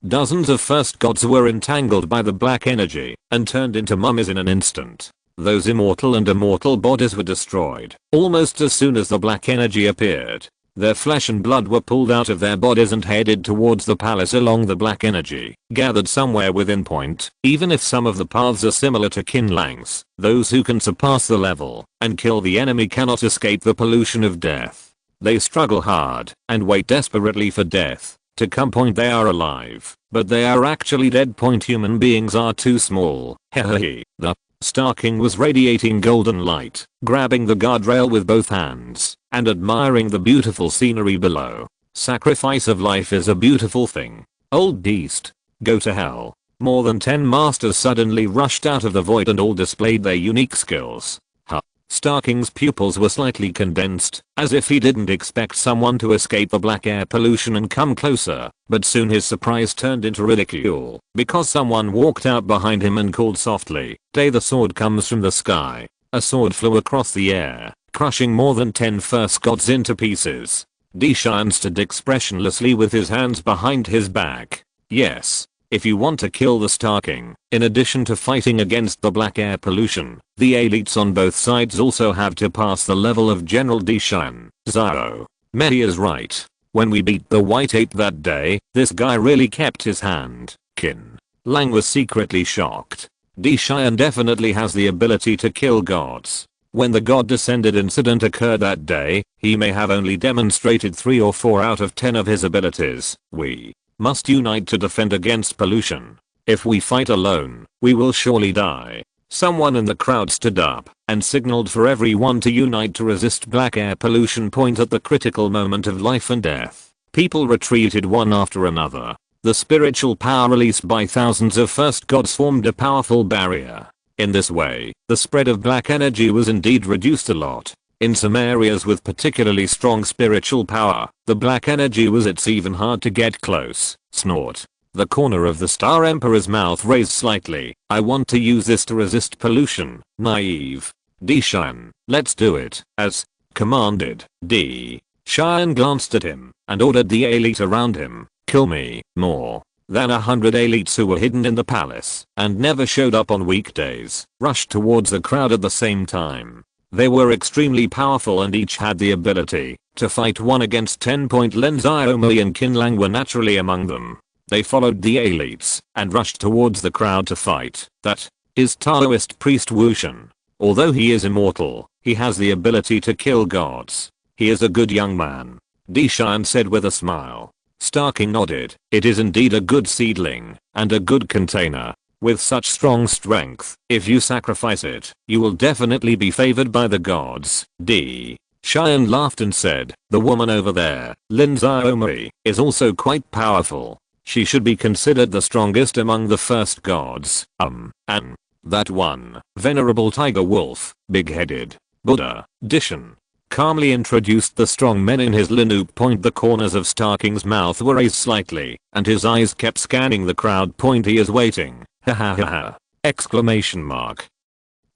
Dozens of first gods were entangled by the black energy and turned into mummies in an instant. Those immortal and immortal bodies were destroyed almost as soon as the black energy appeared. Their flesh and blood were pulled out of their bodies and headed towards the palace along the black energy, gathered somewhere within point. Even if some of the paths are similar to Qin Lang's, those who can surpass the level and kill the enemy cannot escape the pollution of death. They struggle hard and wait desperately for death to come. Point they are alive, but they are actually dead. Point human beings are too small. Hehe. The Star King was radiating golden light, grabbing the guardrail with both hands and admiring the beautiful scenery below. Sacrifice of life is a beautiful thing. Old beast. Go to hell. More than 10 masters suddenly rushed out of the void and all displayed their unique skills. Star King's pupils were slightly condensed, as if he didn't expect someone to escape the black air pollution and come closer, but soon his surprise turned into ridicule, because someone walked out behind him and called softly, "Day, the sword comes from the sky." A sword flew across the air, crushing more than 10 first gods into pieces. Dishan stood expressionlessly with his hands behind his back. Yes. If you want to kill the Star King, in addition to fighting against the black air pollution, the elites on both sides also have to pass the level of General Dishan. Zao. Mehdi is right. When we beat the white ape that day, this guy really kept his hand. Qin Lang was secretly shocked. Dishan definitely has the ability to kill gods. When the God Descended incident occurred that day, he may have only demonstrated 3 or 4 out of 10 of his abilities. We must unite to defend against pollution. If we fight alone, we will surely die. Someone in the crowd stood up and signaled for everyone to unite to resist black air pollution. Point at the critical moment of life and death. People retreated one after another. The spiritual power released by thousands of first gods formed a powerful barrier. In this way, the spread of black energy was indeed reduced a lot. In some areas with particularly strong spiritual power, the black energy was it's even hard to get close. Snort. The corner of the Star Emperor's mouth raised slightly. I want to use this to resist pollution. Naive. Dishan, let's do it. As commanded. Dishan glanced at him and ordered the elite around him. Kill me. More than 100 elites who were hidden in the palace and never showed up on weekdays rushed towards the crowd at the same time. They were extremely powerful and each had the ability to fight 1 against 10. Lin Xiaomei and Qin Lang were naturally among them. They followed the elites and rushed towards the crowd to fight. That is Taoist priest Wu Shen. Although he is immortal, he has the ability to kill gods. He is a good young man. Dishan said with a smile. Star King nodded. It is indeed a good seedling and a good container. With such strong strength, if you sacrifice it, you will definitely be favored by the gods. D. Cheyenne laughed and said, the woman over there, Lindsay, is also quite powerful. She should be considered the strongest among the first gods. And that one, venerable tiger wolf, big-headed, Buddha, Dishan, calmly introduced the strong men in his Linux point. The corners of Starking's mouth were raised slightly, and his eyes kept scanning the crowd. He is waiting. Ha ha ha ha. Exclamation mark.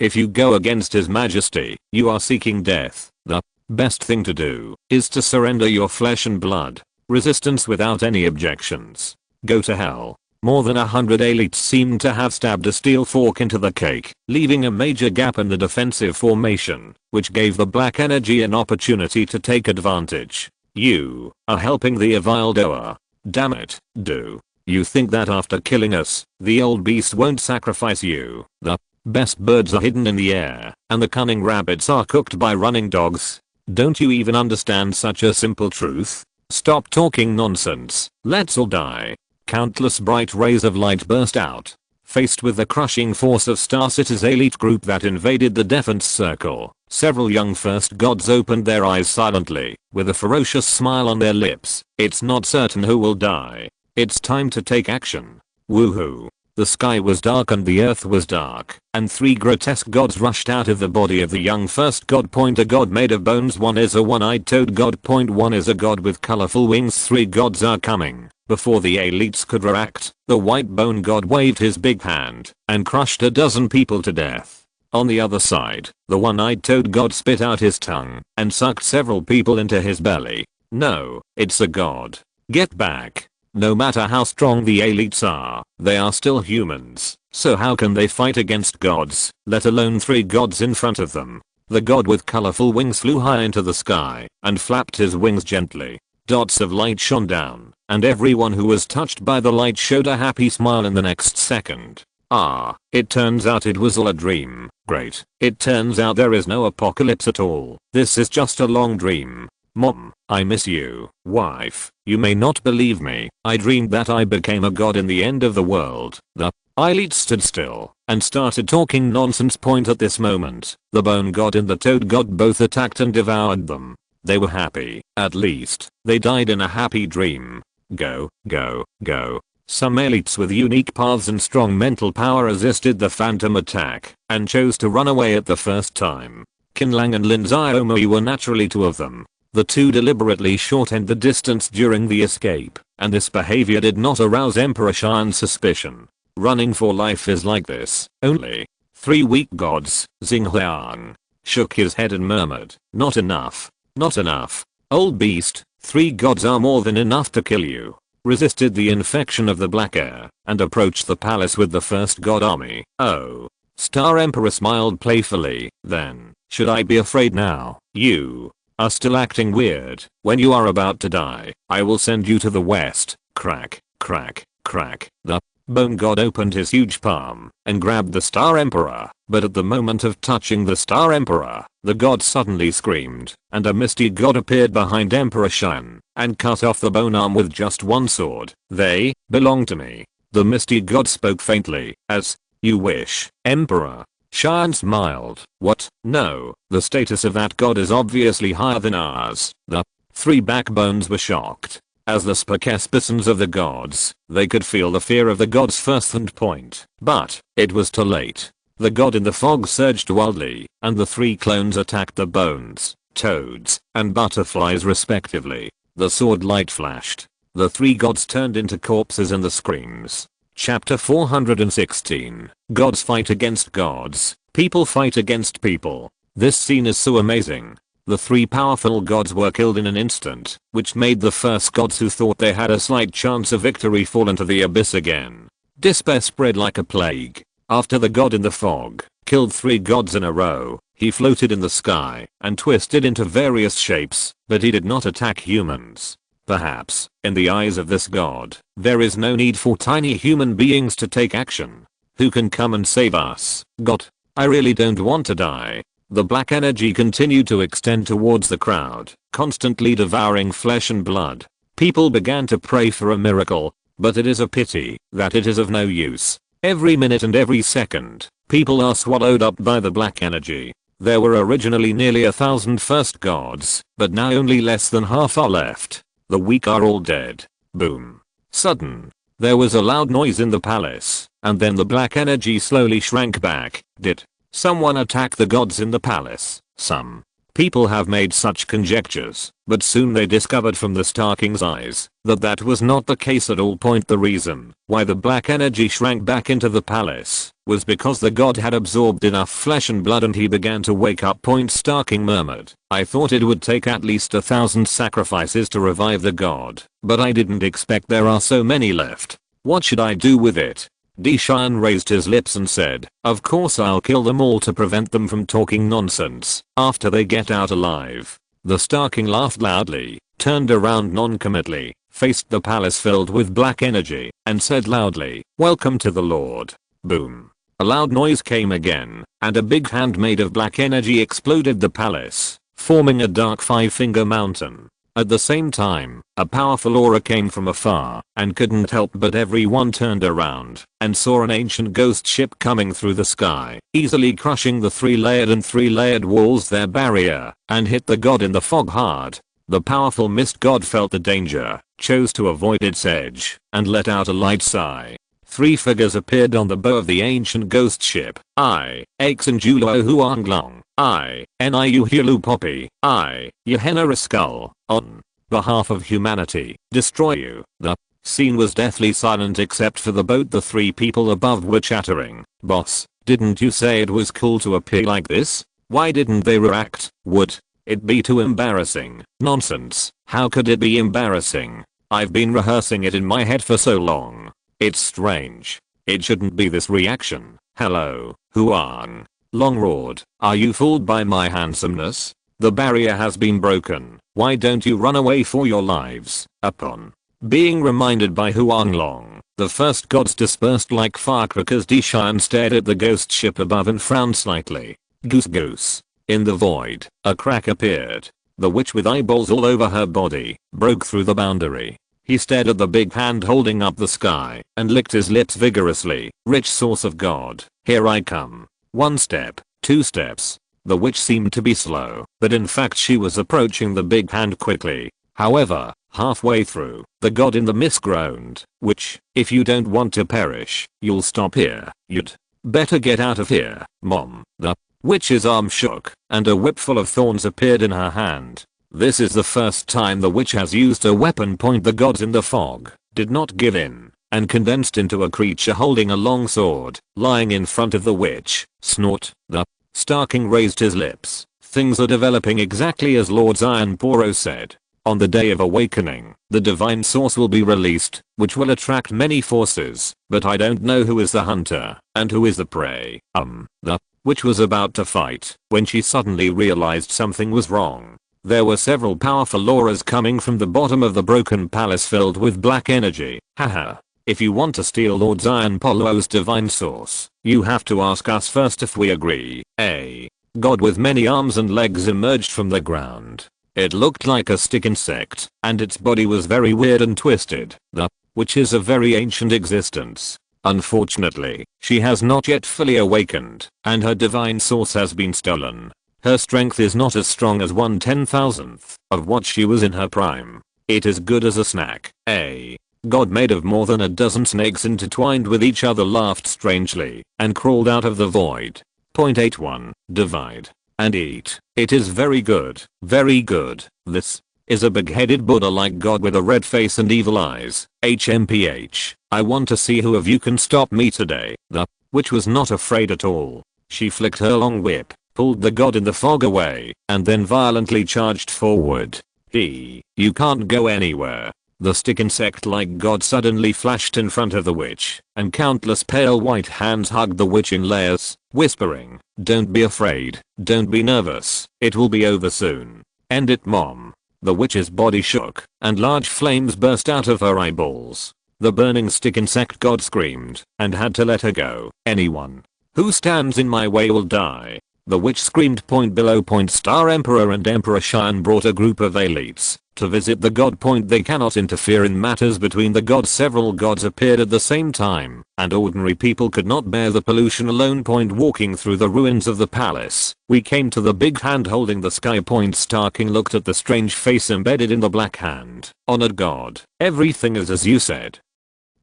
If you go against his majesty, you are seeking death. The best thing to do is to surrender your flesh and blood. Resistance without any objections. Go to hell. More than 100 elites seemed to have stabbed a steel fork into the cake, leaving a major gap in the defensive formation, which gave the black energy an opportunity to take advantage. You are helping the Evildoer. Damn it, do you think that after killing us, the old beast won't sacrifice you? The best birds are hidden in the air, and the cunning rabbits are cooked by running dogs. Don't you even understand such a simple truth? Stop talking nonsense. Let's all die. Countless bright rays of light burst out. Faced with the crushing force of Star City's elite group that invaded the defense circle, several young first gods opened their eyes silently, with a ferocious smile on their lips. It's not certain who will die. It's time to take action. Woohoo. The sky was dark and the earth was dark, and 3 grotesque gods rushed out of the body of the young first god. A god made of bones. One is a one-eyed toad god. One is a god with colorful wings. 3 gods are coming. Before the elites could react, the white bone god waved his big hand and crushed a dozen people to death. On the other side, the one-eyed toad god spit out his tongue and sucked several people into his belly. No, it's a god. Get back. No matter how strong the elites are, they are still humans, so how can they fight against gods, let alone 3 gods in front of them? The god with colorful wings flew high into the sky and flapped his wings gently. Dots of light shone down, and everyone who was touched by the light showed a happy smile in the next second. Ah, it turns out it was all a dream. Great. It turns out there is no apocalypse at all. This is just a long dream. Mom, I miss you. Wife, you may not believe me. I dreamed that I became a god in the end of the world. The elite stood still and started talking nonsense. At this moment, the bone god and the toad god both attacked and devoured them. They were happy. At least, they died in a happy dream. Go, go, go. Some elites with unique paths and strong mental power resisted the phantom attack and chose to run away at the first time. Qin Lang and Lindsay were naturally 2 of them. The 2 deliberately shortened the distance during the escape, and this behavior did not arouse Emperor Shan's suspicion. Running for life is like this. Only 3 weak gods. Xinghuang shook his head and murmured, not enough. Not enough. Old beast, 3 gods are more than enough to kill you. Resisted the infection of the black air and approached the palace with the first god army. Oh. Star Emperor smiled playfully. Then, should I be afraid now? You are still acting weird. When you are about to die, I will send you to the west. Crack, crack, crack. The bone god opened his huge palm and grabbed the Star Emperor, but at the moment of touching the Star Emperor, the god suddenly screamed, and a misty god appeared behind Emperor Shan and cut off the bone arm with just one sword. They belong to me. The misty god spoke faintly, as you wish, Emperor. Shan smiled. What? No, the status of that god is obviously higher than ours. The 3 backbones were shocked. As the spokespersons of the gods, they could feel the fear of the gods first point. But it was too late. The god in the fog surged wildly, and the 3 clones attacked the bones, toads, and butterflies respectively. The sword light flashed. The 3 gods turned into corpses and the screams. Chapter 416. Gods fight against gods. People fight against people. This scene is so amazing. The 3 powerful gods were killed in an instant, which made the first gods who thought they had a slight chance of victory fall into the abyss again. Despair spread like a plague. After the god in the fog killed 3 gods in a row, he floated in the sky and twisted into various shapes, but he did not attack humans. Perhaps, in the eyes of this god, there is no need for tiny human beings to take action. Who can come and save us? God, I really don't want to die. The black energy continued to extend towards the crowd, constantly devouring flesh and blood. People began to pray for a miracle, but it is a pity that it is of no use. Every minute and every second, people are swallowed up by the black energy. There were originally nearly 1,000 first gods, but now only less than half are left. The weak are all dead. Boom. Sudden. There was a loud noise in the palace, and then the black energy slowly shrank back. Did someone attack the gods in the palace? Some people have made such conjectures, but soon they discovered from the Starking's eyes that that was not the case at all. The reason why the black energy shrank back into the palace was because the god had absorbed enough flesh and blood and he began to wake up. Starking murmured, I thought it would take at least 1,000 sacrifices to revive the god, but I didn't expect there are so many left. What should I do with it? Deshaun raised his lips and said, of course I'll kill them all to prevent them from talking nonsense after they get out alive. The Starking laughed loudly, turned around non-committally, faced the palace filled with black energy, and said loudly, welcome to the Lord. Boom. A loud noise came again, and a big hand made of black energy exploded the palace, forming a dark 5-finger mountain. At the same time, a powerful aura came from afar, and couldn't help but everyone turned around and saw an ancient ghost ship coming through the sky, easily crushing the 3-layered walls their barrier, and hit the god in the fog hard. The powerful mist god felt the danger, chose to avoid its edge, and let out a light sigh. 3 figures appeared on the bow of the ancient ghost ship. I, Axon Julo Huang Long. I, Niu Hulu Poppy. I, Yehenna Skull. On behalf of humanity, destroy you. The scene was deathly silent except for the boat. The 3 people above were chattering. Boss, didn't you say it was cool to appear like this? Why didn't they react? Would it be too embarrassing? Nonsense. How could it be embarrassing? I've been rehearsing it in my head for so long. It's strange. It shouldn't be this reaction. Hello, Huang. Long roared. Are you fooled by my handsomeness? The barrier has been broken. Why don't you run away for your lives? Upon being reminded by Huang Long, the first gods dispersed like firecrackers. Deshan stared at the ghost ship above and frowned slightly. Goose goose. In the void, a crack appeared. The witch with eyeballs all over her body broke through the boundary. He stared at the big hand holding up the sky and licked his lips vigorously. Rich source of God, here I come. 1 step, 2 steps. The witch seemed to be slow, but in fact she was approaching the big hand quickly. However, halfway through, the god in the mist groaned, "Witch, if you don't want to perish, you'll stop here. You'd better get out of here, Mom." The witch's arm shook, and a whip full of thorns appeared in her hand. This is the first time the witch has used a weapon. The gods in the fog did not give in, and condensed into a creature holding a long sword, lying in front of the witch. Snort. The Starking raised his lips. Things are developing exactly as Lord Zion Poro said. On the day of awakening, the divine source will be released, which will attract many forces, but I don't know who is the hunter, and who is the prey. The witch was about to fight, when she suddenly realized something was wrong. There were several powerful auras coming from the bottom of the broken palace filled with black energy. Haha. If you want to steal Lord Zion Polo's divine source, you have to ask us first if we agree. A god with many arms and legs emerged from the ground. It looked like a stick insect, and its body was very weird and twisted. The witch is a very ancient existence. Unfortunately, she has not yet fully awakened, and her divine source has been stolen. Her strength is not as strong as 1/10,000th of what she was in her prime. It is good as a snack. A god made of more than a dozen snakes intertwined with each other laughed strangely and crawled out of the void. 81. Divide and eat. It is very good. Very good. This is a big-headed Buddha-like god with a red face and evil eyes. HMPH. I want to see who of you can stop me today. The witch was not afraid at all. She flicked her long whip, pulled the god in the fog away, and then violently charged forward. You can't go anywhere. The stick insect-like god suddenly flashed in front of the witch, and countless pale white hands hugged the witch in layers, whispering, "Don't be afraid, don't be nervous, it will be over soon. End it, Mom." The witch's body shook, and large flames burst out of her eyeballs. The burning stick insect god screamed, and had to let her go. "Anyone who stands in my way will die." The witch screamed. Below. Star Emperor and Emperor Xian brought a group of elites to visit the god. They cannot interfere in matters between the gods. Several gods appeared at the same time, and ordinary people could not bear the pollution alone. Walking through the ruins of the palace, we came to the big hand holding the sky. Starking looked at the strange face embedded in the black hand. Honored god, everything is as you said.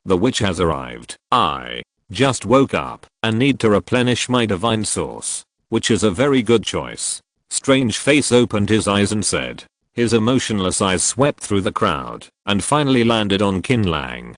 The witch has arrived. I just woke up and need to replenish my divine source, which is a very good choice. Strange face opened his eyes and said. His emotionless eyes swept through the crowd and finally landed on Qin Lang.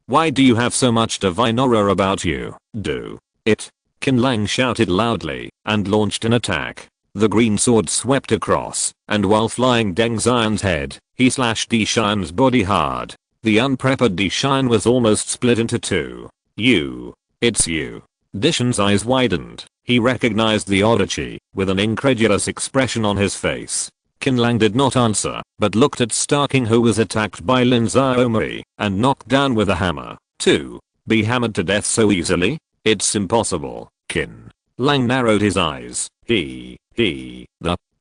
Why do you have so much divine aura about you? Do it. Qin Lang shouted loudly and launched an attack. The green sword swept across, and while flying Deng Xian's head, he slashed Di Xian's body hard. The unprepared Di Xian was almost split into two. It's you. Di Xian's eyes widened. He recognized the odyssey with an incredulous expression on his face. Qin Lang did not answer, but looked at Starking, who was attacked by Lin Xiaomei and knocked down with a hammer. To be hammered to death so easily? It's impossible. Qin Lang narrowed his eyes. The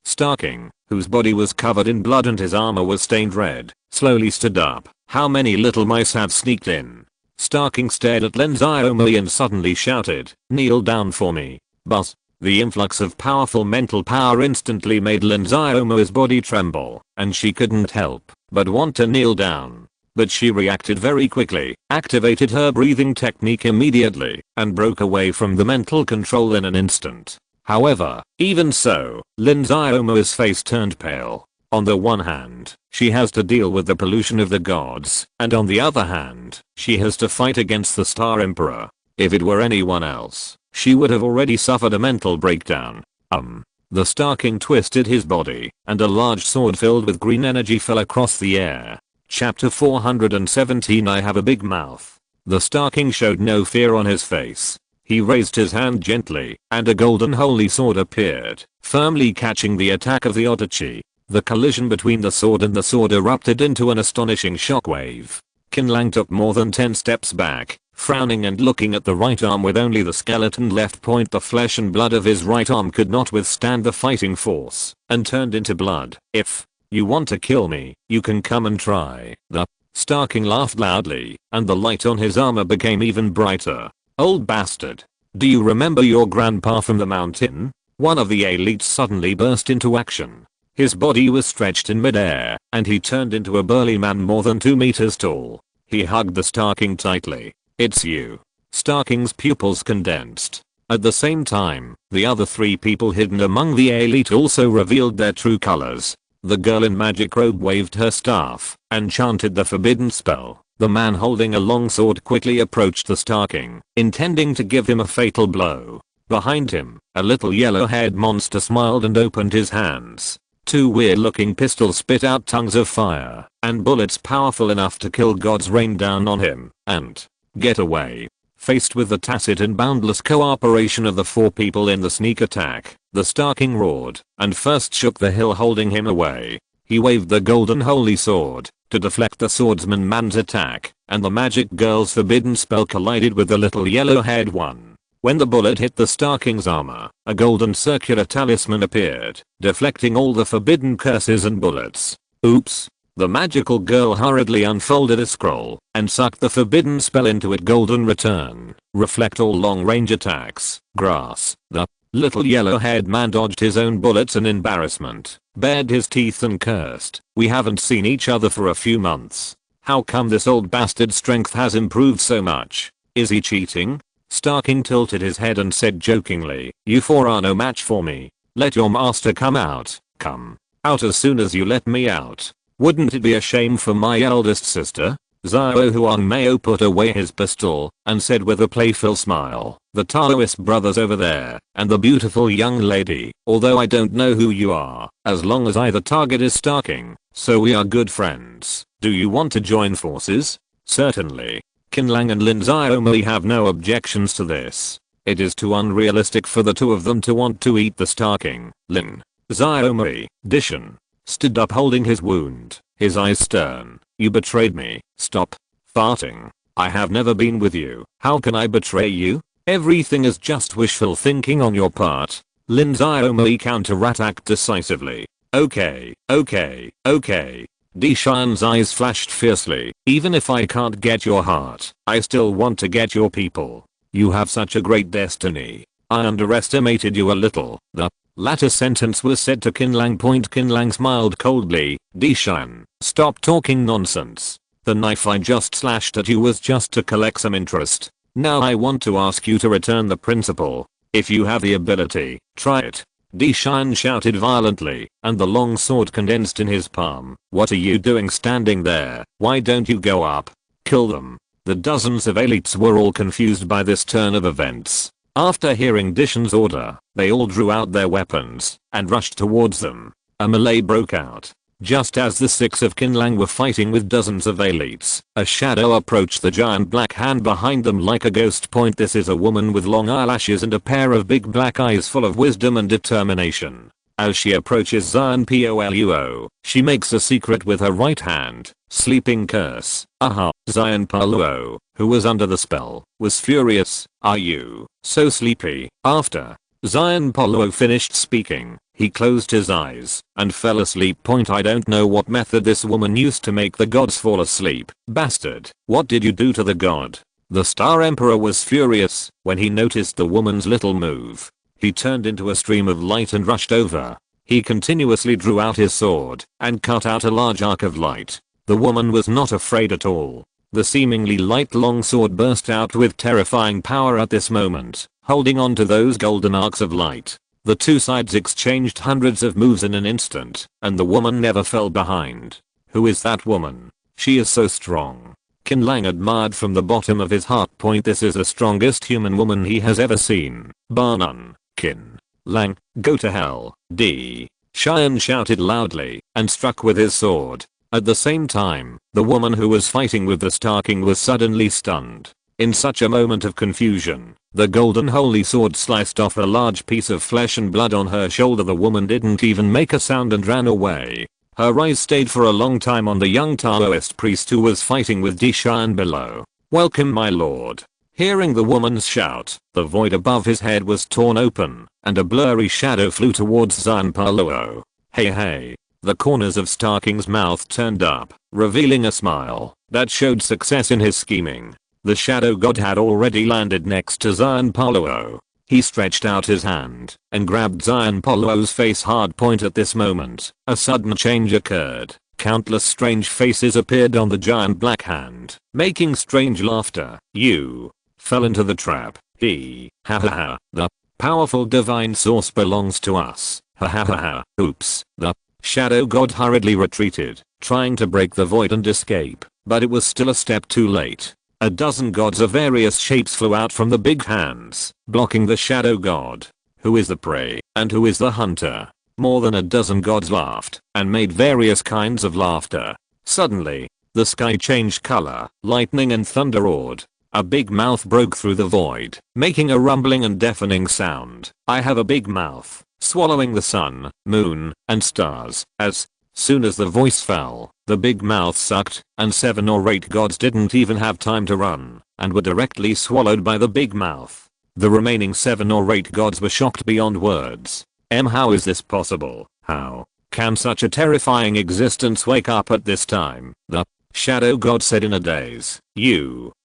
Starking, whose body was covered in blood and his armor was stained red, slowly stood up. How many little mice have sneaked in? Starking stared at Lin Xiaomei and suddenly shouted, kneel down for me. But the influx of powerful mental power instantly made Lin Xiaomei's body tremble, and she couldn't help but want to kneel down. But she reacted very quickly, activated her breathing technique immediately, and broke away from the mental control in an instant. However, even so, Lin Xiaomei's face turned pale. On the one hand, she has to deal with the pollution of the gods, and on the other hand, she has to fight against the Star Emperor. If it were anyone else, she would have already suffered a mental breakdown. The Star King twisted his body, and a large sword filled with green energy fell across the air. Chapter 417. I have a big mouth. The Star King showed no fear on his face. He raised his hand gently, and a golden holy sword appeared, firmly catching the attack of the odyssey. The collision between the sword and the sword erupted into an astonishing shockwave. Qin Lang took more than 10 steps back, frowning and looking at the right arm with only the skeleton left. The flesh and blood of his right arm could not withstand the fighting force, and turned into blood. If you want to kill me, you can come and try. The Star King laughed loudly, and the light on his armor became even brighter. Old bastard. Do you remember your grandpa from the mountain? One of the elites suddenly burst into action. His body was stretched in midair, and he turned into a burly man more than 2 meters tall. He hugged the Star King tightly. It's you. Star King's pupils condensed. At the same time, the other 3 people hidden among the elite also revealed their true colors. The girl in magic robe waved her staff and chanted the forbidden spell. The man holding a long sword quickly approached the Star King, intending to give him a fatal blow. Behind him, a little yellow-haired monster smiled and opened his hands. 2 weird-looking pistols spit out tongues of fire, and bullets powerful enough to kill gods rained down on him, and get away. Faced with the tacit and boundless cooperation of the 4 people in the sneak attack, the Star King roared, and first shook the hill holding him away. He waved the golden holy sword to deflect the swordsman man's attack, and the magic girl's forbidden spell collided with the little yellow-haired one. When the bullet hit the Star King's armor, a golden circular talisman appeared, deflecting all the forbidden curses and bullets. Oops. The magical girl hurriedly unfolded a scroll and sucked the forbidden spell into it. Golden return. Reflect all long-range attacks. Grass. The little yellow-haired man dodged his own bullets in embarrassment, bared his teeth and cursed. We haven't seen each other for a few months. How come this old bastard's strength has improved so much? Is he cheating? Star King tilted his head and said jokingly, you 4 are no match for me. Let your master come out. Come out as soon as you let me out. Wouldn't it be a shame for my eldest sister? Xiao Huangmao put away his pistol and said with a playful smile, the Taoist brothers over there, and the beautiful young lady, although I don't know who you are, as long as the target is Star King, so we are good friends. Do you want to join forces? Certainly. Qin Lang and Lin Xiaomei have no objections to this. It is too unrealistic for the 2 of them to want to eat the Star King. Lin Xiaomei, Di Xian, stood up holding his wound, his eyes stern. You betrayed me. Stop farting. I have never been with you. How can I betray you? Everything is just wishful thinking on your part. Lin Xiaomei counterattacked decisively. Okay. Dishan's eyes flashed fiercely. Even if I can't get your heart, I still want to get your people. You have such a great destiny. I underestimated you a little. The latter sentence was said to Qin Lang. Qin Lang smiled coldly. Dishan, stop talking nonsense. The knife I just slashed at you was just to collect some interest. Now I want to ask you to return the principal. If you have the ability, try it. Dishan shouted violently, and the long sword condensed in his palm. What are you doing standing there? Why don't you go up? Kill them. The dozens of elites were all confused by this turn of events. After hearing Dishan's order, they all drew out their weapons and rushed towards them. A melee broke out. Just as the six of Qin Lang were fighting with dozens of elites, a shadow approached the giant black hand behind them like a ghost. This is a woman with long eyelashes and a pair of big black eyes full of wisdom and determination. As she approaches Xian Poluo, she makes a secret with her right hand. Sleeping curse. Aha. Xian Poluo, who was under the spell, was furious. Are you so sleepy? After Xian Poluo finished speaking, he closed his eyes and fell asleep. I don't know what method this woman used to make the gods fall asleep. Bastard, what did you do to the god? The Star Emperor was furious when he noticed the woman's little move. He turned into a stream of light and rushed over. He continuously drew out his sword and cut out a large arc of light. The woman was not afraid at all. The seemingly light long sword burst out with terrifying power at this moment, holding on to those golden arcs of light. The two sides exchanged hundreds of moves in an instant, and the woman never fell behind. Who is that woman? She is so strong. Qin Lang admired from the bottom of his heart. This is the strongest human woman he has ever seen, bar none. Qin Lang, go to hell. Xian shouted loudly and struck with his sword. At the same time, the woman who was fighting with the Star King was suddenly stunned. In such a moment of confusion, the golden holy sword sliced off a large piece of flesh and blood on her shoulder. The woman didn't even make a sound and ran away. Her eyes stayed for a long time on the young Taoist priest who was fighting with Dishan below. Welcome, my lord. Hearing the woman's shout, the void above his head was torn open, and a blurry shadow flew towards Xian Poluo. Hey. The corners of Star King's mouth turned up, revealing a smile that showed success in his scheming. The shadow god had already landed next to Xian Poluo. He stretched out his hand and grabbed Xian Poluo's face hard. At this moment, a sudden change occurred. Countless strange faces appeared on the giant black hand, making strange laughter. You fell into the trap. Ha. The powerful divine source belongs to us. Ha. Oops. The shadow god hurriedly retreated, trying to break the void and escape, but it was still a step too late. A dozen gods of various shapes flew out from the big hands, blocking the shadow god. Who is the prey and who is the hunter? More than a dozen gods laughed and made various kinds of laughter. Suddenly, the sky changed color, lightning and thunder roared. A big mouth broke through the void, making a rumbling and deafening sound. I have a big mouth, swallowing the sun, moon, and stars. As soon as the voice fell, the big mouth sucked, and 7 or 8 gods didn't even have time to run, and were directly swallowed by the big mouth. The remaining 7 or 8 gods were shocked beyond words. How is this possible? How can such a terrifying existence wake up at this time? The shadow god said in a daze.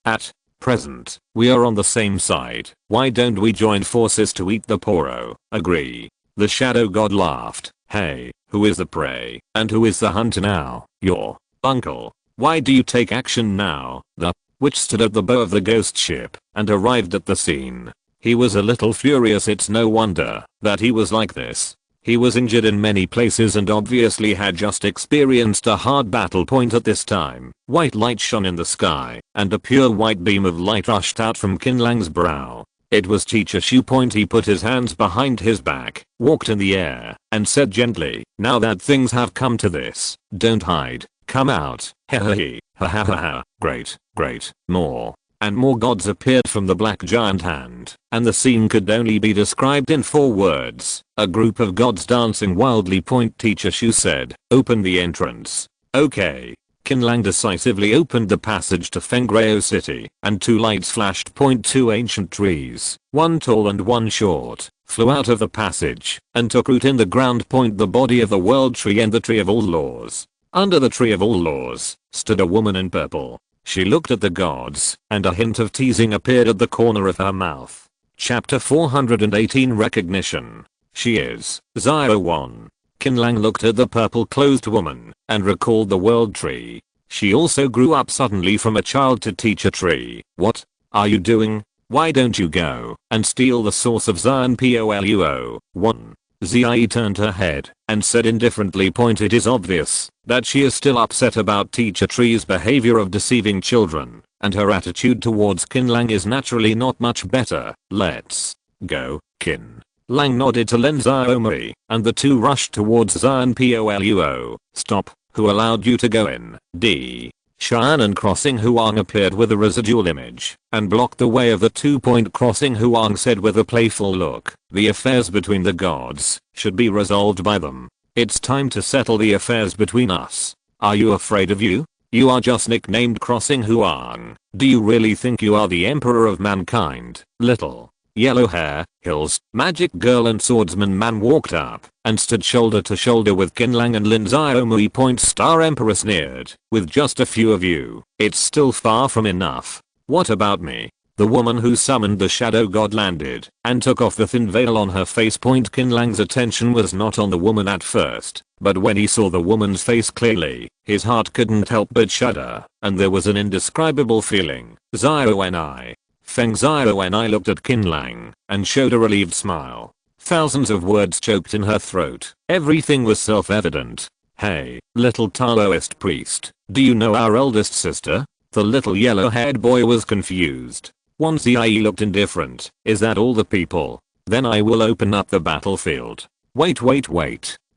At present, we are on the same side. Why don't we join forces to eat the poro? Agree. The shadow god laughed. Hey, who is the prey and who is the hunter now? Your uncle. Why do you take action now? The witch stood at the bow of the ghost ship and arrived at the scene. He was a little furious. It's no wonder that he was like this. He was injured in many places and obviously had just experienced a hard battle. At this time, white light shone in the sky and a pure white beam of light rushed out from Qin Lang's brow. It was Teacher Shu. He put his hands behind his back, walked in the air, and said gently, now that things have come to this, don't hide, come out. Ha. Great. More and more gods appeared from the black giant hand, and the scene could only be described in 4 words. A group of gods dancing wildly. Teacher Shu said, open the entrance. Okay. Qin Qin Lang decisively opened the passage to Fengreo City, and two lights flashed. Two ancient trees, one tall and one short, flew out of the passage and took root in the ground. The body of the world tree and the tree of all laws. Under the tree of all laws stood a woman in purple. She looked at the gods, and a hint of teasing appeared at the corner of her mouth. Chapter 418 Recognition. She is Zio-1. Qin Lang looked at the purple-clothed woman and recalled the world tree. She also grew up suddenly from a child to teach a tree. What are you doing? Why don't you go and steal the source of Zion Poluo? 1. Zie turned her head and said indifferently. It is obvious that she is still upset about Teacher Tree's behavior of deceiving children, and her attitude towards Qin Lang is naturally not much better. Let's go. Qin Lang nodded to Lin Xiaomi, and the two rushed towards Zion Poluo. Stop. Who allowed you to go in? D. Shannon. Crossing Huang appeared with a residual image and blocked the way of the 2. Crossing Huang said with a playful look, the affairs between the gods should be resolved by them. It's time to settle the affairs between us. Are you afraid of you? You are just nicknamed Crossing Huang. Do you really think you are the emperor of mankind? Little yellow hair, hills, magic girl and swordsman man walked up and stood shoulder to shoulder with Qin Lang and Lin Xiaomi. Star Emperor sneered, with just a few of you, it's still far from enough. What about me? The woman who summoned the shadow god landed and took off the thin veil on her face. Qin Lang's attention was not on the woman at first, but when he saw the woman's face clearly, his heart couldn't help but shudder, and there was an indescribable feeling. Zio-ni. Feng Zio-ni looked at Qin Lang and showed a relieved smile. Thousands of words choked in her throat. Everything was self-evident. Hey, little Taoist priest, do you know our eldest sister? The little yellow-haired boy was confused. Once Zie looked indifferent. Is that all the people? Then I will open up the battlefield. Wait.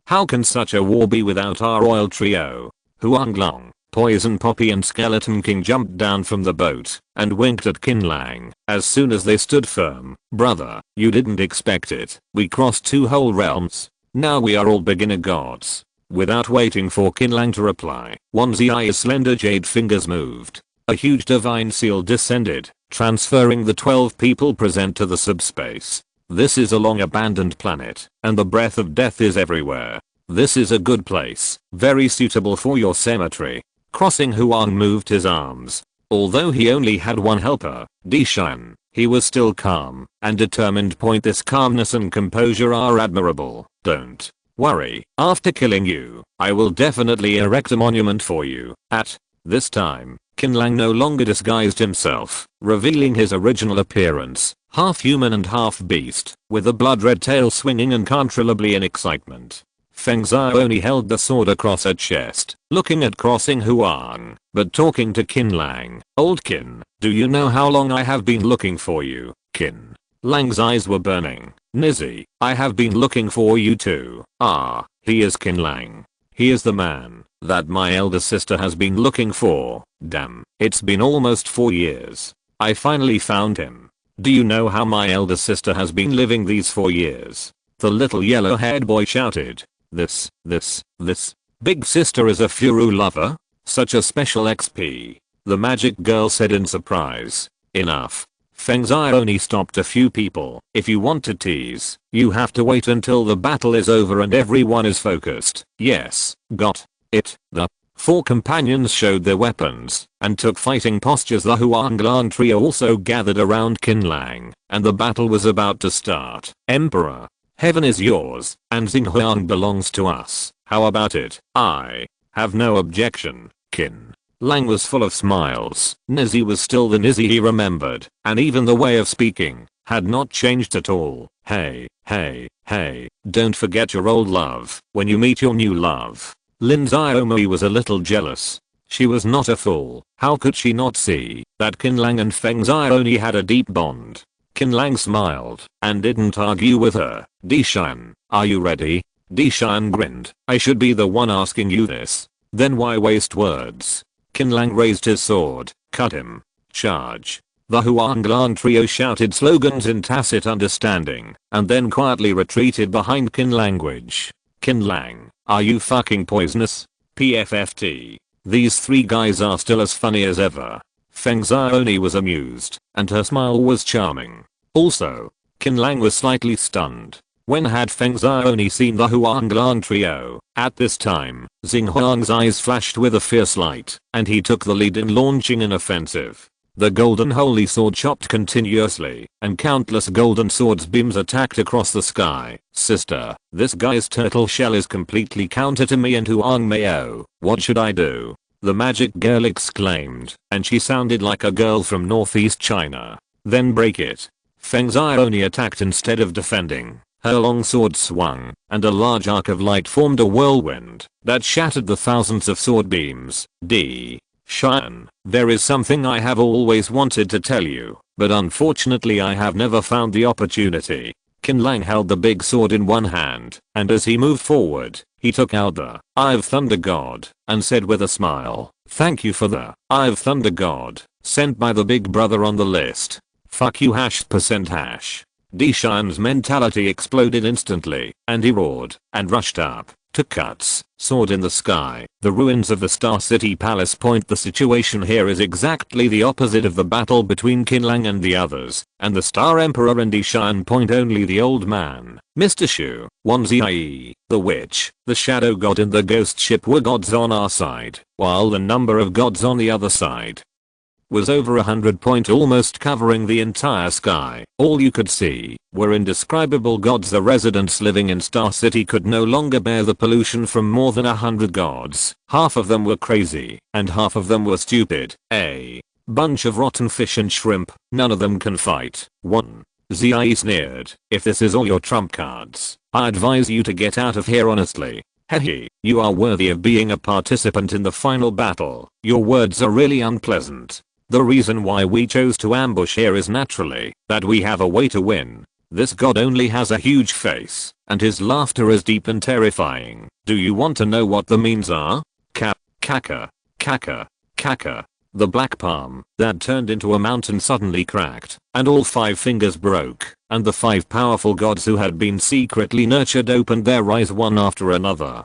How can such a war be without our royal trio? Huang Long, Poison Poppy and Skeleton King jumped down from the boat and winked at Qin Lang as soon as they stood firm. Brother, you didn't expect it. We crossed 2 whole realms. Now we are all beginner gods. Without waiting for Qin Lang to reply, Zi's slender jade fingers moved. A huge divine seal descended, transferring the 12 people present to the subspace. This is a long abandoned planet, and the breath of death is everywhere. This is a good place, very suitable for your cemetery. Crossing Huang moved his arms. Although he only had one helper, Dishan, he was still calm and determined. This calmness and composure are admirable. Don't worry, after killing you, I will definitely erect a monument for you. At this time, Qin Lang no longer disguised himself, revealing his original appearance, half human and half beast, with a blood-red tail swinging uncontrollably in excitement. Feng Xiaomi held the sword across her chest, looking at Crossing Huang, but talking to Qin Lang. Old Qin, do you know how long I have been looking for you? Qin Lang's eyes were burning. Nizzy, I have been looking for you too. Ah, he is Qin Lang. He is the man that my elder sister has been looking for. Damn, it's been almost 4 years. I finally found him. Do you know how my elder sister has been living these 4 years? The little yellow-haired boy shouted. This big sister is a Furu lover? Such a special XP. The magic girl said in surprise. Enough. Feng Xiaomi stopped a few people. If you want to tease, you have to wait until the battle is over and everyone is focused. Yes, got it. The 4 companions showed their weapons and took fighting postures. The Huang Lang trio also gathered around Qin Lang, and the battle was about to start. Emperor, heaven is yours, and Xinjiang belongs to us. How about it? I have no objection. Qin Lang was full of smiles. Nizzy was still the Nizzy he remembered, and even the way of speaking had not changed at all. Hey, don't forget your old love when you meet your new love. Lin Xiaomi was a little jealous. She was not a fool. How could she not see that Qin Lang and Feng Xiaomi had a deep bond? Qin Lang smiled and didn't argue with her. Dishan, are you ready? Dishan grinned. I should be the one asking you this. Then why waste words? Qin Lang raised his sword. Cut him. Charge. The Huang Lang trio shouted slogans in tacit understanding and then quietly retreated behind Qin language. Qin Lang, are you fucking poisonous? PFFT. These three guys are still as funny as ever. Feng Xiaoni was amused, and her smile was charming. Also, Qin Lang was slightly stunned. When had Feng Xiaoni seen the Huang Lang trio? At this time, Xing Huang's eyes flashed with a fierce light, and he took the lead in launching an offensive. The golden holy sword chopped continuously, and countless golden swords beams attacked across the sky. Sister, this guy's turtle shell is completely counter to me and Huang Mao. What should I do? The magic girl exclaimed, and she sounded like a girl from northeast China. Then break it. Feng Xiaoni attacked instead of defending. Her long sword swung, and a large arc of light formed a whirlwind that shattered the thousands of sword beams. Xian, there is something I have always wanted to tell you, but unfortunately I have never found the opportunity. Qin Lang held the big sword in one hand, and as he moved forward, he took out the Eye of Thunder God, and said with a smile, "Thank you for the Eye of Thunder God, sent by the big brother on the list. Fuck you #%#." Xian's mentality exploded instantly, and he roared, and rushed up, took cuts, sword in the sky. The ruins of the Star City Palace point the situation here is exactly the opposite of the battle between Qin Lang and the others, and the Star Emperor and Xian point only the old man, Mr. Shu, Wanzi, the witch, the shadow god and the ghost ship were gods on our side, while the number of gods on the other side was over 100, almost covering the entire sky. All you could see were indescribable gods. The residents living in Star City could no longer bear the pollution from more than 100 gods. Half of them were crazy, and half of them were stupid. A bunch of rotten fish and shrimp, none of them can fight. 1. Zi sneered, if this is all your trump cards, I advise you to get out of here honestly. Hehe, you are worthy of being a participant in the final battle. Your words are really unpleasant. The reason why we chose to ambush here is naturally that we have a way to win. This god only has a huge face, and his laughter is deep and terrifying. Do you want to know what the means are? Kaka. The black palm that turned into a mountain suddenly cracked, and all 5 fingers broke, and the 5 powerful gods who had been secretly nurtured opened their eyes one after another.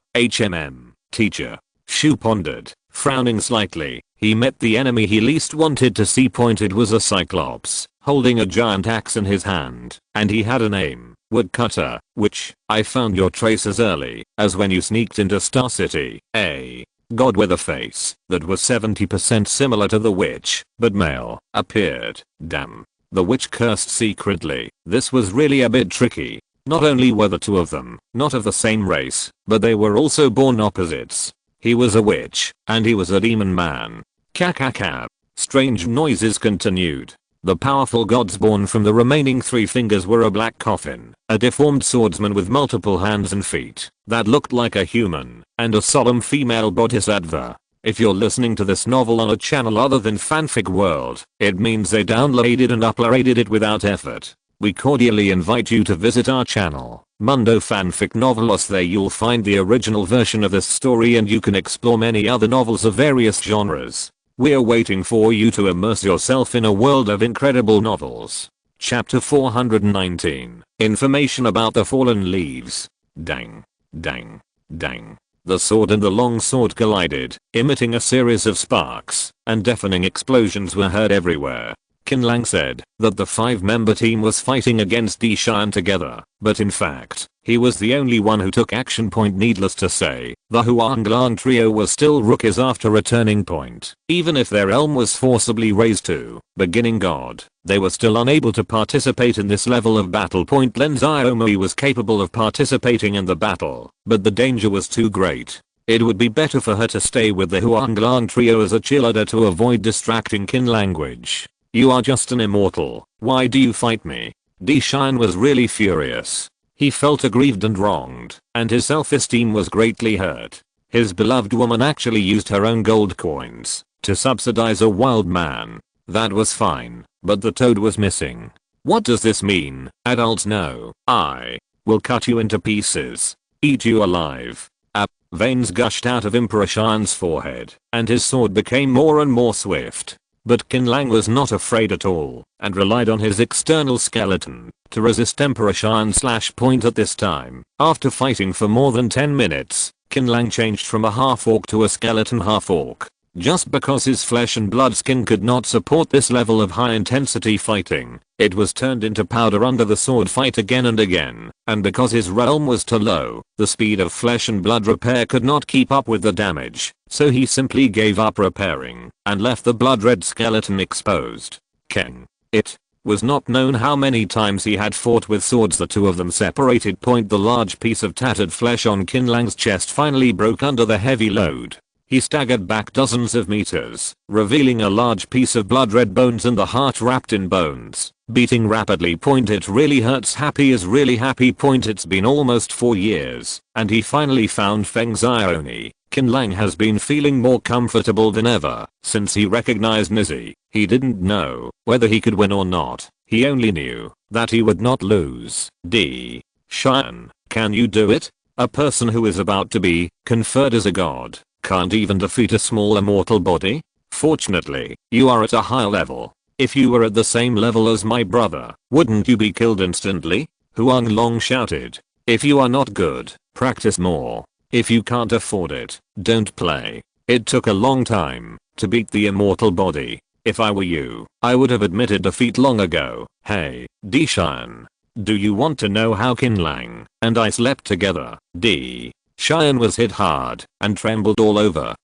Teacher. Shu pondered, frowning slightly. He met the enemy he least wanted to see. Pointed was a cyclops, holding a giant axe in his hand, and he had a name, Woodcutter, which, I found your trace as early as when you sneaked into Star City. A god with a face that was 70% similar to the witch, but male, appeared. Damn. The witch cursed secretly. This was really a bit tricky. Not only were the two of them not of the same race, but they were also born opposites. He was a witch, and he was a demon man. Kakaka. Strange noises continued. The powerful gods born from the remaining 3 fingers were a black coffin, a deformed swordsman with multiple hands and feet that looked like a human, and a solemn female bodhisattva. If you're listening to this novel on a channel other than Fanfic World, it means they downloaded and uploaded it without effort. We cordially invite you to visit our channel, Mundo Fanfic Novelos. There you'll find the original version of this story, and you can explore many other novels of various genres. We're waiting for you to immerse yourself in a world of incredible novels. Chapter 419. Information about the fallen leaves. Dang. The sword and the long sword collided, emitting a series of sparks, and deafening explosions were heard everywhere. Qin Lang said that the 5-member team was fighting against Xian together, but in fact, he was the only one who took action. Needless to say, the Huang Lang trio was still rookies after a turning point. Even if their elm was forcibly raised to beginning god, they were still unable to participate in this level of battle. Len Xiaomi was capable of participating in the battle, but the danger was too great. It would be better for her to stay with the Huang Lang trio as a cheerleader to avoid distracting Qin language. You are just an immortal. Why do you fight me? Xian was really furious. He felt aggrieved and wronged, and his self-esteem was greatly hurt. His beloved woman actually used her own gold coins to subsidize a wild man. That was fine, but the toad was missing. What does this mean? Adults know. I will cut you into pieces. Eat you alive. Veins gushed out of Emperor Xian's forehead, and his sword became more and more swift. But Qin Lang was not afraid at all, and relied on his external skeleton to resist Emperor Xian's slash point at this time. After fighting for more than 10 minutes, Qin Lang changed from a half-orc to a skeleton half-orc. Just because his flesh and blood skin could not support this level of high-intensity fighting, it was turned into powder under the sword fight again and again, and because his realm was too low, the speed of flesh and blood repair could not keep up with the damage, so he simply gave up repairing, and left the blood-red skeleton exposed. King. It was not known how many times he had fought with swords the two of them separated. The large piece of tattered flesh on Qin Lang's chest finally broke under the heavy load. He staggered back dozens of meters, revealing a large piece of blood-red bones and the heart wrapped in bones, beating rapidly. It really hurts. Happy is really happy. It's been almost 4 years, and he finally found Feng Xiaoni. Qin Lang has been feeling more comfortable than ever since he recognized Nizzy. He didn't know whether he could win or not. He only knew that he would not lose. D. Xian, can you do it? A person who is about to be conferred as a god can't even defeat a small immortal body? Fortunately, you are at a high level. If you were at the same level as my brother, wouldn't you be killed instantly? Huang Long shouted. If you are not good, practice more. If you can't afford it, don't play. It took a long time to beat the immortal body. If I were you, I would have admitted defeat long ago. Hey, D. Xian. Do you want to know how Qin Lang and I slept together? D. Xian was hit hard and trembled all over.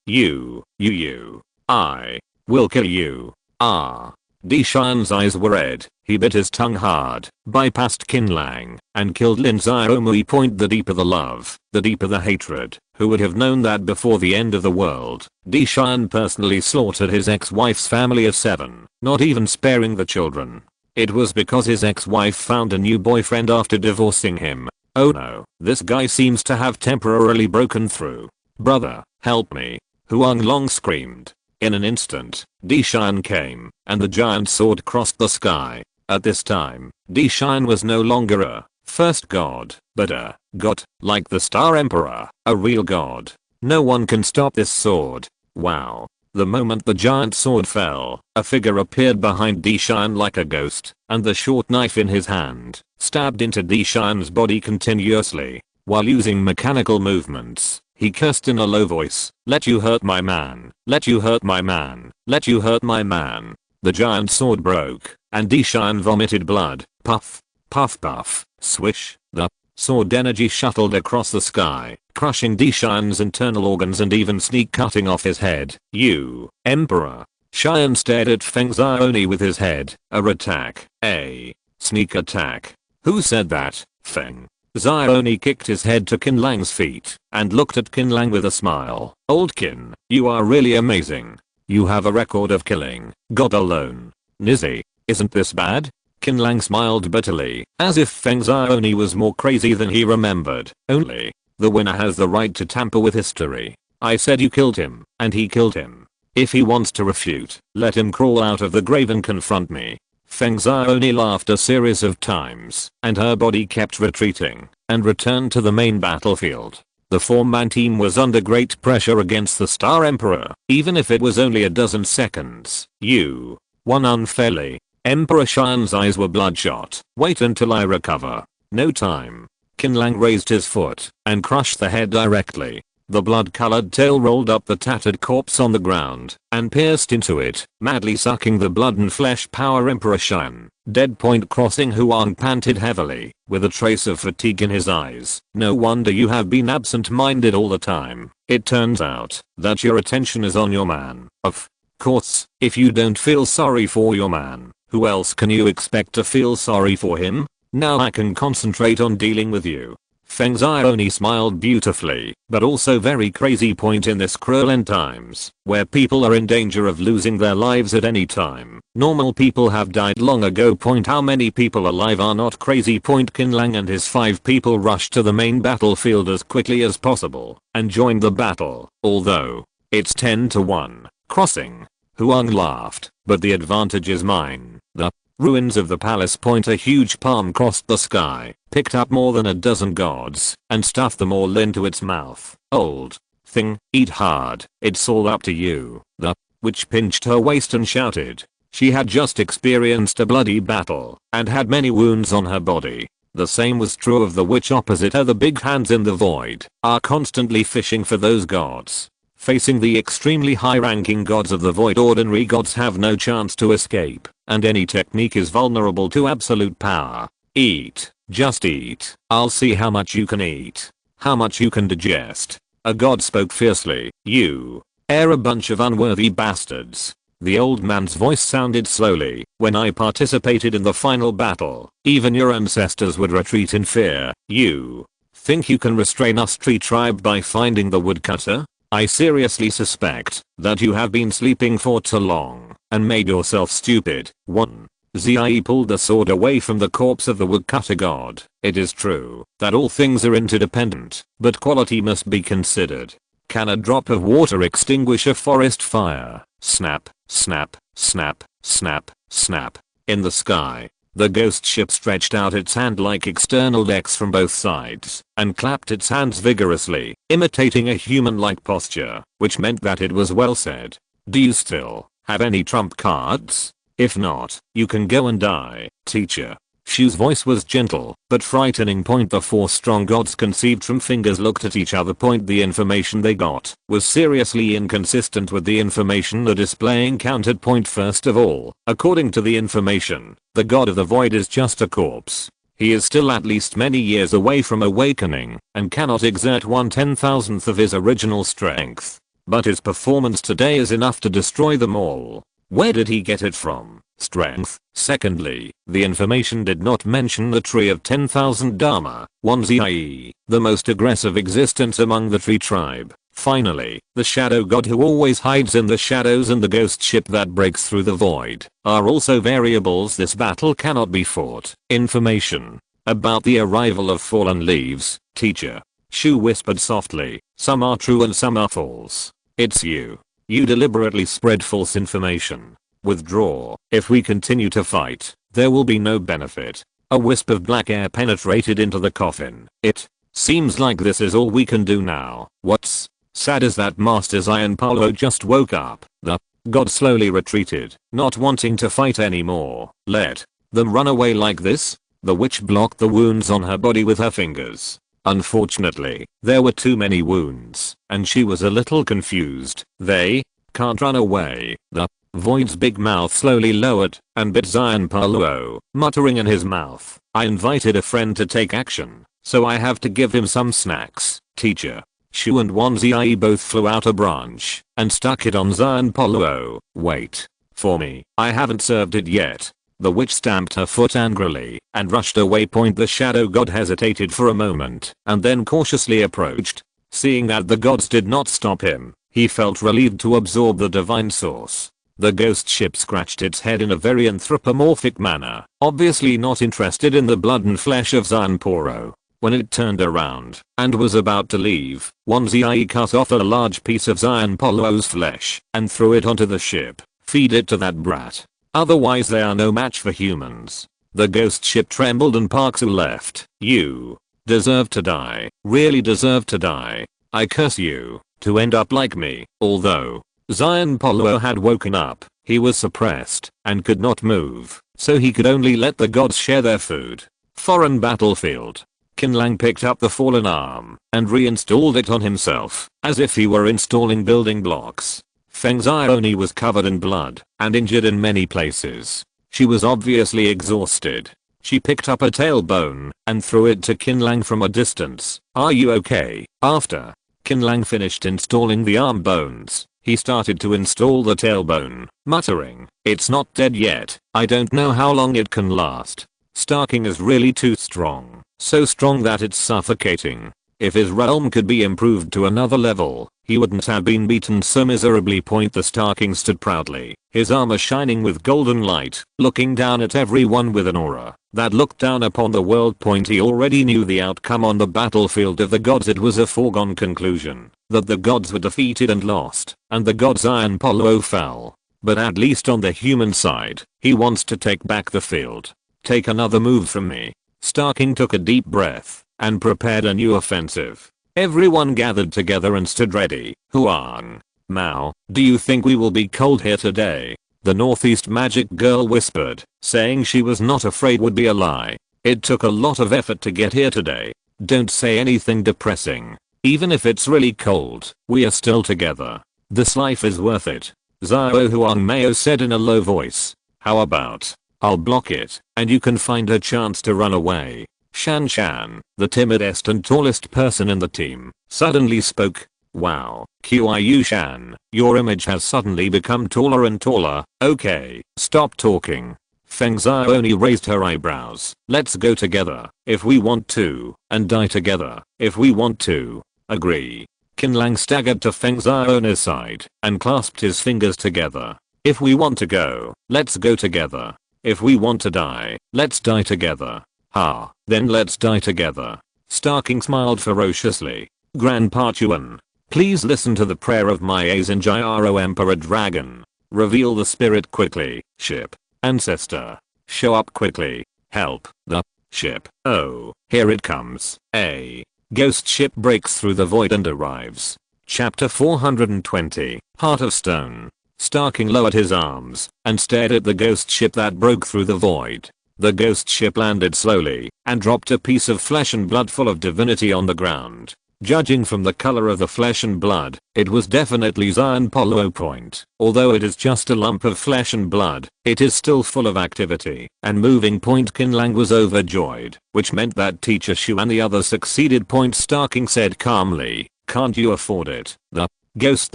I will kill you. D. Xian's eyes were red. He bit his tongue hard, bypassed Qin Lang, and killed Lin Xiaomi. The deeper the love, the deeper the hatred. Who would have known that before the end of the world, D. Xian personally slaughtered his ex-wife's family of 7, not even sparing the children. It was because his ex-wife found a new boyfriend after divorcing him. Oh no, this guy seems to have temporarily broken through. Brother, help me. Huang Long screamed. In an instant, D. Xian came, and the giant sword crossed the sky. At this time, D. Xian was no longer a first god, but a god, like the Star Emperor, a real god. No one can stop this sword. Wow. The moment the giant sword fell, a figure appeared behind D. Xian like a ghost, and the short knife in his hand stabbed into D. Xian's body continuously. While using mechanical movements, he cursed in a low voice, "Let you hurt my man, let you hurt my man, let you hurt my man." The giant sword broke, and D. Xian vomited blood. Puff, puff puff, swish. The sword energy shuttled across the sky, crushing D. Xian's internal organs and even sneak cutting off his head. You, Emperor. Xian stared at Feng Xiaoni with his head. A attack. A sneak attack. Who said that? Feng Xiaoni kicked his head to Qin Lang's feet and looked at Qin Lang with a smile. Old Qin, you are really amazing. You have a record of killing God alone. Nizzy, isn't this bad? Qin Lang smiled bitterly, as if Feng Xiaoni was more crazy than he remembered. Only the winner has the right to tamper with history. I said you killed him, and he killed him. If he wants to refute, let him crawl out of the grave and confront me. Feng Xiaoni laughed a series of times, and her body kept retreating, and returned to the main battlefield. The 4-man team was under great pressure against the Star Emperor, even if it was only a dozen seconds. You won unfairly. Emperor Xian's eyes were bloodshot. Wait until I recover. No time. Qin Lang raised his foot and crushed the head directly. The blood-colored tail rolled up the tattered corpse on the ground and pierced into it, madly sucking the blood and flesh. Power Emperor Xian. Dead point crossing. Huang panted heavily, with a trace of fatigue in his eyes. No wonder you have been absent-minded all the time. It turns out that your attention is on your man. Of course, if you don't feel sorry for your man, who else can you expect to feel sorry for him? Now I can concentrate on dealing with you. Feng Xiaoni smiled beautifully, but also very crazy. In this cruel end times, where people are in danger of losing their lives at any time, normal people have died long ago. How many people alive are not crazy? Qin Lang and his 5 people rushed to the main battlefield as quickly as possible and joined the battle, although it's 10 to 1. Crossing. Huang laughed, but the advantage is mine. The ruins of the palace. A huge palm crossed the sky, picked up more than a dozen gods, and stuffed them all into its mouth. Old thing, eat hard, it's all up to you. The witch pinched her waist and shouted. She had just experienced a bloody battle, and had many wounds on her body. The same was true of the witch opposite her. The big hands in the void are constantly fishing for those gods. Facing the extremely high-ranking gods of the void, ordinary gods have no chance to escape, and any technique is vulnerable to absolute power. Eat. Just eat. I'll see how much you can eat. How much you can digest. A god spoke fiercely. You are a bunch of unworthy bastards. The old man's voice sounded slowly. When I participated in the final battle, even your ancestors would retreat in fear. You think you can restrain us tree tribe by finding the woodcutter? I seriously suspect that you have been sleeping for too long and made yourself stupid. 1. Zie pulled the sword away from the corpse of the woodcutter god. It is true that all things are interdependent, but quality must be considered. Can a drop of water extinguish a forest fire? Snap, snap, snap, snap, snap. In the sky, the ghost ship stretched out its hand like external decks from both sides and clapped its hands vigorously, imitating a human-like posture, which meant that it was well said. Do you still have any trump cards? If not, you can go and die, teacher. Shu's voice was gentle, but frightening. The 4 strong gods conceived from fingers looked at each other. The information they got was seriously inconsistent with the information the display encountered. First of all, according to the information, the god of the void is just a corpse. He is still at least many years away from awakening, and cannot exert 1/10,000th of his original strength. But his performance today is enough to destroy them all. Where did he get it from? Strength. Secondly, the information did not mention the tree of 10,000 Dharma, 1 i.e., the most aggressive existence among the tree tribe. Finally, the shadow god who always hides in the shadows and the ghost ship that breaks through the void are also variables. This battle cannot be fought. Information about the arrival of fallen leaves, teacher. Shu whispered softly. Some are true and some are false. It's you. You deliberately spread false information. Withdraw. If we continue to fight, there will be no benefit. A wisp of black air penetrated into the coffin. It seems like this is all we can do now. What's sad is that Master Zion Paulo just woke up. The god slowly retreated, not wanting to fight anymore. Let them run away like this? The witch blocked the wounds on her body with her fingers. Unfortunately, there were too many wounds, and she was a little confused. They can't run away. The void's big mouth slowly lowered and bit Zion Paulo, muttering in his mouth. I invited a friend to take action, so I have to give him some snacks, teacher. Shu and 1 both flew out a branch and stuck it on Zion Paulo. Wait for me. I haven't served it yet. The witch stamped her foot angrily and rushed away. The shadow god hesitated for a moment and then cautiously approached. Seeing that the gods did not stop him, he felt relieved to absorb the divine source. The ghost ship scratched its head in a very anthropomorphic manner, obviously not interested in the blood and flesh of Zion Paulo. When it turned around and was about to leave, 1 cut off a large piece of Zion Paulo's flesh and threw it onto the ship. Feed it to that brat. Otherwise they are no match for humans. The ghost ship trembled and Parksu left. You deserve to die. Really deserve to die. I curse you to end up like me. Although Zion Paulo had woken up, he was suppressed and could not move, so he could only let the gods share their food. Foreign battlefield. Qin Lang picked up the fallen arm and reinstalled it on himself, as if he were installing building blocks. Feng Xiaoni was covered in blood and injured in many places. She was obviously exhausted. She picked up a tailbone and threw it to Qin Lang from a distance. Are you okay? After Qin Lang finished installing the arm bones, he started to install the tailbone, muttering, "It's not dead yet. I don't know how long it can last. Starking is really too strong. So strong that it's suffocating. If his realm could be improved to another level, he wouldn't have been beaten so miserably." The Starking stood proudly, his armor shining with golden light, looking down at everyone with an aura that looked down upon the world. He already knew the outcome on the battlefield of the gods. It was a foregone conclusion that the gods were defeated and lost, and the god Zion Paulo fell. But at least on the human side, he wants to take back the field. Take another move from me. Starking took a deep breath and prepared a new offensive. Everyone gathered together and stood ready. Huang Mao, do you think we will be cold here today? The Northeast magic girl whispered, saying she was not afraid would be a lie. It took a lot of effort to get here today. Don't say anything depressing. Even if it's really cold, we are still together. This life is worth it. Xiao Huangmao said in a low voice. How about, I'll block it, and you can find a chance to run away. Shan Shan, the timidest and tallest person in the team, suddenly spoke. Wow, Qiu Shan, your image has suddenly become taller and taller. Okay, stop talking. Feng Zhao only raised her eyebrows. Let's go together, if we want to, and die together, if we want to. Agree. Qin Lang staggered to Feng Zhao's side, and clasped his fingers together. If we want to go, let's go together. If we want to die, let's die together. Ha, then let's die together. Starking smiled ferociously. Grandpa Chuan, please listen to the prayer of my Azinjiro Emperor Dragon. Reveal the spirit quickly, ship. Ancestor. Show up quickly. Help, the ship. Oh, here it comes. A ghost ship breaks through the void and arrives. Chapter 420, Heart of Stone. Starking lowered his arms and stared at the ghost ship that broke through the void. The ghost ship landed slowly and dropped a piece of flesh and blood full of divinity on the ground. Judging from the color of the flesh and blood, it was definitely Zion Polo Point. Although it is just a lump of flesh and blood, it is still full of activity and moving. Qin Lang was overjoyed, which meant that Teacher Shu and the others succeeded. Starking said calmly, can't you afford it? The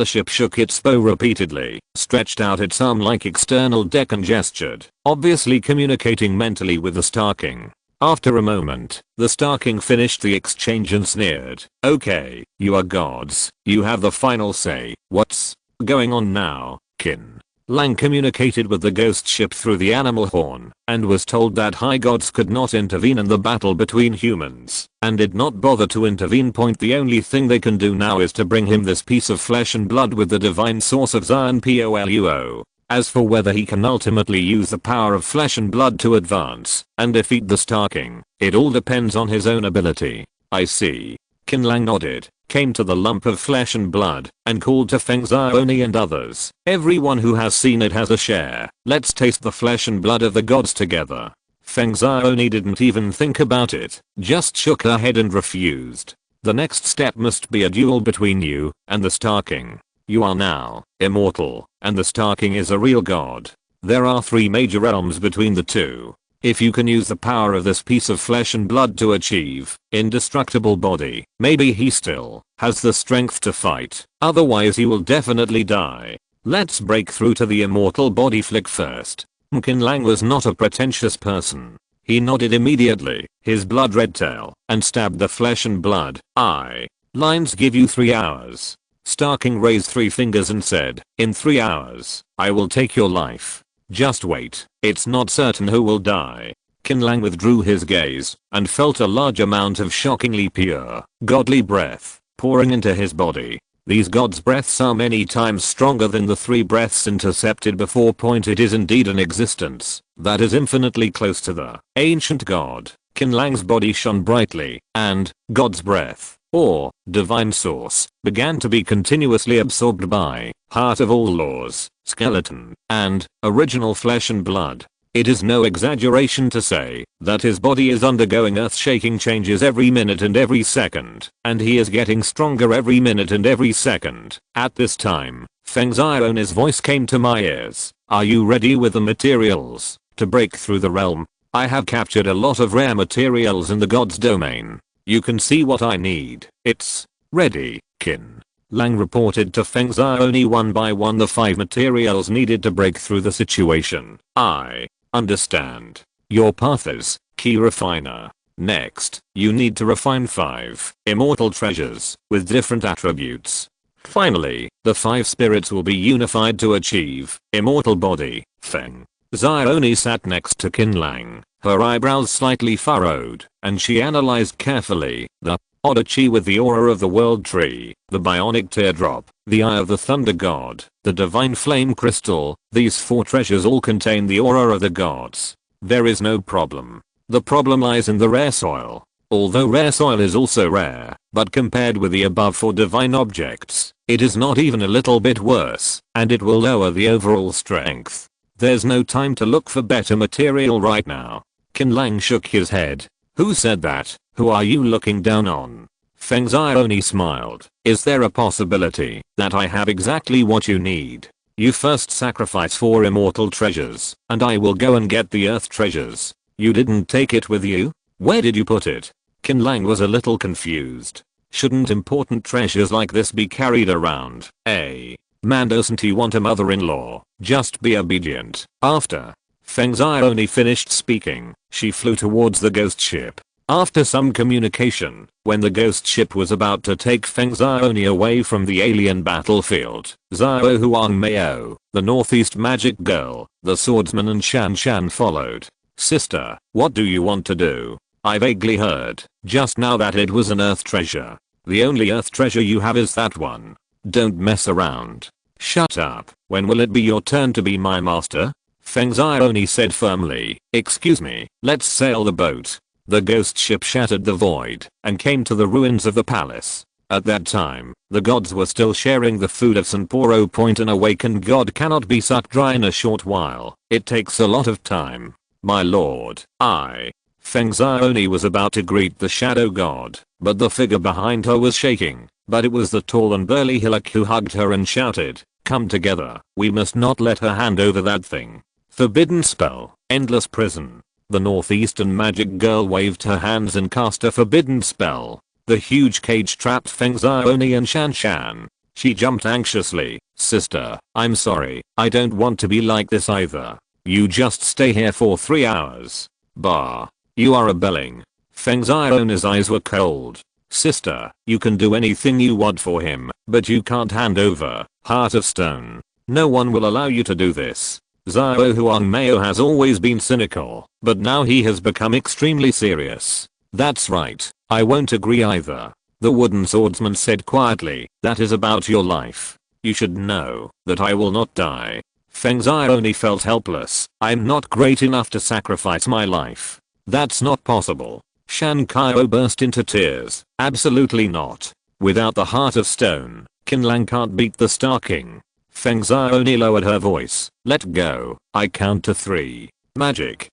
ship shook its bow repeatedly, stretched out its arm like external deck and gestured, obviously communicating mentally with the Starking. After a moment, the Starking finished the exchange and sneered. Okay, you are gods. You have the final say. What's going on now, Qin? Lang communicated with the ghost ship through the animal horn and was told that high gods could not intervene in the battle between humans and did not bother to intervene. The only thing they can do now is to bring him this piece of flesh and blood with the divine source of Zion Poluo. As for whether he can ultimately use the power of flesh and blood to advance and defeat the Starking, it all depends on his own ability. I see. Qin Lang nodded, came to the lump of flesh and blood, and called to Feng Zhaoni and others. Everyone who has seen it has a share. Let's taste the flesh and blood of the gods together. Feng Zhaoni didn't even think about it, just shook her head and refused. The next step must be a duel between you and the Starking. You are now immortal, and the Starking is a real god. There are 3 major realms between the two. If you can use the power of this piece of flesh and blood to achieve indestructible body, maybe he still has the strength to fight. Otherwise he will definitely die. Let's break through to the immortal body flick first. Qin Lang was not a pretentious person. He nodded immediately, his blood red tail, and stabbed the flesh and blood. Lines give you 3 hours. Starking raised 3 fingers and said, in 3 hours, I will take your life. Just wait, it's not certain who will die. Qin Lang withdrew his gaze and felt a large amount of shockingly pure, godly breath pouring into his body. These gods' breaths are many times stronger than the 3 breaths intercepted before. It is indeed an existence that is infinitely close to the ancient god. Qin Lang's body shone brightly, and God's breath, or divine source, began to be continuously absorbed by heart of all laws, skeleton, and original flesh and blood. It is no exaggeration to say that his body is undergoing earth-shaking changes every minute and every second, and he is getting stronger every minute and every second. At this time, Feng Zion's voice came to my ears. Are you ready with the materials to break through the realm? I have captured a lot of rare materials in the god's domain. You can see what I need. It's ready, Qin Lang reported to Feng Xiaoni one by one the 5 materials needed to break through the situation. I understand. Your path is key refiner. Next, you need to refine 5 immortal treasures with different attributes. Finally, the 5 spirits will be unified to achieve immortal body. Feng Xiaoni sat next to Qin Lang, her eyebrows slightly furrowed, and she analyzed carefully the odyssey with the aura of the world tree, the bionic teardrop, the eye of the thunder god, the divine flame crystal. These 4 treasures all contain the aura of the gods. There is no problem. The problem lies in the rare soil. Although rare soil is also rare, but compared with the above 4 divine objects, it is not even a little bit worse, and it will lower the overall strength. There's no time to look for better material right now. Qin Lang shook his head. Who said that? Who are you looking down on? Feng Zai only smiled. Is there a possibility that I have exactly what you need? You first sacrifice 4 immortal treasures, and I will go and get the earth treasures. You didn't take it with you? Where did you put it? Qin Lang was a little confused. Shouldn't important treasures like this be carried around? Man, doesn't he want a mother-in-law? Just be obedient. After Feng Zai only finished speaking, she flew towards the ghost ship. After some communication, when the ghost ship was about to take Feng Zai away from the alien battlefield, Zhao Huangmao, the northeast magic girl, the swordsman and Shan Shan followed. Sister, what do you want to do? I vaguely heard just now that it was an earth treasure. The only earth treasure you have is that one. Don't mess around. Shut up. When will it be your turn to be my master? Feng Zai said firmly. Excuse me, let's sail the boat. The ghost ship shattered the void and came to the ruins of the palace. At that time, the gods were still sharing the food of Sanporo Point. An awakened god cannot be sucked dry in a short while. It takes a lot of time. My lord, Feng Zai was about to greet the shadow god, but the figure behind her was shaking. But it was the tall and burly Hillock who hugged her and shouted, come together, we must not let her hand over that thing. Forbidden spell, endless prison. The northeastern magic girl waved her hands and cast a forbidden spell. The huge cage trapped Feng Zai and Shan Shan. She jumped anxiously. Sister, I'm sorry, I don't want to be like this either. You just stay here for 3 hours. Bah. You are rebelling. Feng Zai's eyes were cold. Sister, you can do anything you want for him, but you can't hand over Heart of Stone. No one will allow you to do this. Zhao Huangmao has always been cynical, but now he has become extremely serious. That's right, I won't agree either. The wooden swordsman said quietly, that is about your life. You should know that I will not die. Feng Zai felt helpless. I'm not great enough to sacrifice my life. That's not possible. Shan Kaiao burst into tears. Absolutely not. Without the Heart of Stone, Qin Lang can't beat the Star King. Feng Zai lowered her voice. Let go. I count to 3. Magic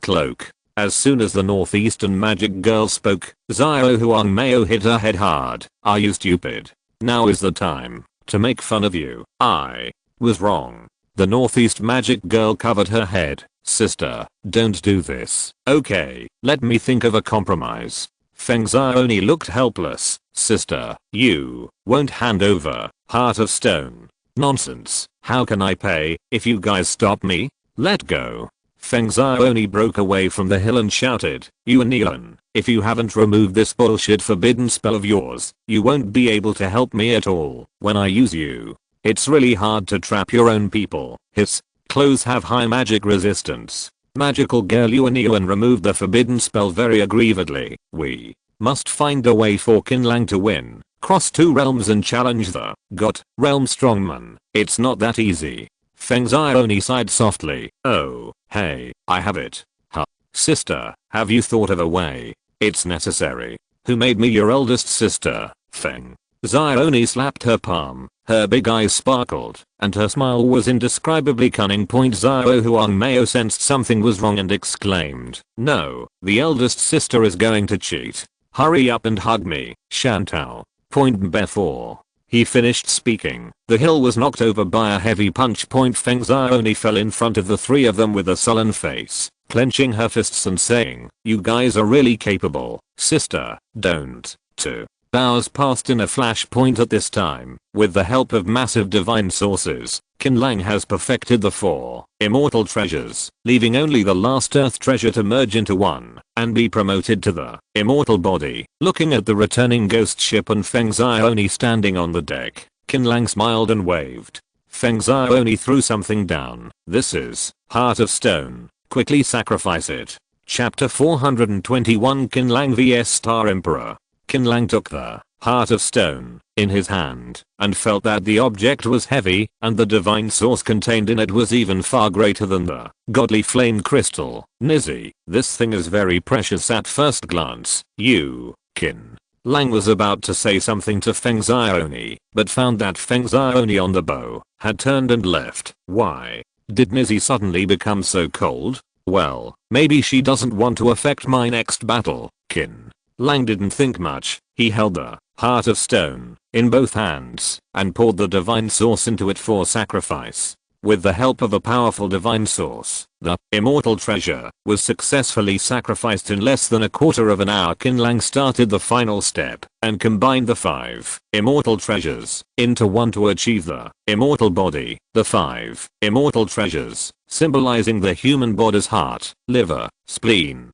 cloak. As soon as the northeastern magic girl spoke, Zhao Huangmao hit her head hard. Are you stupid? Now is the time to make fun of you. I was wrong. The northeast magic girl covered her head. Sister, don't do this. Okay, let me think of a compromise. Feng Zai looked helpless. Sister, you won't hand over Heart of Stone. Nonsense. How can I pay if you guys stop me? Let go. Feng Zai broke away from the hill and shouted, you Neon, if you haven't removed this bullshit forbidden spell of yours, you won't be able to help me at all when I use you. It's really hard to trap your own people. His clothes have high magic resistance. Magical girl Yuan removed the forbidden spell very aggrievedly. We must find a way for Qin Lang to win. Cross 2 realms and challenge the God realm strongman. It's not that easy. Feng Zai sighed softly. Oh, hey, I have it. Huh. Sister, have you thought of a way? It's necessary. Who made me your eldest sister? Feng Zai slapped her palm. Her big eyes sparkled, and her smile was indescribably cunning. Zhao Huangmao sensed something was wrong and exclaimed, no, the eldest sister is going to cheat. Hurry up and hug me, Chantal. Before he finished speaking, the hill was knocked over by a heavy punch. Feng Zai fell in front of the 3 of them with a sullen face, clenching her fists and saying, you guys are really capable. Sister, don't. 2 hours passed in a flashpoint at this time. With the help of massive divine sources, Qin Lang has perfected the 4 immortal treasures, leaving only the last earth treasure to merge into one and be promoted to the immortal body. Looking at the returning ghost ship and Feng Zai standing on the deck, Qin Lang smiled and waved. Feng Zai threw something down. This is Heart of Stone. Quickly sacrifice it. Chapter 421 Qin Lang vs Star Emperor. Qin Lang took the Heart of Stone in his hand and felt that the object was heavy and the divine source contained in it was even far greater than the godly flame crystal. Nizzy, this thing is very precious at first glance. You, Qin Lang was about to say something to Feng Zai, but found that Feng Zai on the bow had turned and left. Why did Nizzy suddenly become so cold? Well, maybe she doesn't want to affect my next battle. Qin Lang didn't think much. He held the heart of stone in both hands and poured the divine source into it for sacrifice. With the help of a powerful divine source, the immortal treasure was successfully sacrificed in less than a quarter of an hour. Qin Lang started the final step and combined the 5 immortal treasures into one to achieve the immortal body. The 5 immortal treasures, symbolizing the human body's heart, liver, spleen,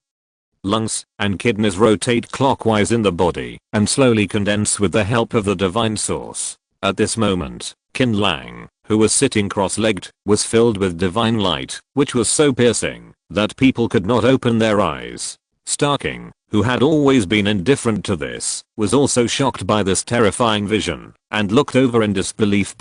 lungs, and kidneys, rotate clockwise in the body and slowly condense with the help of the divine source. At this moment, Qin Lang, who was sitting cross-legged, was filled with divine light, which was so piercing that people could not open their eyes. Starking, who had always been indifferent to this, was also shocked by this terrifying vision and looked over in disbelief.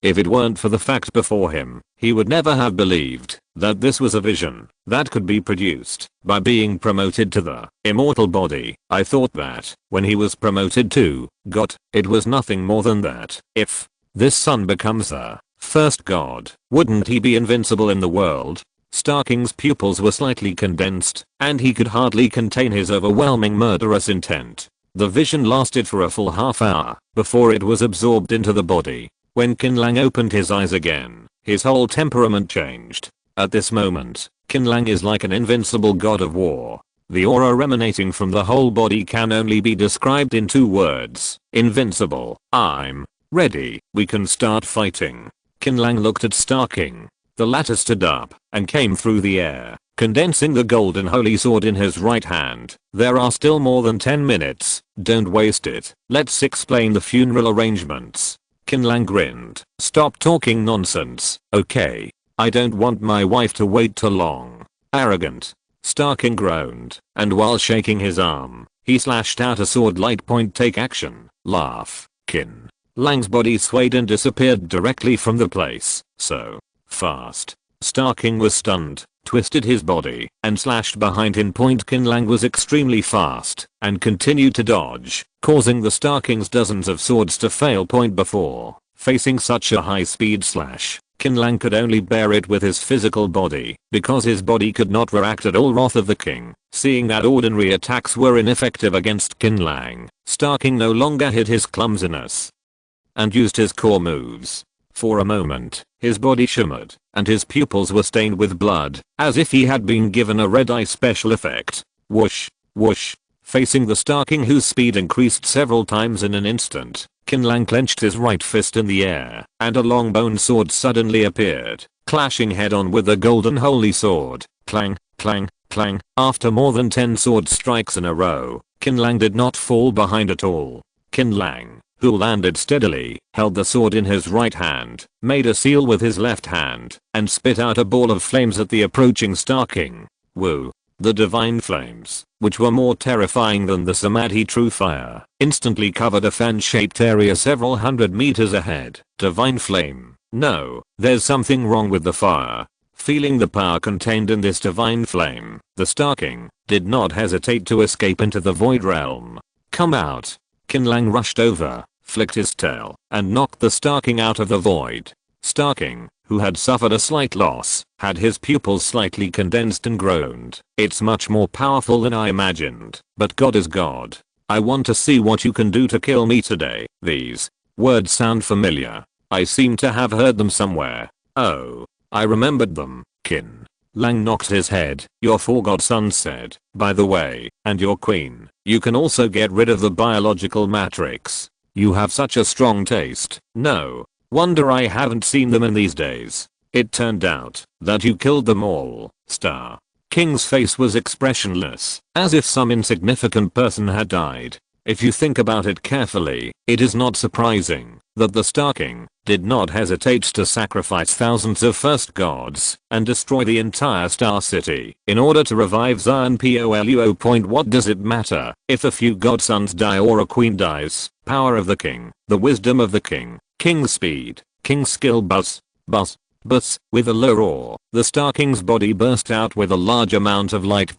If it weren't for the fact before him, he would never have believed that this was a vision that could be produced by being promoted to the immortal body. I thought that when he was promoted to God, it was nothing more than that. If this son becomes the first god, wouldn't he be invincible in the world? Starking's pupils were slightly condensed, and he could hardly contain his overwhelming murderous intent. The vision lasted for a full half hour before it was absorbed into the body. When Qin Lang opened his eyes again, his whole temperament changed. At this moment, Qin Lang is like an invincible god of war. The aura emanating from the whole body can only be described in 2 words: invincible. I'm ready. We can start fighting. Qin Lang looked at Starking. The latter stood up and came through the air, condensing the golden holy sword in his right hand. There are still more than 10 minutes. Don't waste it. Let's explain the funeral arrangements. Qin Lang grinned. Stop talking nonsense, okay? I don't want my wife to wait too long. Arrogant. Starking groaned, and while shaking his arm, he slashed out a sword. Light point, take action. Laugh. Qin Lang's body swayed and disappeared directly from the place. So fast. Starking was stunned, twisted his body, and slashed behind him. Qin Lang was extremely fast and continued to dodge, causing the Starking's dozens of swords to fail. Before facing such a high-speed slash, Qin Lang could only bear it with his physical body, because his body could not react at all. Wrath of the king. Seeing that ordinary attacks were ineffective against Qin Lang, Starking no longer hid his clumsiness and used his core moves. For a moment, his body shimmered, and his pupils were stained with blood, as if he had been given a red eye special effect. Whoosh, whoosh. Facing the Starking, whose speed increased several times in an instant, Qin Lang clenched his right fist in the air, and a long bone sword suddenly appeared, clashing head-on with the golden holy sword. Clang, clang, clang. After more than 10 sword strikes in a row, Qin Lang did not fall behind at all. Qin Lang, who landed steadily, held the sword in his right hand, made a seal with his left hand, and spit out a ball of flames at the approaching Starking. Woo. The divine flames, which were more terrifying than the Samadhi true fire, instantly covered a fan-shaped area several hundred meters ahead. Divine flame. No, there's something wrong with the fire. Feeling the power contained in this divine flame, the Starking did not hesitate to escape into the void realm. Come out. Qin Lang rushed over, flicked his tail, and knocked the Starking out of the void. Starking, who had suffered a slight loss, had his pupils slightly condensed and groaned. It's much more powerful than I imagined, but God is God. I want to see what you can do to kill me today. These words sound familiar. I seem to have heard them somewhere. Oh, I remembered them. Qin Lang knocked his head. Your 4 godsons said, by the way, and your queen, you can also get rid of the biological matrix. You have such a strong taste. No wonder I haven't seen them in these days. It turned out that you killed them all. Star King's face was expressionless, as if some insignificant person had died. If you think about it carefully, it is not surprising that the Starking did not hesitate to sacrifice thousands of first gods and destroy the entire star city in order to revive Zion. POLUO. What does it matter if a few godsons die or a queen dies? Power of the king, the wisdom of the king, king's speed, king's skill. Buzz, buzz, buzz. With a low roar, the Starking's body burst out with a large amount of light.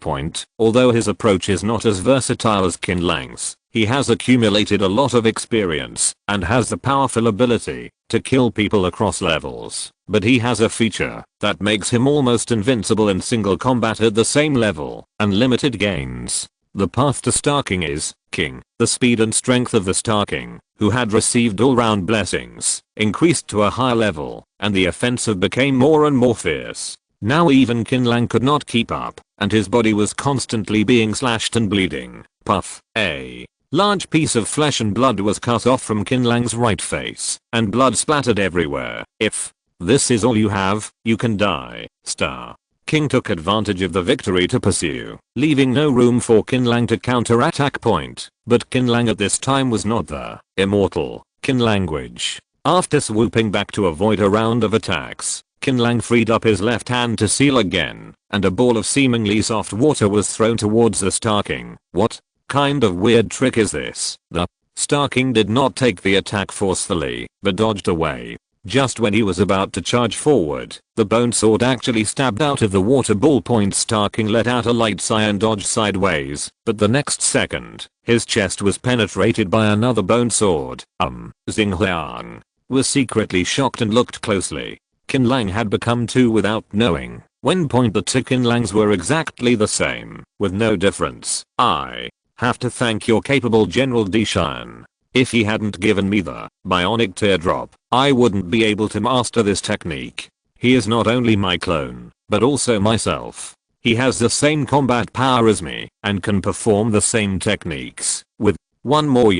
Although his approach is not as versatile as Qin Lang's, He has accumulated a lot of experience and has the powerful ability to kill people across levels, but he has a feature that makes him almost invincible in single combat at the same level, unlimited gains. The path to Starking is King. The speed and strength of the Starking, who had received all-round blessings, increased to a high level, and the offensive became more and more fierce. Now even Qin Lang could not keep up, and his body was constantly being slashed and bleeding. Puff. A large piece of flesh and blood was cut off from Qin Lang's right face, and blood splattered everywhere. If this is all you have, you can die. King took advantage of the victory to pursue, leaving no room for Qin Lang to counterattack. But Qin Lang at this time was not the immortal Qin language. After swooping back to avoid a round of attacks, Qin Lang freed up his left hand to seal again, and a ball of seemingly soft water was thrown towards the Starking. What kind of weird trick is this? The Starking did not take the attack forcefully, but dodged away. Just when he was about to charge forward, the bone sword actually stabbed out of the water ball. Starking let out a light sigh and dodged sideways, but the next second, his chest was penetrated by another bone sword. Xing Liang was secretly shocked and looked closely. Qin Lang had become two without knowing. When the two Qin Langs were exactly the same, with no difference. I have to thank your capable General Dishan. If he hadn't given me the bionic teardrop, I wouldn't be able to master this technique. He is not only my clone, but also myself. He has the same combat power as me, and can perform the same techniques. With one more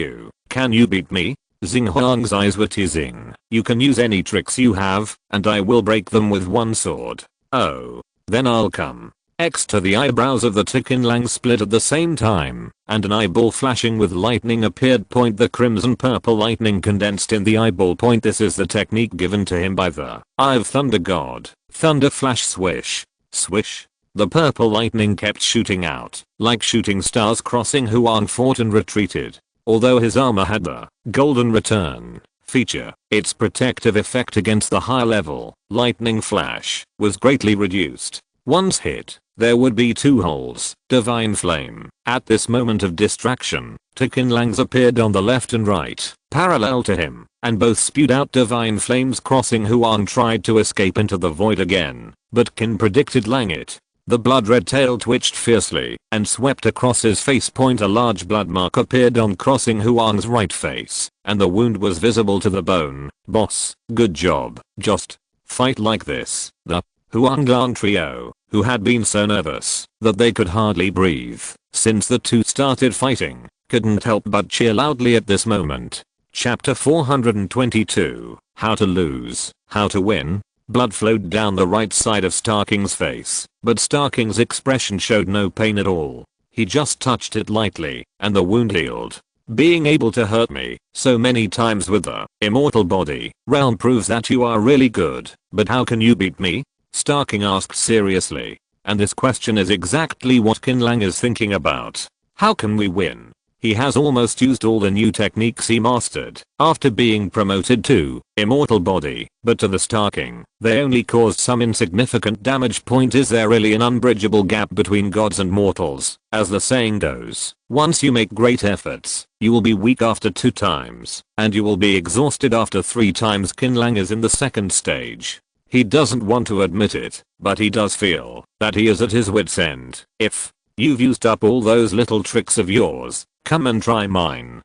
can you beat me? Xing Huang's eyes were teasing. You can use any tricks you have, and I will break them with one sword. Oh, then I'll come. To the eyebrows of the two Qin Lang split at the same time, and an eyeball flashing with lightning appeared. The crimson purple lightning condensed in the eyeball. This is the technique given to him by the Eye of Thunder God. Thunder flash swish. Swish. The purple lightning kept shooting out, like shooting stars. Huang fought and retreated. Although his armor had the golden return feature, its protective effect against the high level lightning flash was greatly reduced. Once hit, there would be two holes. Divine Flame. At this moment of distraction, two Qin Langs appeared on the left and right, parallel to him, and both spewed out divine flames. Huang tried to escape into the void again, but Qin predicted Lang it. The blood red tail twitched fiercely and swept across his face. A large blood mark appeared on Huang's right face, and the wound was visible to the bone. Boss, good job. Just fight like this. The Huang Lang trio, who had been so nervous that they could hardly breathe since the two started fighting, couldn't help but cheer loudly at this moment. Chapter 422, How to Lose, How to Win. Blood flowed down the right side of Starking's face, but Starking's expression showed no pain at all. He just touched it lightly, and the wound healed. Being able to hurt me so many times with the immortal body realm proves that you are really good, but how can you beat me? Starking asked seriously. And this question is exactly what Qin Lang is thinking about. How can we win? He has almost used all the new techniques he mastered after being promoted to immortal body, but to the Starking, they only caused some insignificant damage. Is there really an unbridgeable gap between gods and mortals? As the saying goes, once you make great efforts, you will be weak after 2 times, and you will be exhausted after 3 times. Qin Lang is in the second stage. He doesn't want to admit it, but he does feel that he is at his wit's end. If you've used up all those little tricks of yours, come and try mine.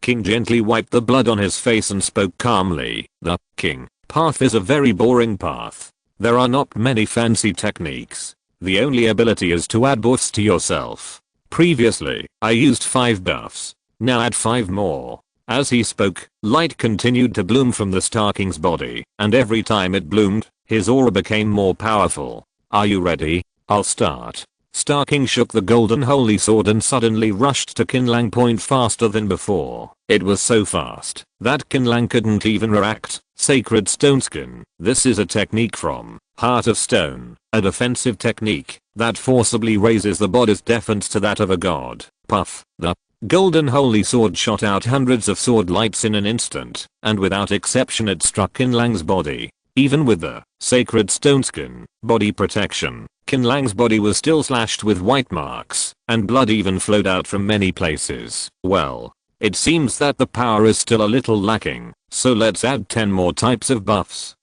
King gently wiped the blood on his face and spoke calmly. The King path is a very boring path. There are not many fancy techniques. The only ability is to add buffs to yourself. Previously, I used 5 buffs. Now add 5 more. As he spoke, light continued to bloom from the Starking's body, and every time it bloomed, his aura became more powerful. Are you ready? I'll start. Starking shook the golden holy sword and suddenly rushed to Qin Lang. Faster than before. It was so fast that Qin Lang couldn't even react. Sacred Stone Skin. This is a technique from Heart of Stone, a defensive technique that forcibly raises the body's defense to that of a god. Puff. The golden holy sword shot out hundreds of sword lights in an instant, and without exception it struck Qin Lang's body. Even with the Sacred Stone Skin body protection, Qin Lang's body was still slashed with white marks, and blood even flowed out from many places. Well, it seems that the power is still a little lacking, so let's add 10 more types of buffs.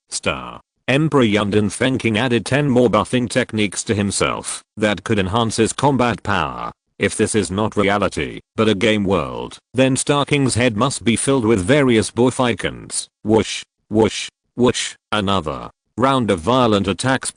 Emperor Yundan Fengking added 10 more buffing techniques to himself that could enhance his combat power. If this is not reality, but a game world, then Star King's head must be filled with various buff icons. Whoosh, whoosh, whoosh, another round of violent attacks.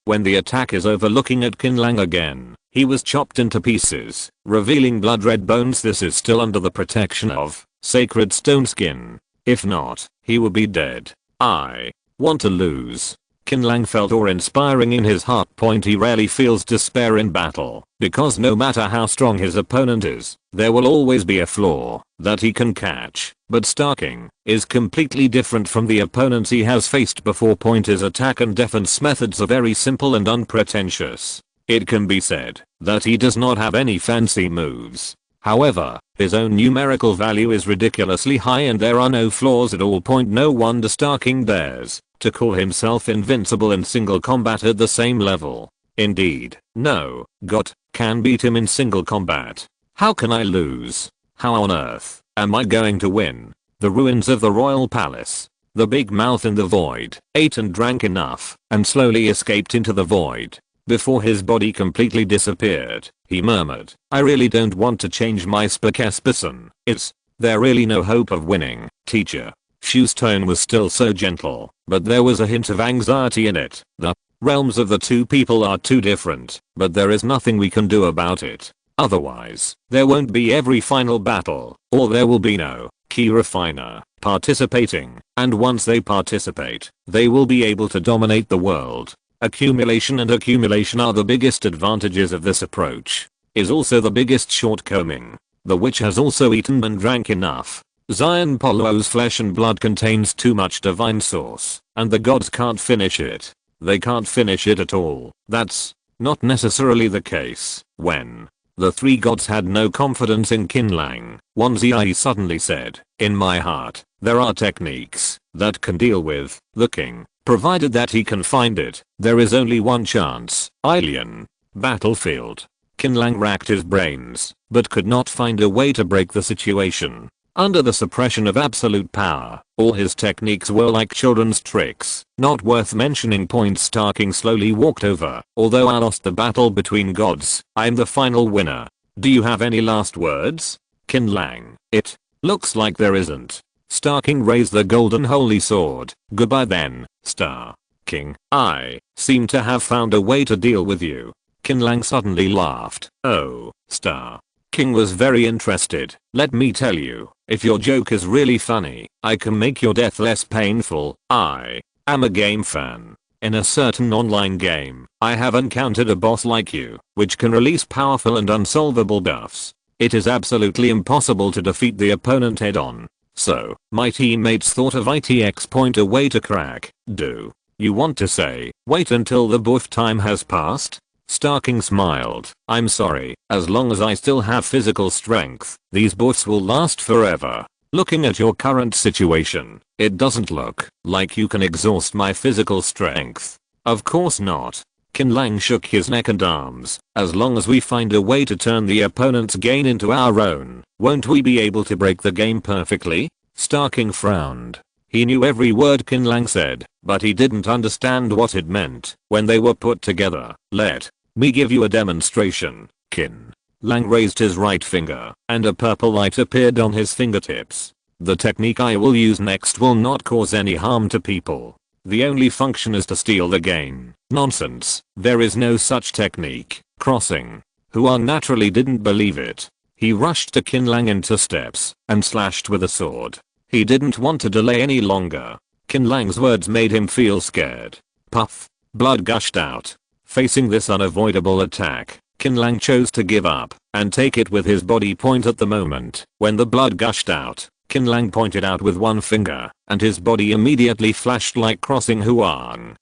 When the attack is over, looking at Qin Lang again, he was chopped into pieces, revealing blood red bones. This is still under the protection of sacred stone skin. If not, he will be dead. I want to lose. Qin Lang felt awe-inspiring in his heart. He rarely feels despair in battle, because no matter how strong his opponent is, there will always be a flaw that he can catch. But Star King is completely different from the opponents he has faced before. His attack and defense methods are very simple and unpretentious. It can be said that he does not have any fancy moves. However, his own numerical value is ridiculously high and there are no flaws at all. No wonder Star King dares to call himself invincible in single combat at the same level. Indeed, no god can beat him in single combat. How can I lose? How on earth am I going to win? The ruins of the royal palace. The big mouth in the void ate and drank enough and slowly escaped into the void. Before his body completely disappeared, he murmured, I really don't want to change my spokesperson. Is there really no hope of winning, teacher? Shu's tone was still so gentle, but there was a hint of anxiety in it. The realms of the two people are too different, but there is nothing we can do about it. Otherwise, there won't be every final battle, or there will be no key refiner participating, and once they participate, they will be able to dominate the world. Accumulation and accumulation are the biggest advantages of this approach. Is also the biggest shortcoming. The witch has also eaten and drank enough. Xian Polo's flesh and blood contains too much divine source, and the gods can't finish it. They can't finish it at all. That's not necessarily the case. When the three gods had no confidence in Qin Lang, Wanzi suddenly said, in my heart, there are techniques that can deal with the king, provided that he can find it. There is only one chance. Alien battlefield. Qin Lang racked his brains, but could not find a way to break the situation. Under the suppression of absolute power, all his techniques were like children's tricks, not worth mentioning. Star King slowly walked over. Although I lost the battle between gods, I'm the final winner. Do you have any last words? Qin Lang, it looks like there isn't. Star King raised the golden holy sword. Goodbye then, Star King. I seem to have found a way to deal with you. Qin Lang suddenly laughed. Oh, Star King was very interested. Let me tell you, if your joke is really funny, I can make your death less painful. I am a game fan. In a certain online game, I have encountered a boss like you, which can release powerful and unsolvable buffs. It is absolutely impossible to defeat the opponent head on. So, my teammates thought of a way to crack. Do you want to say, wait until the buff time has passed? Star King smiled. I'm sorry, as long as I still have physical strength, these buffs will last forever. Looking at your current situation, it doesn't look like you can exhaust my physical strength. Of course not. Qin Lang shook his neck and arms. As long as we find a way to turn the opponent's gain into our own, won't we be able to break the game perfectly? Star King frowned. He knew every word Qin Lang said, but he didn't understand what it meant when they were put together. Let me give you a demonstration. Qin Lang raised his right finger, and a purple light appeared on his fingertips. The technique I will use next will not cause any harm to people. The only function is to steal the game. Nonsense. There is no such technique. Crossing. Huang naturally didn't believe it. He rushed to Qin Lang into steps and slashed with a sword. He didn't want to delay any longer. Qin Lang's words made him feel scared. Puff. Blood gushed out. Facing this unavoidable attack, Qin Lang chose to give up and take it with his body. At the moment when the blood gushed out, Qin Lang pointed out with one finger, and his body immediately flashed like crossing Huang.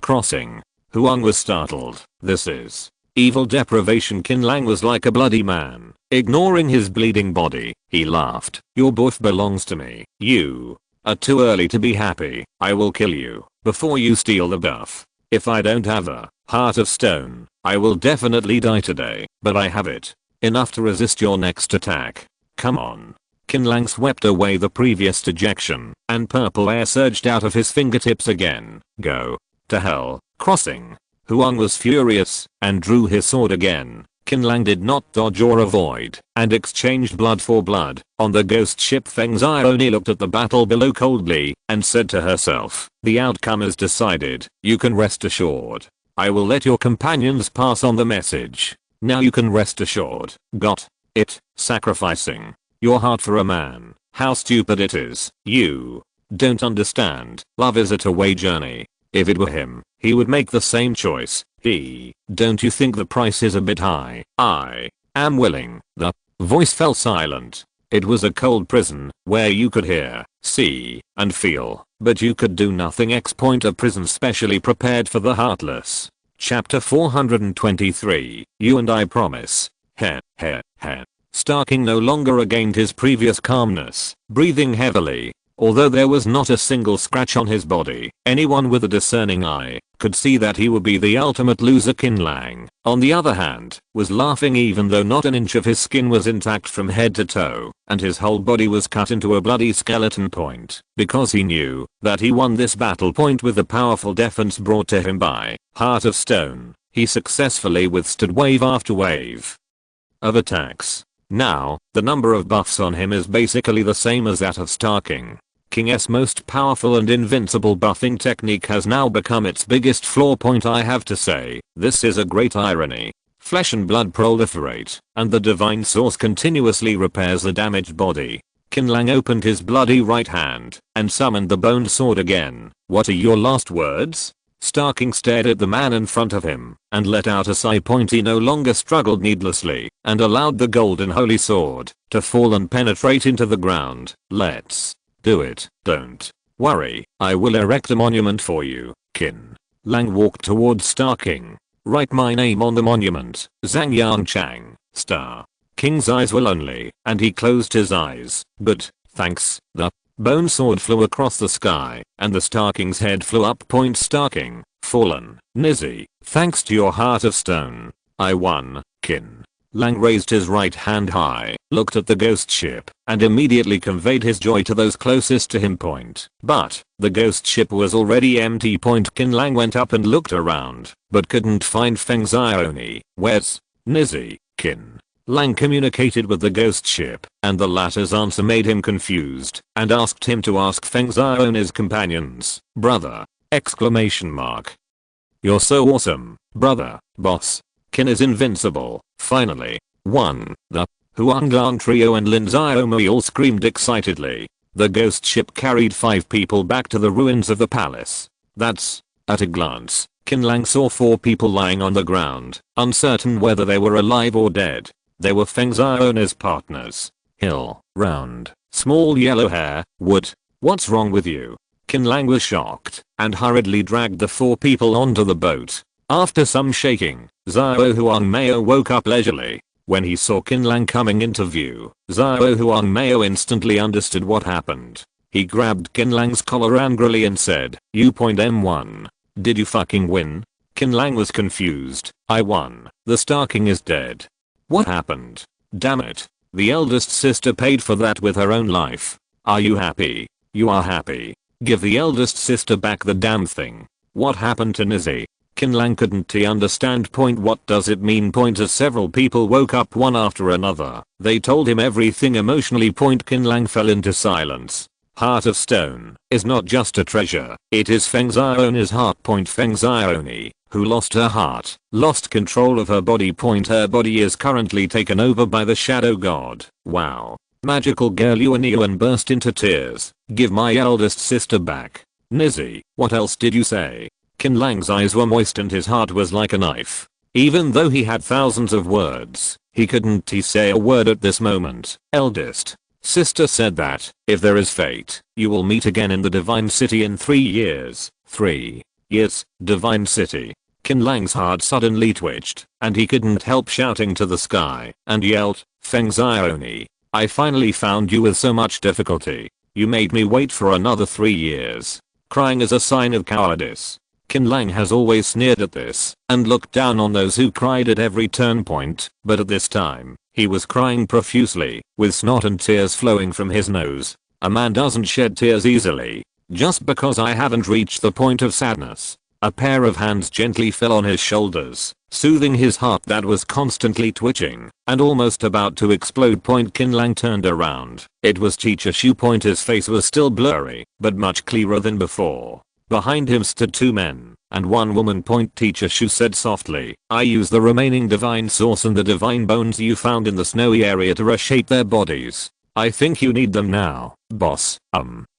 Crossing. Huang was startled. This is evil deprivation. Qin Lang was like a bloody man. Ignoring his bleeding body, he laughed. Your buff belongs to me. You are too early to be happy. I will kill you before you steal the buff. If I don't have a Heart of stone, I will definitely die today, but I have it. Enough to resist your next attack. Come on. Qin Lang swept away the previous dejection, and purple air surged out of his fingertips again. Go to hell, crossing. Huang was furious, and drew his sword again. Qin Lang did not dodge or avoid, and exchanged blood for blood. On the ghost ship, Feng Zai only looked at the battle below coldly, and said to herself, the outcome is decided, you can rest assured. I will let your companions pass on the message. Now you can rest assured. Got it, sacrificing your heart for a man. How stupid it is. You don't understand. Love is a two-way journey. If it were him, he would make the same choice. Don't you think the price is a bit high? I am willing. The voice fell silent. It was a cold prison, where you could hear, see, and feel, but you could do nothing. A prison specially prepared for the heartless. Chapter 423, You and I Promise. Starking no longer regained his previous calmness, breathing heavily. Although there was not a single scratch on his body, anyone with a discerning eye could see that he would be the ultimate loser. Qin Lang, on the other hand, was laughing even though not an inch of his skin was intact from head to toe, and his whole body was cut into a bloody skeleton point, because he knew that he won this battle point with the powerful defense brought to him by Heart of Stone. He successfully withstood wave after wave of attacks. Now, the number of buffs on him is basically the same as that of Starking. King's most powerful and invincible buffing technique has now become its biggest flaw point. I have to say, this is a great irony. Flesh and blood proliferate, and the divine source continuously repairs the damaged body. Qin Lang opened his bloody right hand, and summoned the bone sword again. What are your last words? Starking stared at the man in front of him, and let out a sigh. He no longer struggled needlessly, and allowed the golden holy sword to fall and penetrate into the ground. Let's do it. Don't worry, I will erect a monument for you. Qin Lang walked towards Starking. Write my name on the monument. Zhang Yang Chang, star. King's eyes were lonely, and he closed his eyes. But, thanks, the bone sword flew across the sky, and the Starking's head flew up. Starking, fallen. Nizzy, thanks to your heart of stone, I won. Qin Lang raised his right hand high, looked at the ghost ship, and immediately conveyed his joy to those closest to him. But, the ghost ship was already empty. Qin Lang went up and looked around, but couldn't find Feng Xiaoni. Where's Nizzy? Qin Lang communicated with the ghost ship, and the latter's answer made him confused, and asked him to ask Feng Xiaoni's companions. Brother! Exclamation mark. You're so awesome, brother, boss. Qin is invincible. Finally. 1. The Huanglan trio and Lin Xiaomi all screamed excitedly. The ghost ship carried 5 people back to the ruins of the palace. That's, at a glance, Qin Lang saw 4 people lying on the ground, uncertain whether they were alive or dead. They were Feng Xiaona's partners. Hill, round, small yellow hair, wood. What's wrong with you? Qin Lang was shocked, and hurriedly dragged the 4 people onto the boat. After some shaking, Xiao Huangmao woke up leisurely. When he saw Qin Lang coming into view, Xiao Huangmao instantly understood what happened. He grabbed Qin Lang's collar angrily and said, You M1. Did you fucking win? Qin Lang was confused. I won. The Starking is dead. What happened? Damn it. The eldest sister paid for that with her own life. Are you happy? You are happy. Give the eldest sister back the damn thing. What happened to Nizzy? Qin Lang couldn't understand. What does it mean? As several people woke up one after another, they told him everything emotionally. Qin Lang fell into silence. Heart of Stone is not just a treasure, it is Feng Xiaoni's heart. Feng Xiaoni, who lost her heart, lost control of her body. Her body is currently taken over by the shadow god. Wow. Magical girl Yuan burst into tears. Give my eldest sister back. Nizzy, what else did you say? Qin Lang's eyes were moist and his heart was like a knife. Even though he had thousands of words, he couldn't say a word at this moment. Eldest sister said that, if there is fate, you will meet again in the Divine City in 3 years. 3 years, Divine City. Qin Lang's heart suddenly twitched, and he couldn't help shouting to the sky, and yelled, Feng Xiaoni, I finally found you with so much difficulty. You made me wait for another 3 years. Crying is a sign of cowardice. Qin Lang has always sneered at this and looked down on those who cried at every turn point, but at this time, he was crying profusely, with snot and tears flowing from his nose. A man doesn't shed tears easily. Just because I haven't reached the point of sadness. A pair of hands gently fell on his shoulders, soothing his heart that was constantly twitching and almost about to explode. Qin Lang turned around. It was Teacher Shu. His face was still blurry, but much clearer than before. Behind him stood two men and one woman. Teacher Shu said softly, I use the remaining divine source and the divine bones you found in the snowy area to reshape their bodies. I think you need them now, boss.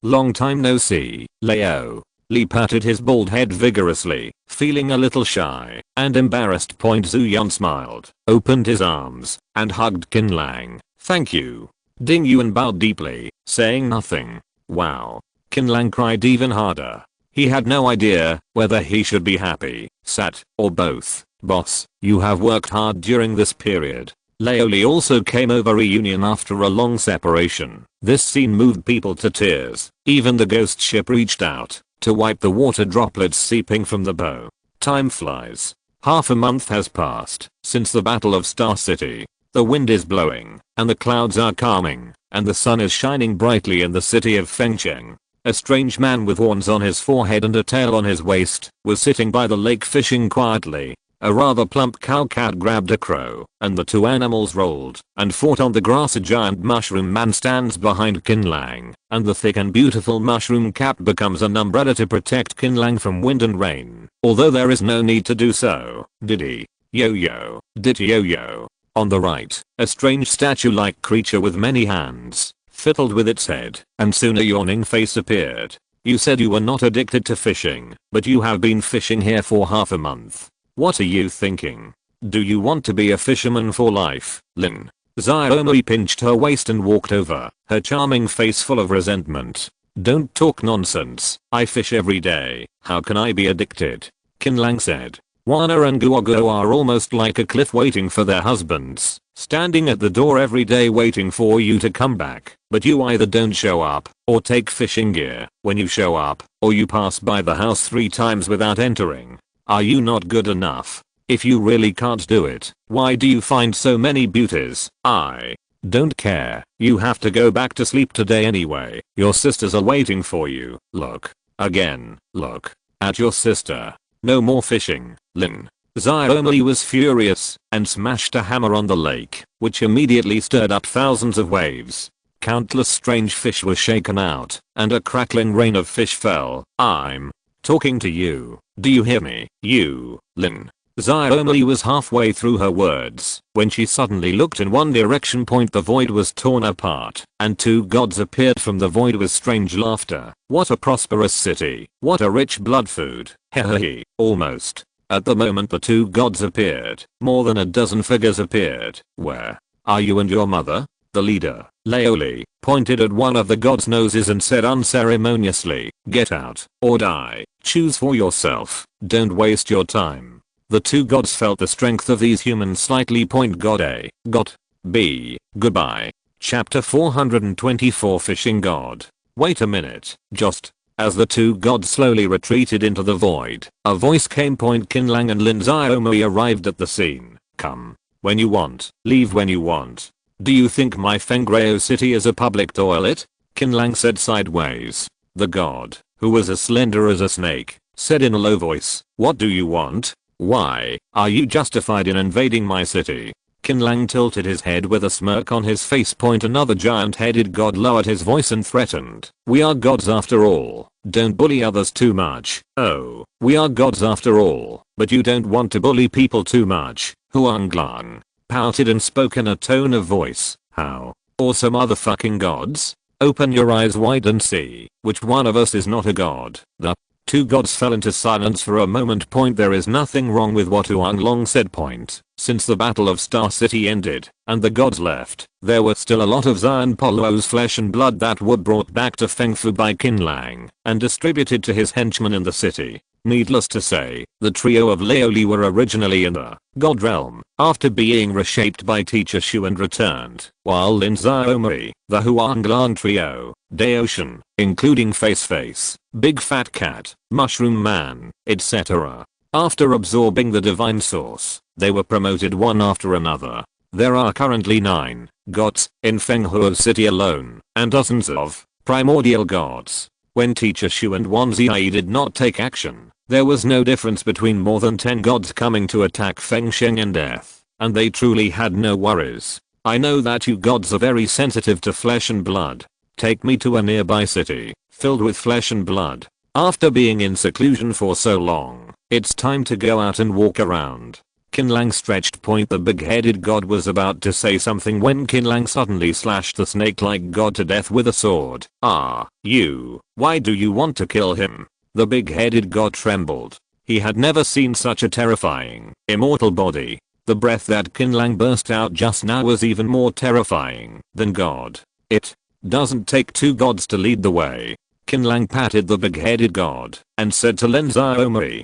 Long time no see, Leo. Lee patted his bald head vigorously, feeling a little shy and embarrassed. Zuyuan smiled, opened his arms, and hugged Qin Lang. Thank you. Ding Yuan bowed deeply, saying nothing. Wow. Qin Lang cried even harder. He had no idea whether he should be happy, sad, or both. Boss, you have worked hard during this period. Leoli also came over reunion after a long separation. This scene moved people to tears. Even the ghost ship reached out to wipe the water droplets seeping from the bow. Time flies. Half a month has passed since the Battle of Star City. The wind is blowing, and the clouds are calming, and the sun is shining brightly in the city of Fengcheng. A strange man with horns on his forehead and a tail on his waist was sitting by the lake fishing quietly. A rather plump cow cat grabbed a crow, and the two animals rolled and fought on the grass. A giant mushroom man stands behind Qin Lang, and the thick and beautiful mushroom cap becomes an umbrella to protect Qin Lang from wind and rain, although there is no need to do so. Diddy. Yo-yo. Did yo-yo. On the right, a strange statue-like creature with many hands fiddled with its head, and soon a yawning face appeared. You said you were not addicted to fishing, but you have been fishing here for half a month. What are you thinking? Do you want to be a fisherman for life, Lin? Xiaomi pinched her waist and walked over, her charming face full of resentment. Don't talk nonsense. I fish every day. How can I be addicted? Qin Lang said. Wana and Guoguo are almost like a cliff waiting for their husbands, standing at the door every day waiting for you to come back, but you either don't show up, or take fishing gear when you show up, or you pass by the house 3 times without entering. Are you not good enough? If you really can't do it, why do you find so many beauties? I don't care. You have to go back to sleep today anyway. Your sisters are waiting for you. Look. Again. Look. At your sister. No more fishing, Lin. Xiaomi was furious and smashed a hammer on the lake, which immediately stirred up thousands of waves. Countless strange fish were shaken out, and a crackling rain of fish fell. I'm talking to you. Do you hear me? You, Lin. Xiaomi was halfway through her words when she suddenly looked in one direction. The void was torn apart, and 2 gods appeared from the void with strange laughter. What a prosperous city. What a rich blood food. Hehe. Almost. At the moment the 2 gods appeared, more than a dozen figures appeared. Where are you and your mother? The leader, Leoli, pointed at one of the gods' noses and said unceremoniously, get out, or die. Choose for yourself. Don't waste your time. The 2 gods felt the strength of these humans slightly. God A. God B. Goodbye. Chapter 424 Fishing God. Wait a minute. Just as the 2 gods slowly retreated into the void, a voice came. Qin Lang and Lin Xiaomi arrived at the scene. Come when you want. Leave when you want. Do you think my Fengreo city is a public toilet? Qin Lang said sideways. The god, who was as slender as a snake, said in a low voice, what do you want? Why are you justified in invading my city? Qin Lang tilted his head with a smirk on his face. Another giant-headed god lowered his voice and threatened. We are gods after all. Don't bully others too much. Oh, we are gods after all, but you don't want to bully people too much. Huang Lang pouted and spoke in a tone of voice. How awesome are the fucking gods? Open your eyes wide and see which one of us is not a god. The 2 gods fell into silence for a moment. There is nothing wrong with what Huang Long said. Since the Battle of Star City ended and the gods left, there was still a lot of Xian Polo's flesh and blood that were brought back to Fengfu by Qin Lang and distributed to his henchmen in the city. Needless to say, the trio of Laoli were originally in the God realm after being reshaped by Teacher Shu and returned, while Lin Xiaomei, the Huang Lang trio, Daoshan, including Face, Big Fat Cat, Mushroom Man, etc. After absorbing the divine source, they were promoted one after another. There are currently 9 gods in Fenghuo City alone, and dozens of primordial gods. When Teacher Shu and Wan Ziyi did not take action, there was no difference between more than 10 gods coming to attack Feng Sheng in death, and they truly had no worries. I know that you gods are very sensitive to flesh and blood. Take me to a nearby city, filled with flesh and blood. After being in seclusion for so long, it's time to go out and walk around. Qin Lang stretched point. The big-headed god was about to say something when Qin Lang suddenly slashed the snake-like god to death with a sword. Why do you want to kill him? The big-headed god trembled. He had never seen such a terrifying, immortal body. The breath that Qin Lang burst out just now was even more terrifying than God. It doesn't take 2 gods to lead the way. Qin Lang patted the big-headed god and said to Lin Xiaomei,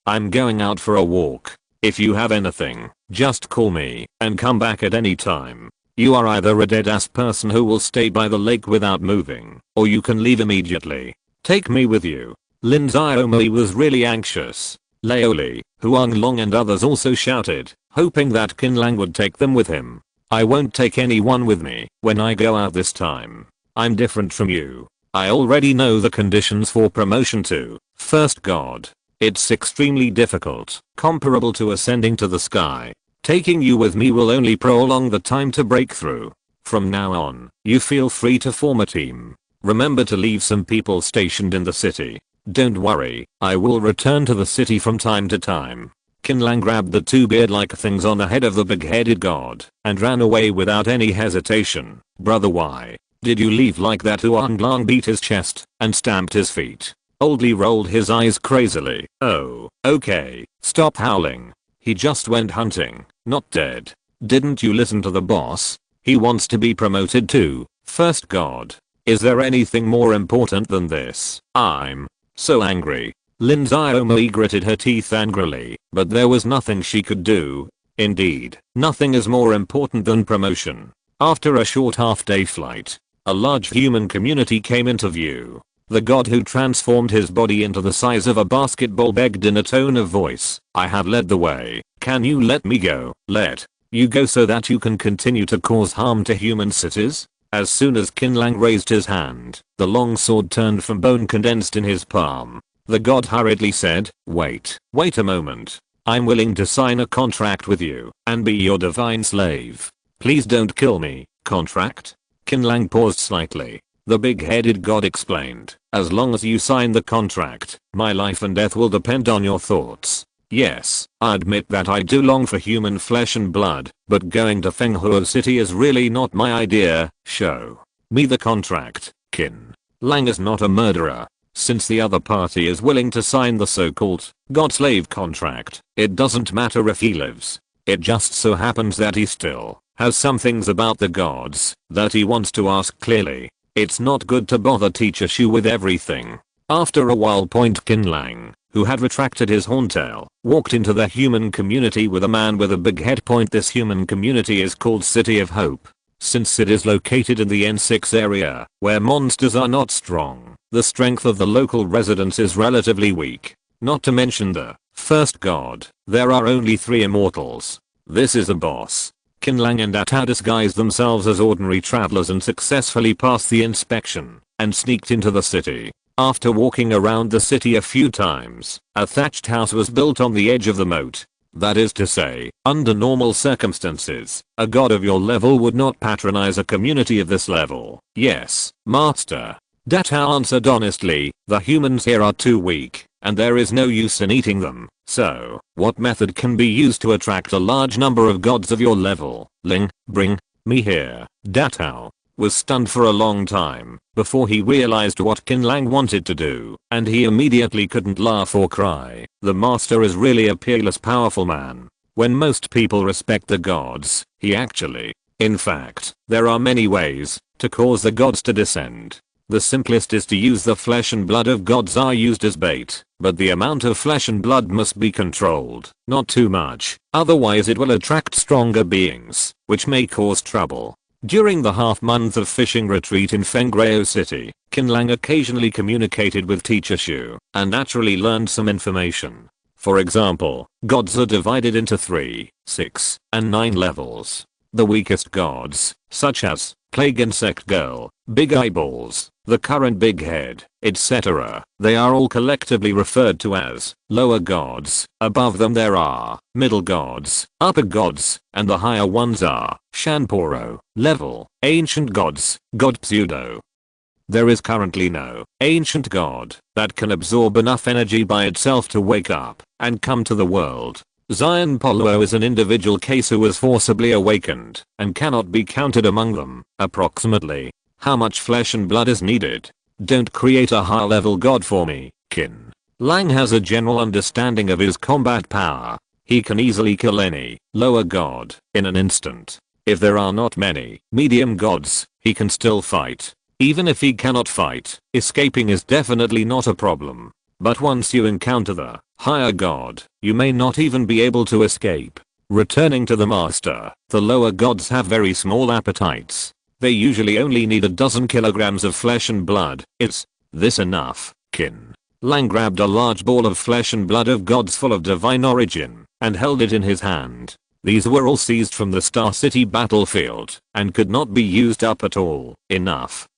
I'm going out for a walk. If you have anything, just call me and come back at any time. You are either a dead-ass person who will stay by the lake without moving, or you can leave immediately. Take me with you. Lin Xiaomei was really anxious. Laoli, Huang Long and others also shouted, hoping that Qin Lang would take them with him. I won't take anyone with me when I go out this time. I'm different from you. I already know the conditions for promotion to First God. It's extremely difficult, comparable to ascending to the sky. Taking you with me will only prolong the time to break through. From now on, you feel free to form a team. Remember to leave some people stationed in the city. Don't worry, I will return to the city from time to time. Qin Lang grabbed the 2 beard-like things on the head of the big-headed god and ran away without any hesitation. Brother, why did you leave like that? Huang Lang beat his chest and stamped his feet. Oldly rolled his eyes crazily. Oh, okay, stop howling. He just went hunting, not dead. Didn't you listen to the boss? He wants to be promoted to First God. Is there anything more important than this? I'm so angry. Lin Xiaomei gritted her teeth angrily, but there was nothing she could do. Indeed, nothing is more important than promotion. After a short half-day flight, a large human community came into view. The god who transformed his body into the size of a basketball begged in a tone of voice, I have led the way. Can you let me go? Let you go so that you can continue to cause harm to human cities? As soon as Qin Lang raised his hand, the long sword turned from bone condensed in his palm. The god hurriedly said, wait a moment. I'm willing to sign a contract with you and be your divine slave. Please don't kill me. Contract? Qin Lang paused slightly. The big-headed god explained, as long as you sign the contract, my life and death will depend on your thoughts. Yes, I admit that I do long for human flesh and blood, but going to Fenghuo City is really not my idea. Show me the contract. Qin Lang is not a murderer. Since the other party is willing to sign the so-called god-slave contract, it doesn't matter if he lives. It just so happens that he still has some things about the gods that he wants to ask clearly. It's not good to bother Teacher Shu with everything. After a while, Qin Lang, who had retracted his horntail, walked into the human community with a man with a big head. This human community is called City of Hope. Since it is located in the N6 area, where monsters are not strong, the strength of the local residents is relatively weak. Not to mention the First God, there are only 3 immortals. This is a boss. Qin Lang and Atao disguised themselves as ordinary travelers and successfully passed the inspection and sneaked into the city. After walking around the city a few times, a thatched house was built on the edge of the moat. That is to say, under normal circumstances, a god of your level would not patronize a community of this level. Yes, master. Datao answered honestly, the humans here are too weak, and there is no use in eating them. So, what method can be used to attract a large number of gods of your level? Ling, bring me here. Datao was stunned for a long time before he realized what Qin Lang wanted to do, and he immediately couldn't laugh or cry. The master is really a peerless, powerful man. When most people respect the gods, he actually, in fact, there are many ways to cause the gods to descend. The simplest is to use the flesh and blood of gods are used as bait, but the amount of flesh and blood must be controlled, not too much, otherwise it will attract stronger beings, which may cause trouble. During the half-month of fishing retreat in Fengreo City, Qin Lang occasionally communicated with Teacher Shu, and naturally learned some information. For example, gods are divided into 3, 6, and 9 levels. The weakest gods, such as Plague Insect Girl, Big Eyeballs, the current Big Head, etc., they are all collectively referred to as lower gods. Above them there are middle gods, upper gods, and the higher ones are Shanporo, level, ancient gods, god pseudo. There is currently no ancient god that can absorb enough energy by itself to wake up and come to the world. Zion Poluo is an individual case who was forcibly awakened and cannot be counted among them. Approximately. How much flesh and blood is needed? Don't create a high level god for me, Qin Lang has a general understanding of his combat power. He can easily kill any lower god in an instant. If there are not many medium gods, he can still fight. Even if he cannot fight, escaping is definitely not a problem. But once you encounter the higher god, you may not even be able to escape. Returning to the master, the lower gods have very small appetites. They usually only need a dozen kilograms of flesh and blood. Is this enough? Qin Lang grabbed a large ball of flesh and blood of gods full of divine origin and held it in his hand. These were all seized from the Star City battlefield and could not be used up at all. Enough,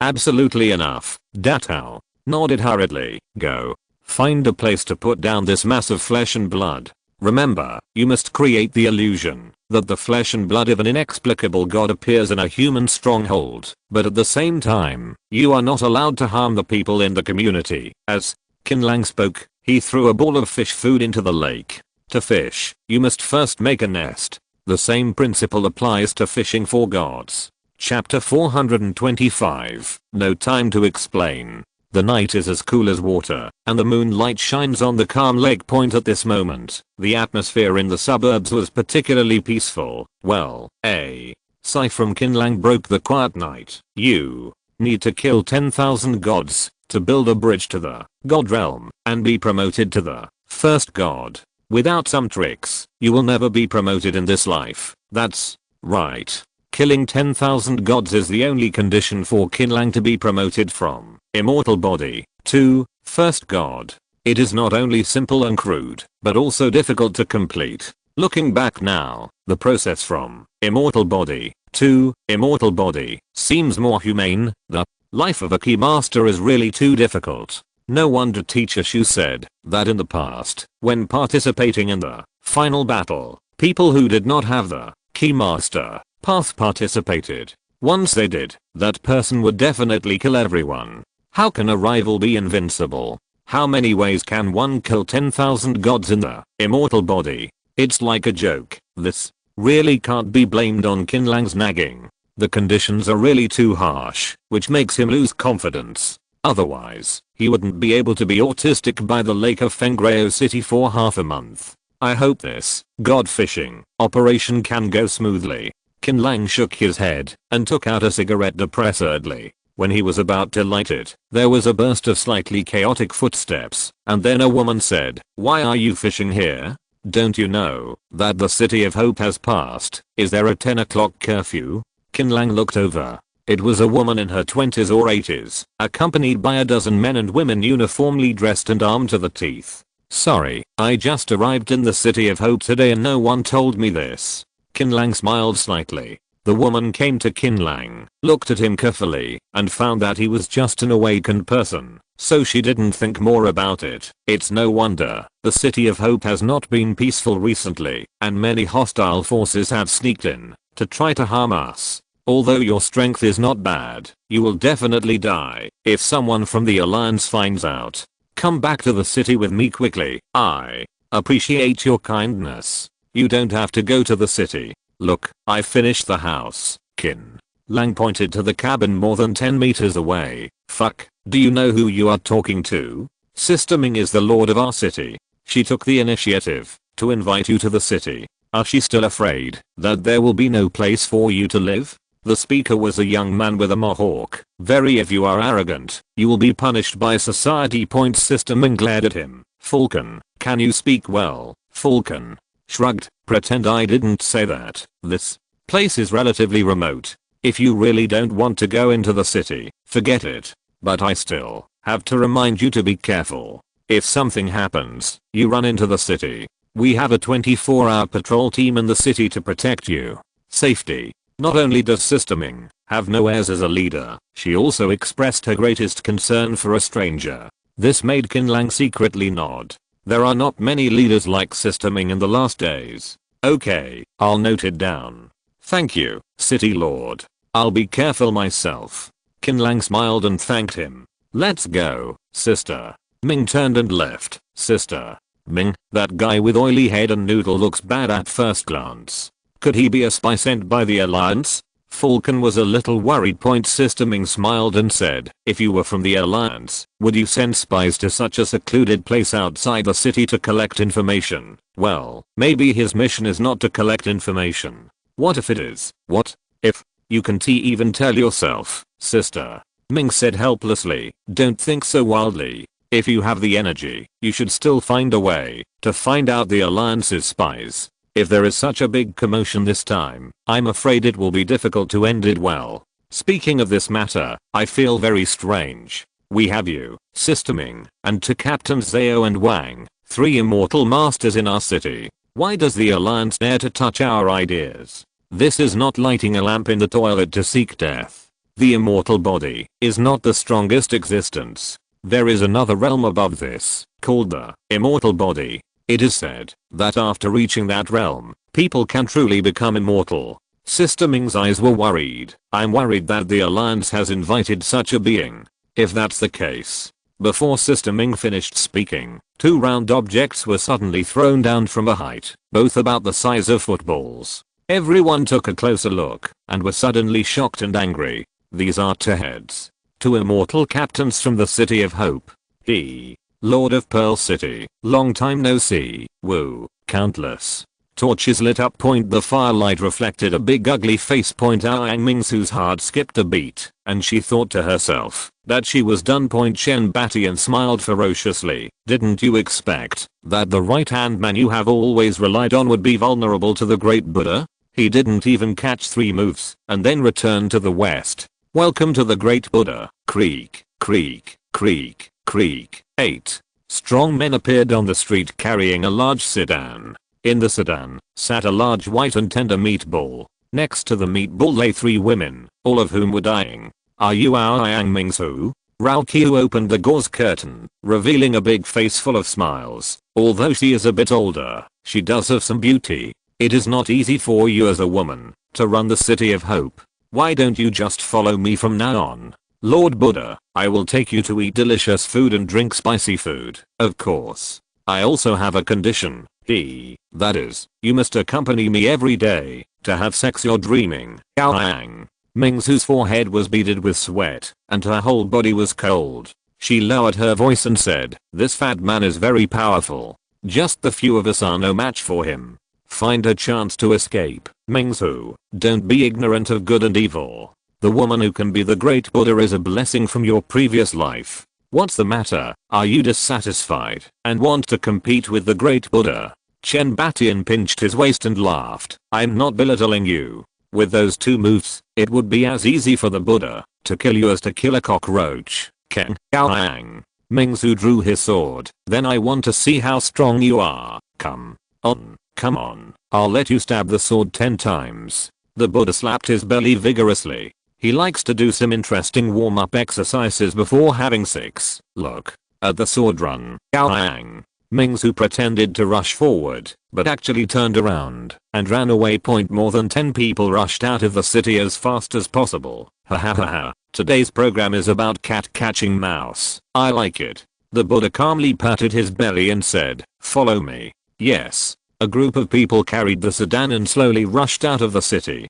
absolutely enough. Datao nodded hurriedly. Go. Find a place to put down this mass of flesh and blood. Remember, you must create the illusion that the flesh and blood of an inexplicable god appears in a human stronghold, but at the same time, you are not allowed to harm the people in the community. As Qin Lang spoke, he threw a ball of fish food into the lake. To fish, you must first make a nest. The same principle applies to fishing for gods. Chapter 425. No time to explain. The night is as cool as water, and the moonlight shines on the calm lake point at this moment. The atmosphere in the suburbs was particularly peaceful. Well, a sigh from Qin Lang broke the quiet night. You need to kill 10,000 gods to build a bridge to the god realm and be promoted to the first god. Without some tricks, you will never be promoted in this life. That's right. Killing 10,000 gods is the only condition for Qin Lang to be promoted from immortal body to first god. It is not only simple and crude, but also difficult to complete. Looking back now, the process from immortal body to immortal body seems more humane. The life of a key master is really too difficult. No wonder Teacher Shu said that in the past, when participating in the final battle, people who did not have the key master path participated. Once they did, that person would definitely kill everyone. How can a rival be invincible? How many ways can one kill 10,000 gods in the immortal body? It's like a joke. This really can't be blamed on Qin Lang's nagging. The conditions are really too harsh, which makes him lose confidence. Otherwise, he wouldn't be able to be autistic by the lake of Fengreo City for half a month. I hope this god fishing operation can go smoothly. Qin Lang shook his head and took out a cigarette depressedly. When he was about to light it, there was a burst of slightly chaotic footsteps, and then a woman said, "Why are you fishing here? Don't you know that the City of Hope has passed? Is there a 10 o'clock curfew?" Qin Lang looked over. It was a woman in her 20s or 80s, accompanied by a dozen men and women uniformly dressed and armed to the teeth. "Sorry, I just arrived in the City of Hope today and no one told me this." Qin Lang smiled slightly. The woman came to Qin Lang, looked at him carefully, and found that he was just an awakened person, so she didn't think more about it. It's no wonder the City of Hope has not been peaceful recently, and many hostile forces have sneaked in to try to harm us. Although your strength is not bad, you will definitely die if someone from the Alliance finds out. Come back to the city with me quickly. I appreciate your kindness. You don't have to go to the city. Look, I finished the house. Qin Lang pointed to the cabin more than 10 meters away. Fuck, do you know who you are talking to? Sister Ming is the lord of our city. She took the initiative to invite you to the city. Are she still afraid that there will be no place for you to live? The speaker was a young man with a mohawk. Very if you are arrogant, you will be punished by society. Point system and glared at him. Falcon, can you speak well? Falcon shrugged. Pretend I didn't say that. This place is relatively remote. If you really don't want to go into the city, forget it. But I still have to remind you to be careful. If something happens, you run into the city. We have a 24-hour patrol team in the city to protect you. Safety. Not only does Sister Ming have no heirs as a leader, she also expressed her greatest concern for a stranger. This made Qin Lang secretly nod. There are not many leaders like Sister Ming in the last days. Okay, I'll note it down. Thank you, City Lord. I'll be careful myself. Qin Lang smiled and thanked him. Let's go, Sister Ming turned and left. Sister Ming, that guy with oily head and noodle looks bad at first glance. Could he be a spy sent by the Alliance? Falcon was a little worried. Sister Ming smiled and said, if you were from the Alliance, would you send spies to such a secluded place outside the city to collect information? Well, maybe his mission is not to collect information. What if it is? What if? You can't even tell yourself, Sister Ming said helplessly. Don't think so wildly. If you have the energy, you should still find a way to find out the Alliance's spies. If there is such a big commotion this time, I'm afraid it will be difficult to end it well. Speaking of this matter, I feel very strange. We have you, Sister Ming, and to Captains Zhao and Wang, 3 immortal masters in our city. Why does the Alliance dare to touch our ideas? This is not lighting a lamp in the toilet to seek death. The immortal body is not the strongest existence. There is another realm above this, called the immortal body. It is said that after reaching that realm, people can truly become immortal. Sister Ming's eyes were worried. I'm worried that the Alliance has invited such a being. If that's the case. Before Sister Ming finished speaking, 2 round objects were suddenly thrown down from a height, both about the size of footballs. Everyone took a closer look and were suddenly shocked and angry. These are 2 heads. 2 immortal captains from the City of Hope. The Lord of Pearl City. Long time no see. Woo. Countless torches lit up. The firelight reflected a big ugly face. Yang Mingsu's heart skipped a beat, and she thought to herself that she was done. Chen Batian smiled ferociously. Didn't you expect that the right-hand man you have always relied on would be vulnerable to the great Buddha? He didn't even catch 3 moves and then returned to the west. Welcome to the great Buddha. Creak, creak, creak, creak. 8 strong men appeared on the street carrying a large sedan. In the sedan sat a large white and tender meatball. Next to the meatball lay 3 women, all of whom were dying. Are you our Yang Mingsu? Rao Qiu opened the gauze curtain, revealing a big face full of smiles. Although she is a bit older, she does have some beauty. It is not easy for you as a woman to run the City of Hope. Why don't you just follow me from now on? Lord Buddha, I will take you to eat delicious food and drink spicy food. Of course. I also have a condition. That is, you must accompany me every day to have sex. You're dreaming. Yang Mingsu's forehead was beaded with sweat, and her whole body was cold. She lowered her voice and said, this fat man is very powerful. Just the few of us are no match for him. Find a chance to escape. Mingsu, don't be ignorant of good and evil. The woman who can be the great Buddha is a blessing from your previous life. What's the matter? Are you dissatisfied and want to compete with the great Buddha? Chen Batian pinched his waist and laughed. I'm not belittling you. With those 2 moves, it would be as easy for the Buddha to kill you as to kill a cockroach. Keng Yang Mingsu drew his sword. Then I want to see how strong you are. Come on, come on. I'll let you stab the sword 10 times. The Buddha slapped his belly vigorously. He likes to do some interesting warm-up exercises before having sex. Look at the sword run. Yang Mingsu pretended to rush forward, but actually turned around and ran away. More than 10 people rushed out of the city as fast as possible. Ha ha ha ha. Today's program is about cat catching mouse. I like it. The Buddha calmly patted his belly and said, follow me. Yes. A group of people carried the sedan and slowly rushed out of the city.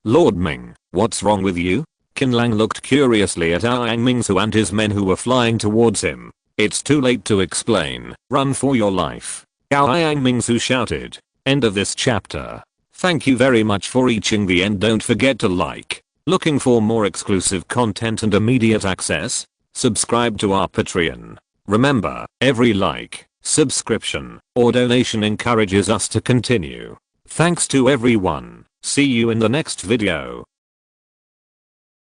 Lord Ming, what's wrong with you? Qin Lang looked curiously at Yang Mingsu and his men who were flying towards him. It's too late to explain. Run for your life. Yang Mingsu shouted. End of this chapter. Thank you very much for reaching the end. Don't forget to like. Looking for more exclusive content and immediate access? Subscribe to our Patreon. Remember, every like, subscription, or donation encourages us to continue. Thanks to everyone. See you in the next video.